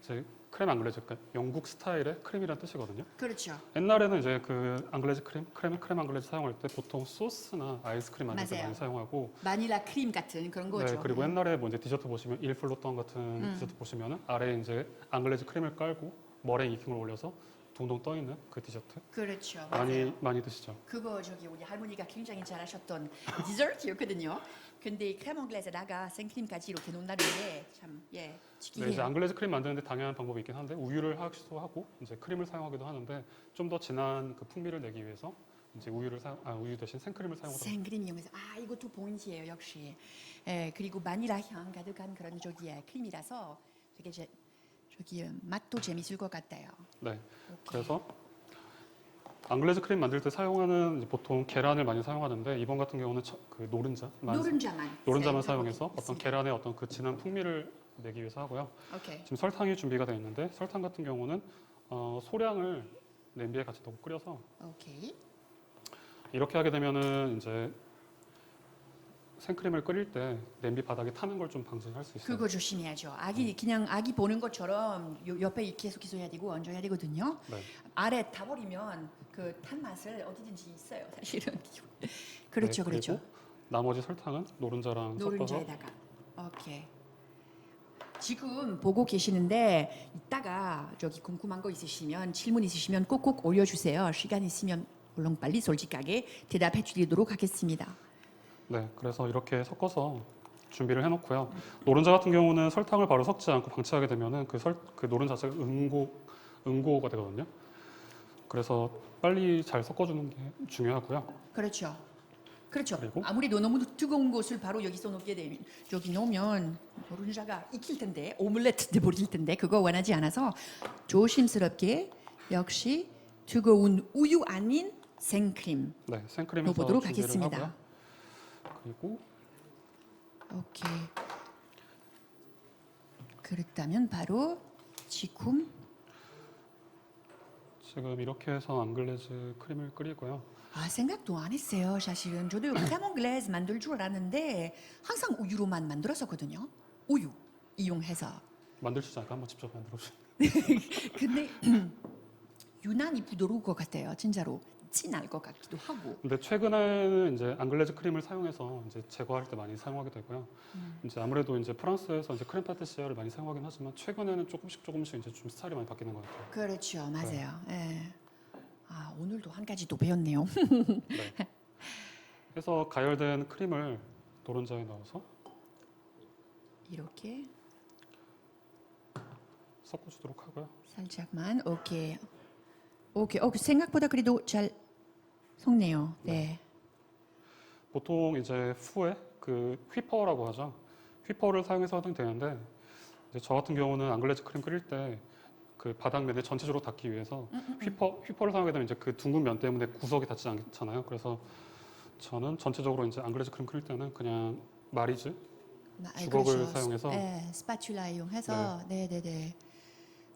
이제 크렘 앙글레즈, 그러니까 영국 스타일의 크림이라는 뜻이거든요. 그렇죠. 옛날에는 이제 그 앙글레즈 크렘 앙글레즈 사용할 때 보통 소스나 아이스크림 만들 때 맞아요. 많이 사용하고 바닐라 크림 같은 그런 거죠. 네, 그리고 옛날에 뭐 이제 디저트 보시면 일플로떤 같은 디저트 보시면은 아래에 이제 앙글레즈 크림을 깔고 머랭 익힘을 올려서 둥둥 떠 있는 그 디저트 그렇죠. 맞아요. 많이 드시죠. 그거 저기 우리 할머니가 굉장히 잘하셨던 디저트였거든요. 근데 크렘 앙글레즈다가 생크림까지 이렇게 놓는다는 게참 네, 이제 특이해요. 앙글레즈 크림 만드는데 당연한 방법이 있긴 한데 우유를 하기도 하고 이제 크림을 사용하기도 하는데 좀 더 진한 그 풍미를 내기 위해서 이제 우유 대신 생크림을 사용하도록. 생크림 이용해서 이것도 포인트예요 역시. 그리고 바닐라 향 가득한 그런 저기 크림이라서 되게 저기 맛도 재밌을 것 같아요. 네, 오케이. 그래서 앙글레즈 크림 만들 때 사용하는 이제 보통 계란을 많이 사용하는데 이번 같은 경우는 그 노른자만 사용해서 어떤 계란의 어떤 그 진한 풍미를 내기 위해서 하고요. 오케이. 지금 설탕이 준비가 되어 있는데 설탕 같은 경우는 소량을 냄비에 같이 넣고 끓여서 오케이. 이렇게 하게 되면은 이제 생크림을 끓일 때 냄비 바닥에 타는 걸 좀 방지할 수 있어요. 그거 조심해야죠. 그냥 아기 보는 것처럼 옆에 계속 있어야 되고 얹어야 되거든요. 네. 아래 타버리면 그 탄 맛을 어디든지 있어요. 사실은. 그렇죠, 네, 그렇죠. 그리고 나머지 설탕은 노른자랑 섞어서 노른자에다가. 오케이. 지금 보고 계시는데 이따가 저기 궁금한 거 있으시면 질문 있으시면 꼭꼭 올려주세요. 시간 있으면 물론 빨리 솔직하게 대답해 드리도록 하겠습니다. 네, 그래서 이렇게 섞어서 준비를 해놓고요. 노른자 같은 경우는 설탕을 바로 섞지 않고 방치하게 되면은 그 노른자 자체가 응고가 되거든요. 그래서 빨리 잘 섞어주는 게 중요하고요. 그렇죠. 그리고? 아무래도 너무 뜨거운 것을 바로 여기서 놓게 되면 저기 놓으면 노른자가 익힐 텐데 오믈렛 돼버릴 텐데 그거 원하지 않아서 조심스럽게 역시 뜨거운 우유 아닌 생크림 네, 생크림에서 넣어보도록 준비를 하겠습니다. 하고요. 그리고 오케이. 그렇다면 바로 지금 이렇게 해서 앙글레즈 크림을 끓이고요. 생각도 안 했어요. 사실은 저도 크렘 앙글레즈 만들 줄 알았는데 항상 우유로만 만들었었거든요. 우유 이용해서. 만드시지 않고 한번 직접 만들어보세요. 근데 유난히 부드러울 것 같아요. 진짜로 진할 것 같기도 하고. 근데 최근에는 이제 앙글레즈 크림을 사용해서 이제 제거할 때 많이 사용하게 되고요. 이제 아무래도 이제 프랑스에서 이제 크렘 파티시에를 많이 사용하긴 하지만 최근에는 조금씩 이제 좀 스타일이 많이 바뀌는 것 같아요. 그렇죠, 맞아요. 예. 오늘도 한 가지 또 배웠네요. 네. 그래서 가열된 크림을 노른자에 넣어서 이렇게 섞어주도록 하고요. 살짝만. 오케이. 생각보다 그래도 잘 섞네요. 네. 보통 이제 후에 그 휘퍼라고 하죠. 휘퍼를 사용해서 하면 되는데 이제 저 같은 경우는 앙글레즈 크림 끓일 때 그 바닥면을 전체적으로 닫기 위해서 휘퍼를 사용하게 되면 이제 그 둥근 면 때문에 구석이 닿지 않잖아요. 그래서 저는 전체적으로 이제 앙글레즈 크림 끓일 때는 그냥 마리즈 주걱을 그렇죠. 사용해서 스파츌라 이용해서 네네네.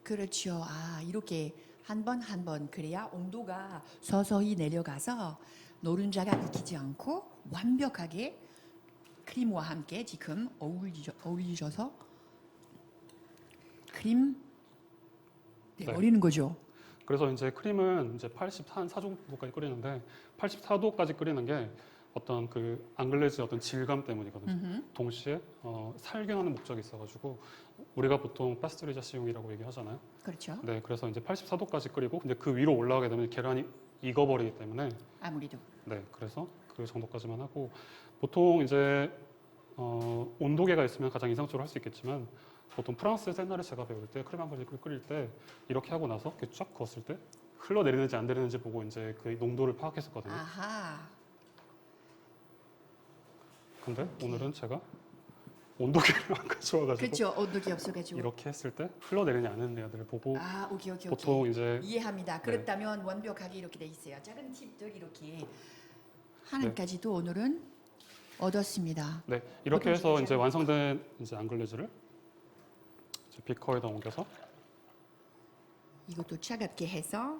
그렇죠. 이렇게 한 번 그래야 온도가 서서히 내려가서 노른자가 익히지 않고 완벽하게 크림과 함께 지금 어울리셔서 크림 네. 어리는 거죠. 그래서 이제 크림은 이제 84도 정도까지 끓이는데 84도까지 끓이는 게 어떤 그 앙글레즈의 어떤 질감 때문이거든요. 동시에 살균하는 목적이 있어가지고 우리가 보통 파스트리자시용이라고 얘기하잖아요. 그렇죠. 네, 그래서 이제 84도까지 끓이고 근데 그 위로 올라가게 되면 계란이 익어버리기 때문에 아무래도 네, 그래서 그 정도까지만 하고 보통 이제 온도계가 있으면 가장 이상적으로 할 수 있겠지만 보통 프랑스에서 옛날에 제가 배울 때 크림 앙글레즈를 끓일 때 이렇게 하고 나서 이렇게 쫙 그었을 때 흘러내리는지 안 내리는지 보고 이제 그 농도를 파악했었거든요. 아하. 근데 오늘은 제가 온도계를 안 가져와가지고 그렇죠. 온도계 없어가지고. 이렇게 했을 때 흘러내리지 않는 애들을 보고 아, 오케이. 보통 이제 이해합니다. 네. 그렇다면 완벽하게 이렇게 돼 있어요. 작은 팁들 이렇게 하나까지도 오늘은 얻었습니다. 네 이렇게 보통 해서 준비하는 이제 완성된 이제 앙글레즈를 이제 비커에다 옮겨서 이것도 차갑게 해서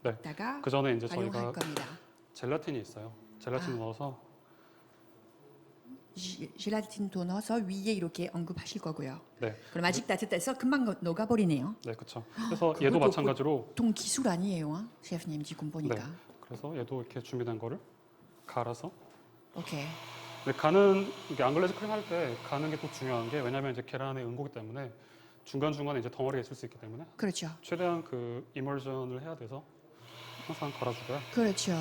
네. 이따가 그 전에 이제 활용할 저희가 겁니다. 젤라틴이 있어요. 젤라틴 넣어서 젤라틴도 넣어서 위에 이렇게 언급하실 거고요. 네, 그럼 아직 따뜻해서 금방 녹아버리네요. 네 그렇죠. 그래서 그것도 얘도 마찬가지로 보통 기술 아니에요, 셰프님 지금 보니까. 네. 그래서 얘도 이렇게 준비된 거를 갈아서 오케이. 네, 가는 이게 앙글레즈 크림 할 때 가는 게 또 중요한 게 왜냐하면 이제 계란의 응고기 때문에 중간 중간에 이제 덩어리가 있을 수 있기 때문에 그렇죠. 최대한 그 이멀전을 해야 돼서 항상 갈아주고요. 그렇죠.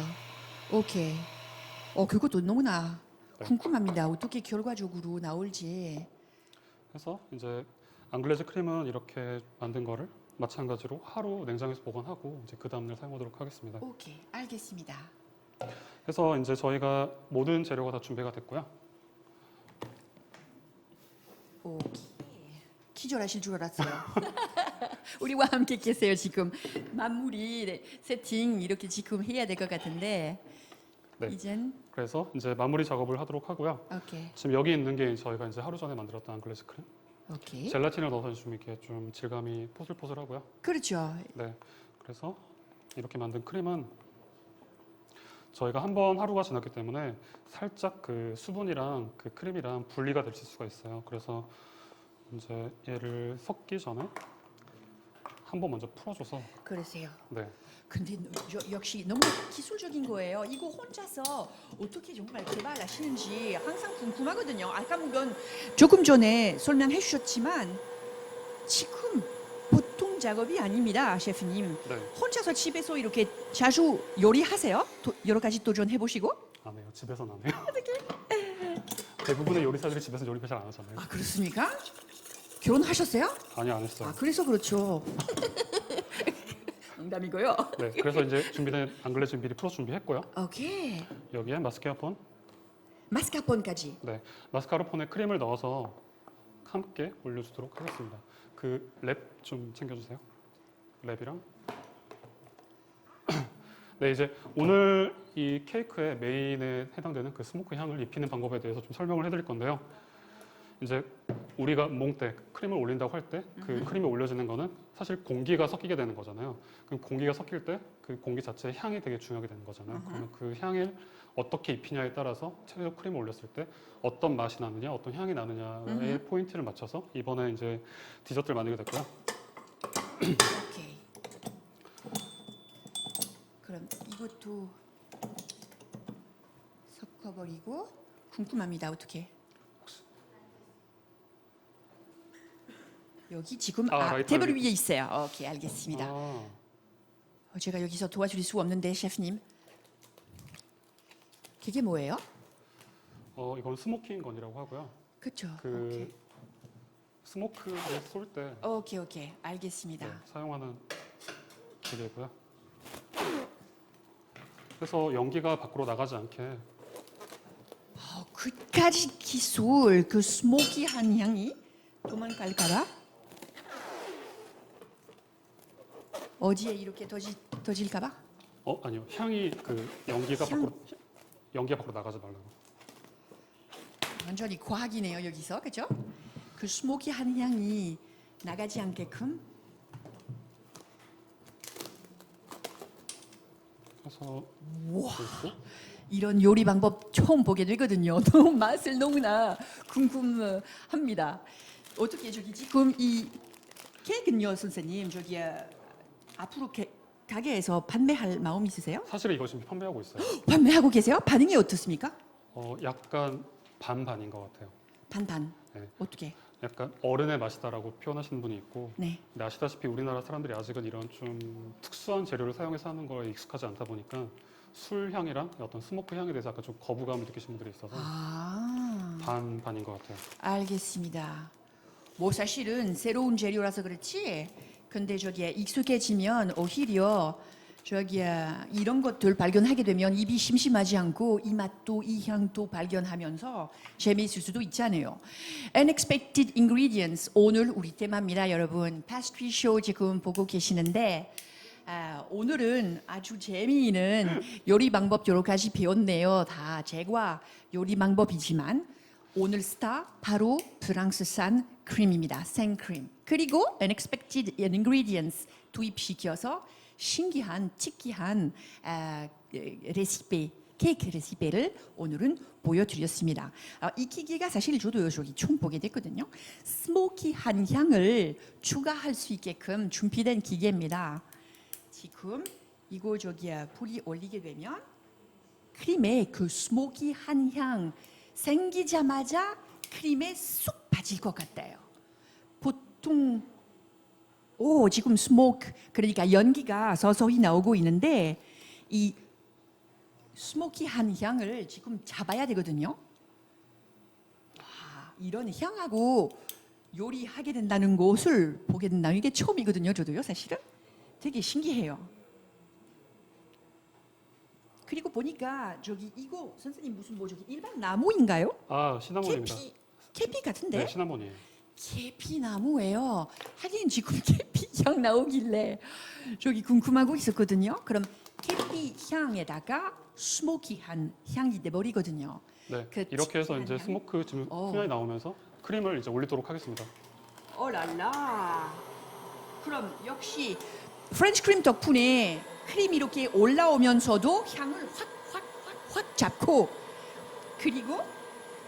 오케이. 그것도 너무나 네. 궁금합니다. 어떻게 결과적으로 나올지. 그래서 이제 앙글레즈 크림은 이렇게 만든 거를 마찬가지로 하루 냉장에서 보관하고 이제 그 다음날 사용하도록 하겠습니다. 오케이, 알겠습니다. 그래서 이제 저희가 모든 재료가 다 준비가 됐고요. 오케이. 기절하실 줄 알았어요. 우리와 함께 계세요 지금. 마무리 세팅 이렇게 지금 해야 될 것 같은데 네. 이젠 그래서 이제 마무리 작업을 하도록 하고요. 오케이. 지금 여기 있는 게 저희가 이제 하루 전에 만들었던 앙글레즈 크림. 오케이. 젤라틴을 넣어서 좀 이렇게 좀 질감이 포슬포슬하고요. 그렇죠. 네. 그래서 이렇게 만든 크림은 저희가 한번 하루가 지났기 때문에 살짝 그 수분이랑 그 크림이랑 분리가 될 수가 있어요. 그래서 이제 얘를 섞기 전에 한번 먼저 풀어줘서 그러세요. 네. 근데 역시 너무 기술적인 거예요. 이거 혼자서 어떻게 정말 개발하시는지 항상 궁금하거든요. 아까 물론 조금 전에 설명해 주셨지만 지금 보통 작업이 아닙니다, 셰프님. 네. 혼자서 집에서 이렇게 자주 요리하세요? 여러 가지 도전해 보시고? 안 해요. 집에서는 안 해요. 대부분의 요리사들이 집에서 요리 잘 안 하잖아요. 아, 그렇습니까? 결혼하셨어요? 아니 안 했어요. 아, 그래서 그렇죠. 농담이고요. 네. 그래서 이제 준비된 앙글레즈 미리 풀어 준비했고요. 오케이. 여기에 마스카폰, 마스카폰까지. 네, 마스카르폰에 크림을 넣어서 함께 올려주도록 하겠습니다. 그 랩 좀 챙겨주세요. 랩이랑. 네, 이제 오늘 이 케이크의 메인에 해당되는 그 스모크 향을 입히는 방법에 대해서 좀 설명을 해드릴 건데요. 이제 우리가 몽때 크림을 올린다고 할 때 그 크림이 올려지는 거는 사실 공기가 섞이게 되는 거잖아요. 그럼 공기가 섞일 때 그 공기 자체의 향이 되게 중요하게 되는 거잖아요. 그러면 그 향을 어떻게 입히냐에 따라서 최종 크림을 올렸을 때 어떤 맛이 나느냐, 어떤 향이 나느냐의 포인트를 맞춰서 이번에 이제 디저트를 만들게 됐고요. 오케이. 그럼 이것도 섞어버리고 궁금합니다. 어떻게? 여기 지금 라이터 테이블 여기. 위에 있어요. 오케이, 알겠습니다. 제가 여기서 도와줄 수 없는데 셰프님. 그게 뭐예요? 이건 스모킹 건이라고 하고요. 그렇죠. 그 스모크를 쏠 때 오케이, 알겠습니다. 사용하는 기계고요. 그래서 연기가 밖으로 나가지 않게 그까지 기술, 그 스모키한 향이 도망갈까봐? 어디에 이렇게 터질까봐? 아니요. 향이 그 연기가 향. 밖으로 나가지 말라고. 완전히 과학이네요 여기서, 그죠? 그 스모키한 향이 나가지 않게끔. 그래서 우와, 그리고 이런 요리 방법 처음 보게 되거든요. 너무 맛을 너무나 궁금합니다. 어떻게 저기 지금 이 케이크는요, 선생님 저기 앞으로 가게에서 판매할 마음 있으세요? 사실 이거 지금 판매하고 있어요. 판매하고 계세요? 반응이 어떻습니까? 약간 반반인 것 같아요. 반반. 네. 어떻게? 약간 어른의 맛이다라고 표현하시는 분이 있고, 네. 근데 아시다시피 우리나라 사람들이 아직은 이런 좀 특수한 재료를 사용해서 하는 거에 익숙하지 않다 보니까 술 향이랑 어떤 스모크 향에 대해서 약간 좀 거부감을 느끼시는 분들이 있어서 아, 반반인 것 같아요. 알겠습니다. 뭐 사실은 새로운 재료라서 그렇지. 근데 저기에 익숙해지면 오히려 저기 이런 것들 발견하게 되면 입이 심심하지 않고 이 맛도 이 향도 발견하면서 재미있을 수도 있잖아요. Unexpected ingredients 오늘 우리 테마입니다, 여러분. Pastry show 지금 보고 계시는데 오늘은 아주 재미있는 요리 방법 여러 가지 배웠네요. 다 제과 요리 방법이지만 오늘 스타 바로 프랑스산 크림입니다. 생크림. 그리고 unexpected ingredients 투입시켜서 신기한 특이한 레시피 케이크 레시피를 오늘은 보여드렸습니다. 이 기계가 사실 저도 저기 처음 보게 됐거든요. 스모키한 향을 추가할 수 있게끔 준비된 기계입니다. 지금 이거 저기 불이 올리게 되면 크림의 그 스모키한 향 생기자마자 크림에 쏙 빠질 것 같아요. 보통 지금 스모크 그러니까 연기가 서서히 나오고 있는데 이 스모키한 향을 지금 잡아야 되거든요. 이런 향하고 요리하게 된다는 것을 보게 된다는 게 처음이거든요. 저도요, 사실은 되게 신기해요. 그리고 보니까 저기 이거 선생님 무슨 뭐 저기 일반 나무인가요? 시나몬입니다. 계피 같은데? 네, 시나몬이에요. 계피 나무예요. 하긴 지금 계피 향 나오길래 저기 궁금하고 있었거든요. 그럼 계피 향에다가 스모키한 향이 돼버리거든요. 네, 그 이렇게 해서 특이한 이제 향? 스모크 지금 어. 풍향이 나오면서 크림을 이제 올리도록 하겠습니다. 랄라. 그럼 역시 프렌치 크림 덕분에 크림이 이렇게 올라오면서도 향을 확 잡고 그리고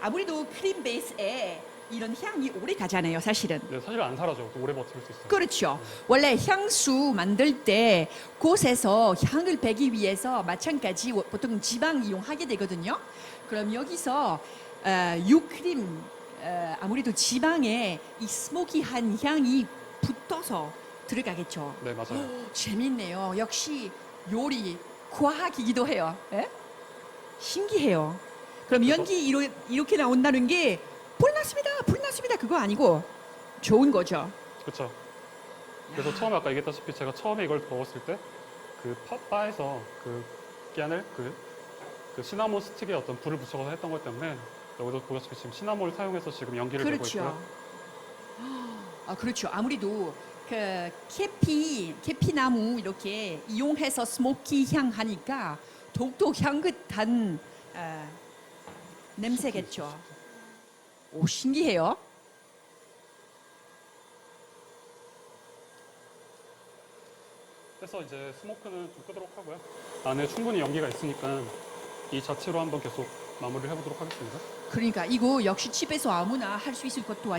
아무래도 크림 베이스에 이런 향이 오래 가잖아요, 사실은. 네, 사실 안 사라져요. 또 오래 버틸 수 있어요. 그렇죠. 원래 향수 만들 때 곳에서 향을 빼기 위해서 마찬가지 보통 지방 이용하게 되거든요. 그럼 여기서 유크림 아무래도 지방에 이 스모키한 향이 붙어서 들어가겠죠. 네, 맞아요. 재밌네요. 역시 요리 과학이기도 해요. 예? 신기해요. 그럼 그래서- 연기 이렇게 나온다는 게 불났습니다 그거 아니고 좋은 거죠. 그렇죠. 그래서 처음에 아까 얘기했다시피 제가 처음에 이걸 먹었을 때 그 바에서 그 깨안을 그 시나몬 스틱에 어떤 불을 붙여서 했던 것 때문에 여기서 보셨다시피 지금 시나몬을 사용해서 지금 연기를 내고 그렇죠. 있고요. 그렇죠. 아무래도 그 계피 나무 이렇게 이용해서 스모키 향 하니까 더욱더 향긋한 냄새겠죠. 오, 신기해요. 그래서 이제 스모크는 좀 끄도록 하고요. 안에 충분히 연기가 있으니까 이 자체로 한번 계속 마무리를 해보도록 하겠습니다. 그러니까 이거 역시 집에서 아무나 할 수 있을 것도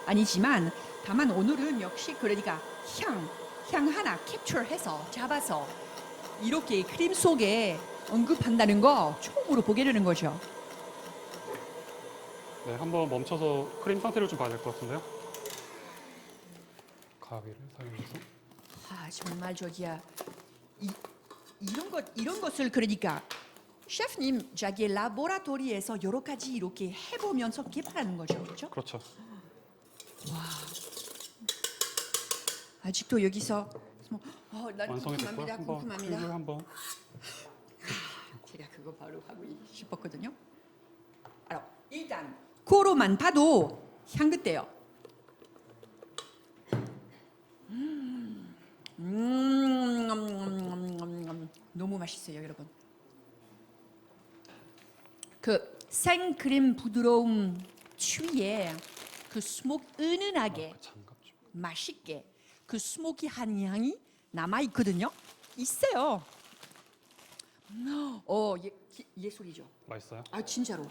아니지만 다만 오늘은 역시 그러니까 향 하나 캡처해서 잡아서 이렇게 크림 속에 언급한다는 거 처음으로 보게 되는 거죠. 네, 한번 멈춰서 크림 상태를 좀 봐야 될 것 같은데요. 가위를 사용해서. 정말 저기야 이런 것을 그러니까 셰프님 자기 라보라토리에서 여러 가지 이렇게 해보면서 개발하는 거죠, 그렇죠? 그렇죠. 아직도 여기서 난 완성이 됐고요. 한번 궁금합니다. 크림을 한번. 제가 그거 바로 하고 싶었거든요. 일단 코로만 봐도 향긋해요. 너무 맛있어요, 여러분. 그 생크림 부드러움 추위에 그 스모크 은은하게 장갑 좀. 맛있게 그 스모키한 향이 남아 있거든요. 있어요. 예술이죠. 맛있어요. 아 진짜로.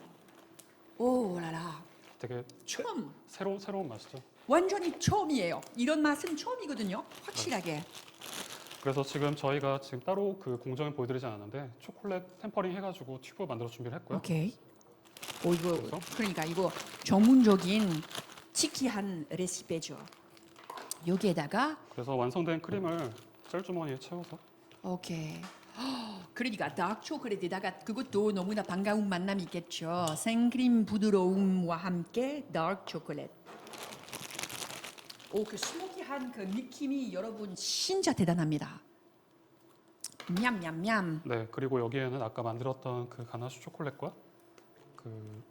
오 라라. 되게 처음. 새로운 맛이죠. 완전히 처음이에요. 이런 맛은 처음이거든요. 확실하게. 그래서 지금 저희가 지금 따로 그 공정에 보여드리지 않았는데 초콜릿 템퍼링 해가지고 튜브 만들어 준비를 했고요. 오케이. 오 이거 그래서? 그러니까 이거 전문적인 치키한 레시피죠. 여기에다가 그래서 완성된 크림을 짤주머니에 채워서 오케이. 그러니까 다크 초콜릿에다가 그것도 너무나 반가운 만남이 있겠죠. 생크림 부드러움과 함께 다크 초콜릿. 오, 그 스모키한 그 느낌이 여러분 진짜 대단합니다. 냠냠냠. 네, 그리고 여기에는 아까 만들었던 그 가나슈 초콜릿과 그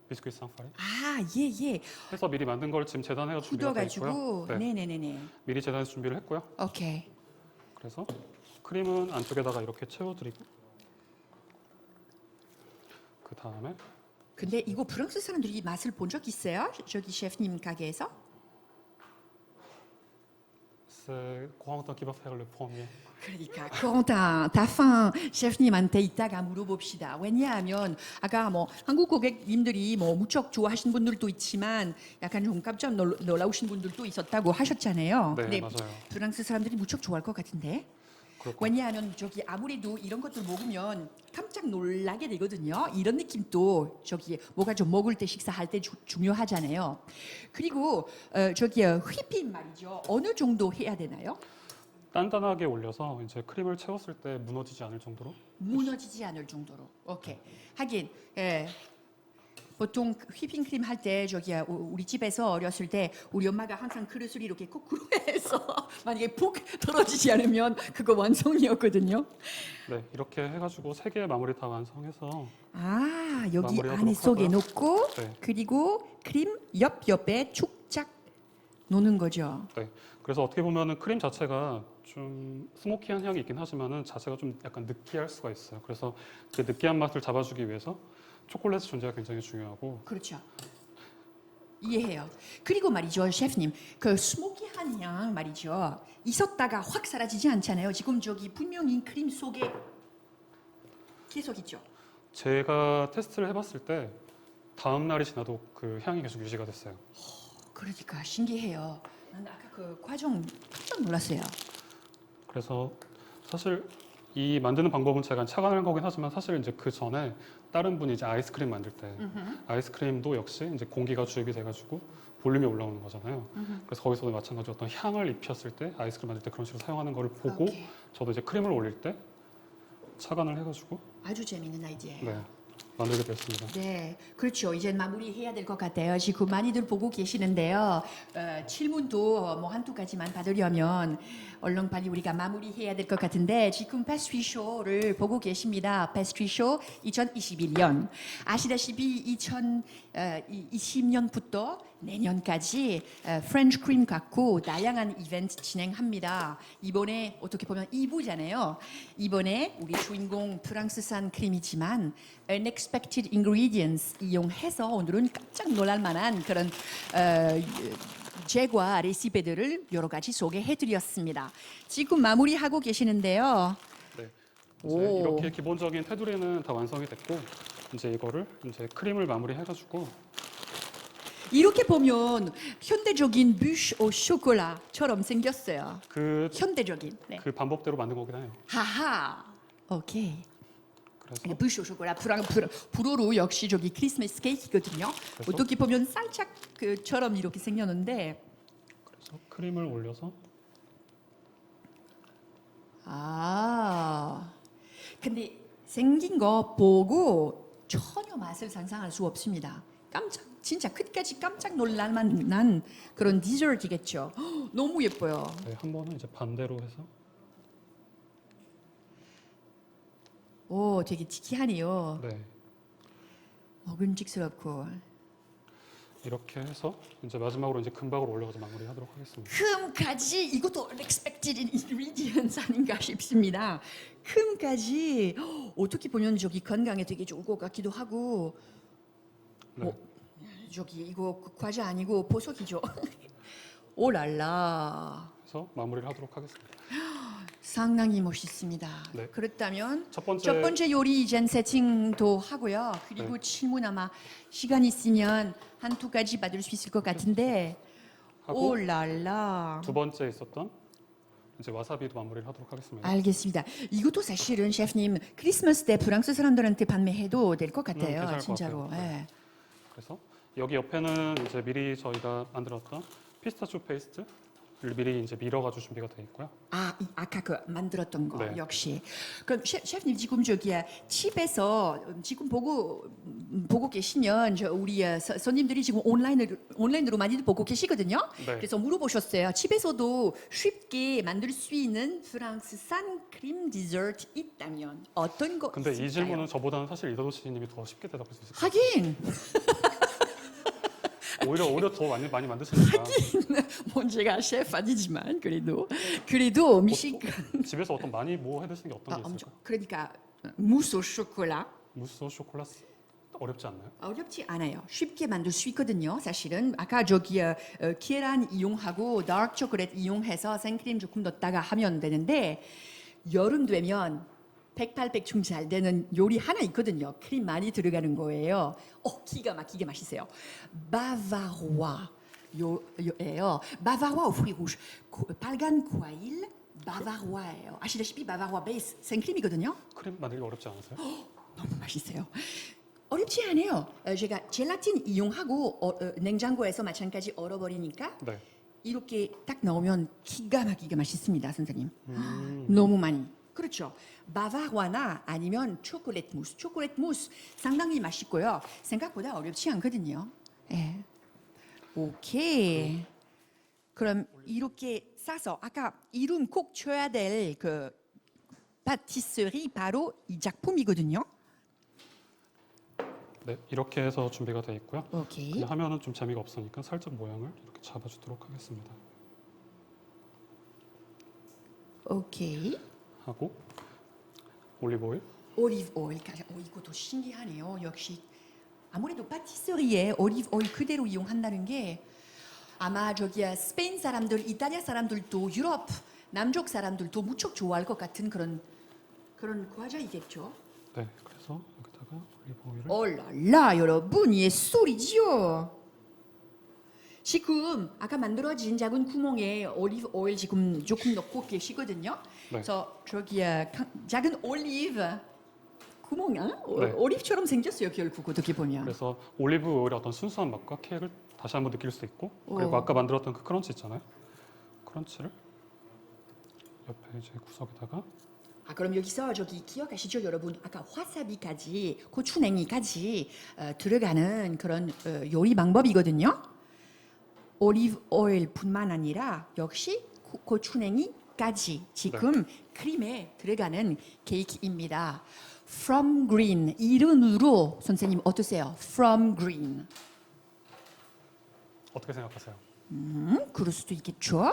비스킷 상파리 아, 예, 예. 해서 미리 만든 걸 지금 재단해서 준비가 되어 있고요. 굳어가지고. 네, 네네네네. 미리 재단해서 준비를 했고요. 오케이. 그래서 크림은 안쪽에다가 이렇게 채워드리고 그 다음에 근데 이거 프랑스 사람들이 맛을 본 적 있어요? 저기 셰프님 가게에서? C'est grand temps qui va faire le premier. 그러니까 코런타 다팡 셰프님한테 이따가 물어봅시다. 왜냐하면 아까 뭐 한국 고객님들이 뭐 무척 좋아하신 분들도 있지만 약간 좀 깜짝 놀라우신 분들도 있었다고 하셨잖아요. 네, 근데 맞아요. 프랑스 사람들이 무척 좋아할 것 같은데. 그렇고 왜냐하면 저기 아무래도 이런 것들 먹으면 깜짝 놀라게 되거든요. 이런 느낌도 저기 뭐가 좀 먹을 때 식사할 때 중요하잖아요. 그리고 저기 휘핑 말이죠. 어느 정도 해야 되나요? 단단하게 올려서 이제 크림을 채웠을 때 무너지지 않을 정도로. 무너지지 않을 정도로. 오케이. 하긴 보통 휘핑크림 할 때 저기 우리 집에서 어렸을 때 우리 엄마가 항상 그릇을 이렇게 거꾸로 해서 만약에 푹 떨어지지 않으면 그거 완성이었거든요. 네, 이렇게 해가지고 3개의 마무리 다 완성해서 아 여기 마무리하도록 안에 속에 하고요. 놓고 네, 그리고 크림 옆에 축짝 놓는 거죠. 네. 그래서 어떻게 보면은 크림 자체가 좀 스모키한 향이 있긴 하지만은 자체가 좀 약간 느끼할 수가 있어요. 그래서 그 느끼한 맛을 잡아주기 위해서 초콜릿 존재가 굉장히 중요하고. 그렇죠. 이해해요. 그리고 말이죠, 셰프님, 그 스모키한 향 말이죠. 있었다가 확 사라지지 않잖아요. 지금 저기 분명히 크림 속에 계속 있죠. 제가 테스트를 해봤을 때 다음 날이 지나도 그 향이 계속 유지가 됐어요. 그러니까 신기해요. 난 아까 그 과정 깜짝 놀랐어요. 그래서 사실 이 만드는 방법은 제가 착안한 거긴 하지만 사실 이제 그 전에 다른 분이 이제 아이스크림 만들 때 아이스크림도 역시 이제 공기가 주입이 돼가지고 볼륨이 올라오는 거잖아요. 그래서 거기서도 마찬가지로 어떤 향을 입혔을 때 아이스크림 만들 때 그런 식으로 사용하는 거를 보고 오케이. 저도 이제 크림을 올릴 때 착안을 해가지고 아주 재미있는 아이디어예요. 네, 만들게 됐습니다. 네, 그렇죠. 이제 마무리해야 될 것 같아요. 지금 많이들 보고 계시는데요. 질문도 뭐 한두 가지만 받으려면 얼른 빨리 우리가 마무리해야 될 것 같은데 지금 패스트리 쇼를 보고 계십니다. 패스트리 쇼 2021년. 아시다시피 2020년부터 내년까지 프렌치 크림 갖고 다양한 이벤트 진행합니다. 이번에 어떻게 보면 2부잖아요. 이번에 우리 주인공 프랑스산 크림이지만 unexpected ingredients 이용해서 오늘은 깜짝 놀랄 만한 그런 제과 레시피들을 여러 가지 소개해드렸습니다. 지금 마무리하고 계시는데요. 네, 이제 오. 이렇게 기본적인 테두리는 다 완성이 됐고 이제 이거를 이제 크림을 마무리해가지고 이렇게 보면 현대적인 뷰쉬 오 쇼콜라처럼 생겼어요. 그 현대적인. 네. 그 방법대로 만든 거긴 해요. 하하. 오케이. 그래서 뷰쇼 쇼콜라 불어로 역시 저기 크리스마스 케이크거든요. 그래서? 어떻게 보면 살짝 그처럼 이렇게 생겼는데 그래서 크림을 올려서 아 근데 생긴 거 보고 전혀 맛을 상상할 수 없습니다. 진짜 끝까지 깜짝 놀랄 만한 그런 디저트이겠죠. 헉, 너무 예뻐요. 네, 한 번은 이제 반대로 해서 오 되게 치키하네요. 네, 먹음직스럽고. 이렇게 해서 이제 마지막으로 이제 금박으로 올려서 마무리하도록 하겠습니다. 큼까지 이것도 unexpected ingredients 아닌가 싶습니다. 큼까지 어떻게 보면 저기 건강에 되게 좋을 것 같기도 하고 네. 저기 이거 과자 아니고 보석이죠. 오랄라. 그래서 마무리를 하도록 하겠습니다. 상당히 멋있습니다. 네. 그렇다면 첫 번째, 첫 번째 요리 이젠 세팅도 하고요. 그리고 네. 질문 아마 시간 있으면 한두 가지 받을 수 있을 것 같은데. 하고 오랄라. 두 번째 있었던 이제 와사비도 마무리를 하도록 하겠습니다. 알겠습니다. 이것도 사실은 셰프님 크리스마스 때 프랑스 사람들한테 판매해도 될 것 같아요. 괜찮을 것 진짜로. 같아요. 네. 예. 그래서 여기 옆에는 이제 미리 저희가 만들었던 피스타치오 페이스트를 미리 이제 밀어가지고 준비가 되어 있고요. 아까 그 만들었던 거 네. 역시. 그럼 셰프님 지금 저기 집에서 지금 보고 계시면 우리 손님들이 지금 온라인으로 많이들 보고 계시거든요. 네. 그래서 물어보셨어요. 집에서도 쉽게 만들 수 있는 프랑스산 크림 디저트 있다면 어떤 거 근데 있을까요? 이 질문은 저보다는 사실 이다도 씨님이 더 쉽게 대답할 수 있을 것 하긴 같아요. 오히려 더 많이 만드시니까. 뭐 제가 셰프 아니지만 그래도 미식 집에서 어떤 많이 뭐 해드시는 게 어떤 게 있을까요? 그러니까 무스 오 쇼콜라 무스 쇼콜라 어렵지 않나요? 어렵지 않아요. 쉽게 만들 수 있거든요. 사실은 아까 저기 계란 이용하고 다크 초콜릿 이용해서 생크림 조금 넣었다가 하면 되는데 여름 되면 108중 잘 되는 요리 하나 있거든요. 크림 많이 들어가는 거예요. 기가 막히게 맛있어요. 바바로아 요예요. 바바로아 au fruits rouges. 빨간 과일 바바로아예요. 아시다시피 바바로아 베이스 생크림이거든요. 크림 만들기 어렵지 않으세요? 너무 맛있어요. 어렵지 않아요. 제가 젤라틴 이용하고 냉장고에서 마찬가지 얼어버리니까 네. 이렇게 딱 넣으면 기가 막히게 맛있습니다, 선생님. 너무 많이. 그렇죠. 바바로아나 아니면 초콜릿 무스 상당히 맛있고요. 생각보다 어렵지 않거든요. 예. 오케이. 그럼 이렇게 싸서 아까 이름 꼭 줘야 될 그 파티스리 바로 이 작품이거든요. 네, 이렇게 해서 준비가 되어 있고요. 오케이. 그냥 하면은 좀 재미가 없으니까 살짝 모양을 이렇게 잡아주도록 하겠습니다. 오케이. 하고 올리브 오일. 올리브 오일까지. 이것도 신기하네요. 역시 아무래도 파티서리에 올리브 오일 그대로 이용한다는 게 아마 저기 스페인 사람들, 이탈리아 사람들도 유럽 남쪽 사람들도 무척 좋아할 것 같은 그런 과자이겠죠. 네, 그래서 여기다가 올리브 오일을. 올랄라 여러분 예술이지요. 지금 아까 만들어진 작은 구멍에 올리브 오일 지금 조금 넣고 계시거든요. 네. 그래서 저기 작은 올리브 구멍, 네. 올리브처럼 생겼어요. 결국 어떻게 보면. 그래서 올리브 오일의 어떤 순수한 맛과 케이크를 다시 한번 느낄 수 있고, 그리고 오. 아까 만들었던 그 크런치 있잖아요. 크런치를 옆에 이제 구석에다가. 그럼 여기서 저기 기억하시죠, 여러분? 아까 와사비까지, 고추냉이까지 들어가는 그런 요리 방법이거든요. 올리브 오일뿐만 아니라 역시 고추냉이까지 지금 크림에 들어가는 케이크입니다. From Green 이름으로 선생님 어떠세요? From Green. 어떻게 생각하세요? 그럴 수도 있겠죠.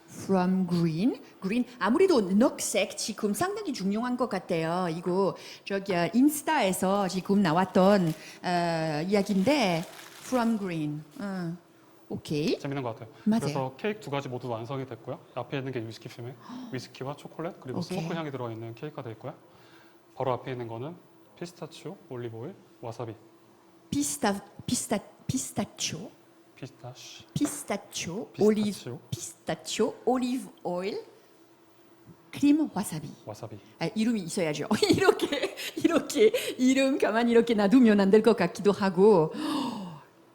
From Green, 아무래도 녹색 지금 상당히 중요한 것 같아요. 이거 저기 인스타에서 지금 나왔던 이야기인데 From Green. 오케이. 재밌는 것 같아요. 맞아요. 그래서 케이크 두 가지 모두 완성이 됐고요. 앞에 있는 게 위스키 퓨메, 위스키와 초콜릿 그리고 오케이. 스모크 향이 들어있는 케이크가 되어 있고요. 바로 앞에 있는 거는 피스타치오, 올리브 오일, 와사비, 피스타치오, 피스타치오, 피스타치오, 올리브 오일, 크림, 와사비. 와사비. 이름이 있어야죠. 이렇게 이름 가만히 이렇게 놔두면 안 될 것 같기도 하고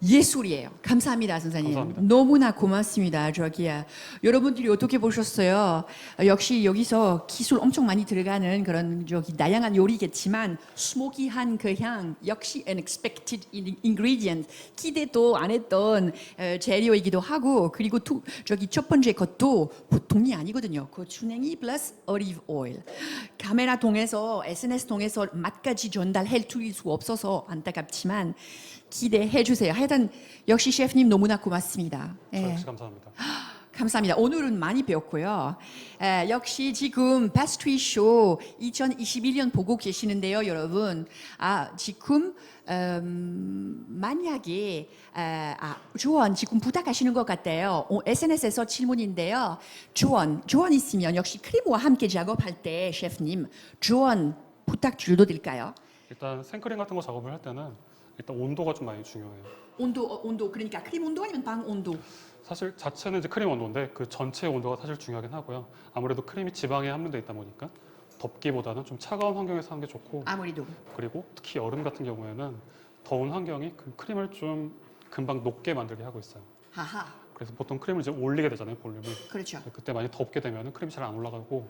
예술이에요. 감사합니다, 선생님. 감사합니다. 너무나 고맙습니다. 저기야 여러분들이 어떻게 보셨어요? 역시 여기서 기술 엄청 많이 들어가는 그런 저기 다양한 요리겠지만 스모키한 그 향 역시 unexpected ingredient 기대도 안 했던 재료이기도 하고 그리고 저기 첫 번째 것도 보통이 아니거든요. 고추냉이 플러스 올리브 오일. 카메라 통해서 SNS 통해서 맛까지 전달해 드릴 수 없어서 안타깝지만 기대해 주세요. 하여튼 역시 셰프님 너무나 고맙습니다. 저 예. 역시 감사합니다. 감사합니다. 오늘은 많이 배웠고요. 역시 지금 패스트리 쇼 2021년 보고 계시는데요, 여러분. 지금 만약에 조언 지금 부탁하시는 것 같아요. SNS에서 질문인데요. 조언 있으면 역시 크림과 함께 작업할 때 셰프님 조언 부탁드려도 될까요? 일단 생크림 같은 거 작업을 할 때는 일단 온도가 좀 많이 중요해요. 온도 그러니까 크림 온도 아니면 방 온도? 사실 자체는 이제 크림 온도인데 그 전체 온도가 사실 중요하긴 하고요. 아무래도 크림이 지방에 함유돼 있다 보니까 덥기보다는 좀 차가운 환경에서 하는 게 좋고, 아무래도 그리고 특히 여름 같은 경우에는 더운 환경이 그 크림을 좀 금방 녹게 만들게 하고 있어요. 하하 그래서 보통 크림을 이제 올리게 되잖아요, 볼륨을. 그렇죠. 그때 많이 덥게 되면 크림이 잘 안 올라가고.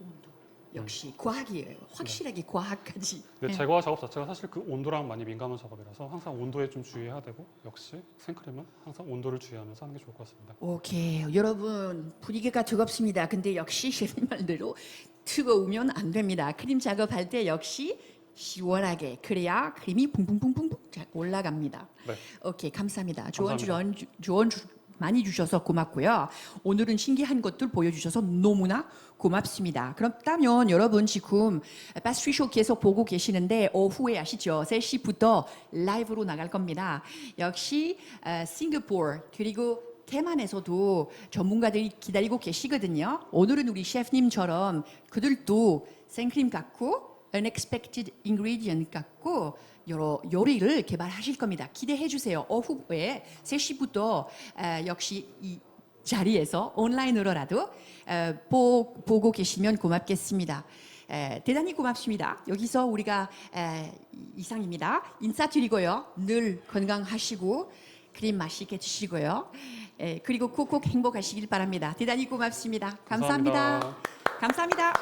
온도 역시 과학이에요. 확실하게 과학까지. 근데 제과 작업 자체가 사실 그 온도랑 많이 민감한 작업이라서 항상 온도에 좀 주의해야 되고, 역시 생크림은 항상 온도를 주의하면서 하는 게 좋을 것 같습니다. 오케이 여러분 분위기가 뜨겁습니다. 근데 역시 셰프님 말대로 뜨거우면 안 됩니다. 크림 작업할 때 역시 시원하게 그래야 크림이 붕붕붕붕붕 잘 올라갑니다. 네. 오케이 감사합니다. 감사합니다. 조언 많이 주셔서 고맙고요. 오늘은 신기한 것들 보여주셔서 너무나 고맙습니다. 그렇다면 여러분 지금 패스트리 쇼 계속 보고 계시는데 오후에 아시죠? 3시부터 라이브로 나갈 겁니다. 역시 싱가포르 그리고 대만에서도 전문가들이 기다리고 계시거든요. 오늘은 우리 셰프님처럼 그들도 생크림 갖고 unexpected ingredient 갖고 여러 요리를 개발하실 겁니다. 기대해 주세요. 오후에 3시부터 역시 이 자리에서 온라인으로라도 보고 계시면 고맙겠습니다. 대단히 고맙습니다. 여기서 우리가 이상입니다. 인사드리고요. 늘 건강하시고 크림 맛있게 드시고요. 그리고 콕콕 행복하시길 바랍니다. 대단히 고맙습니다. 감사합니다. 감사합니다.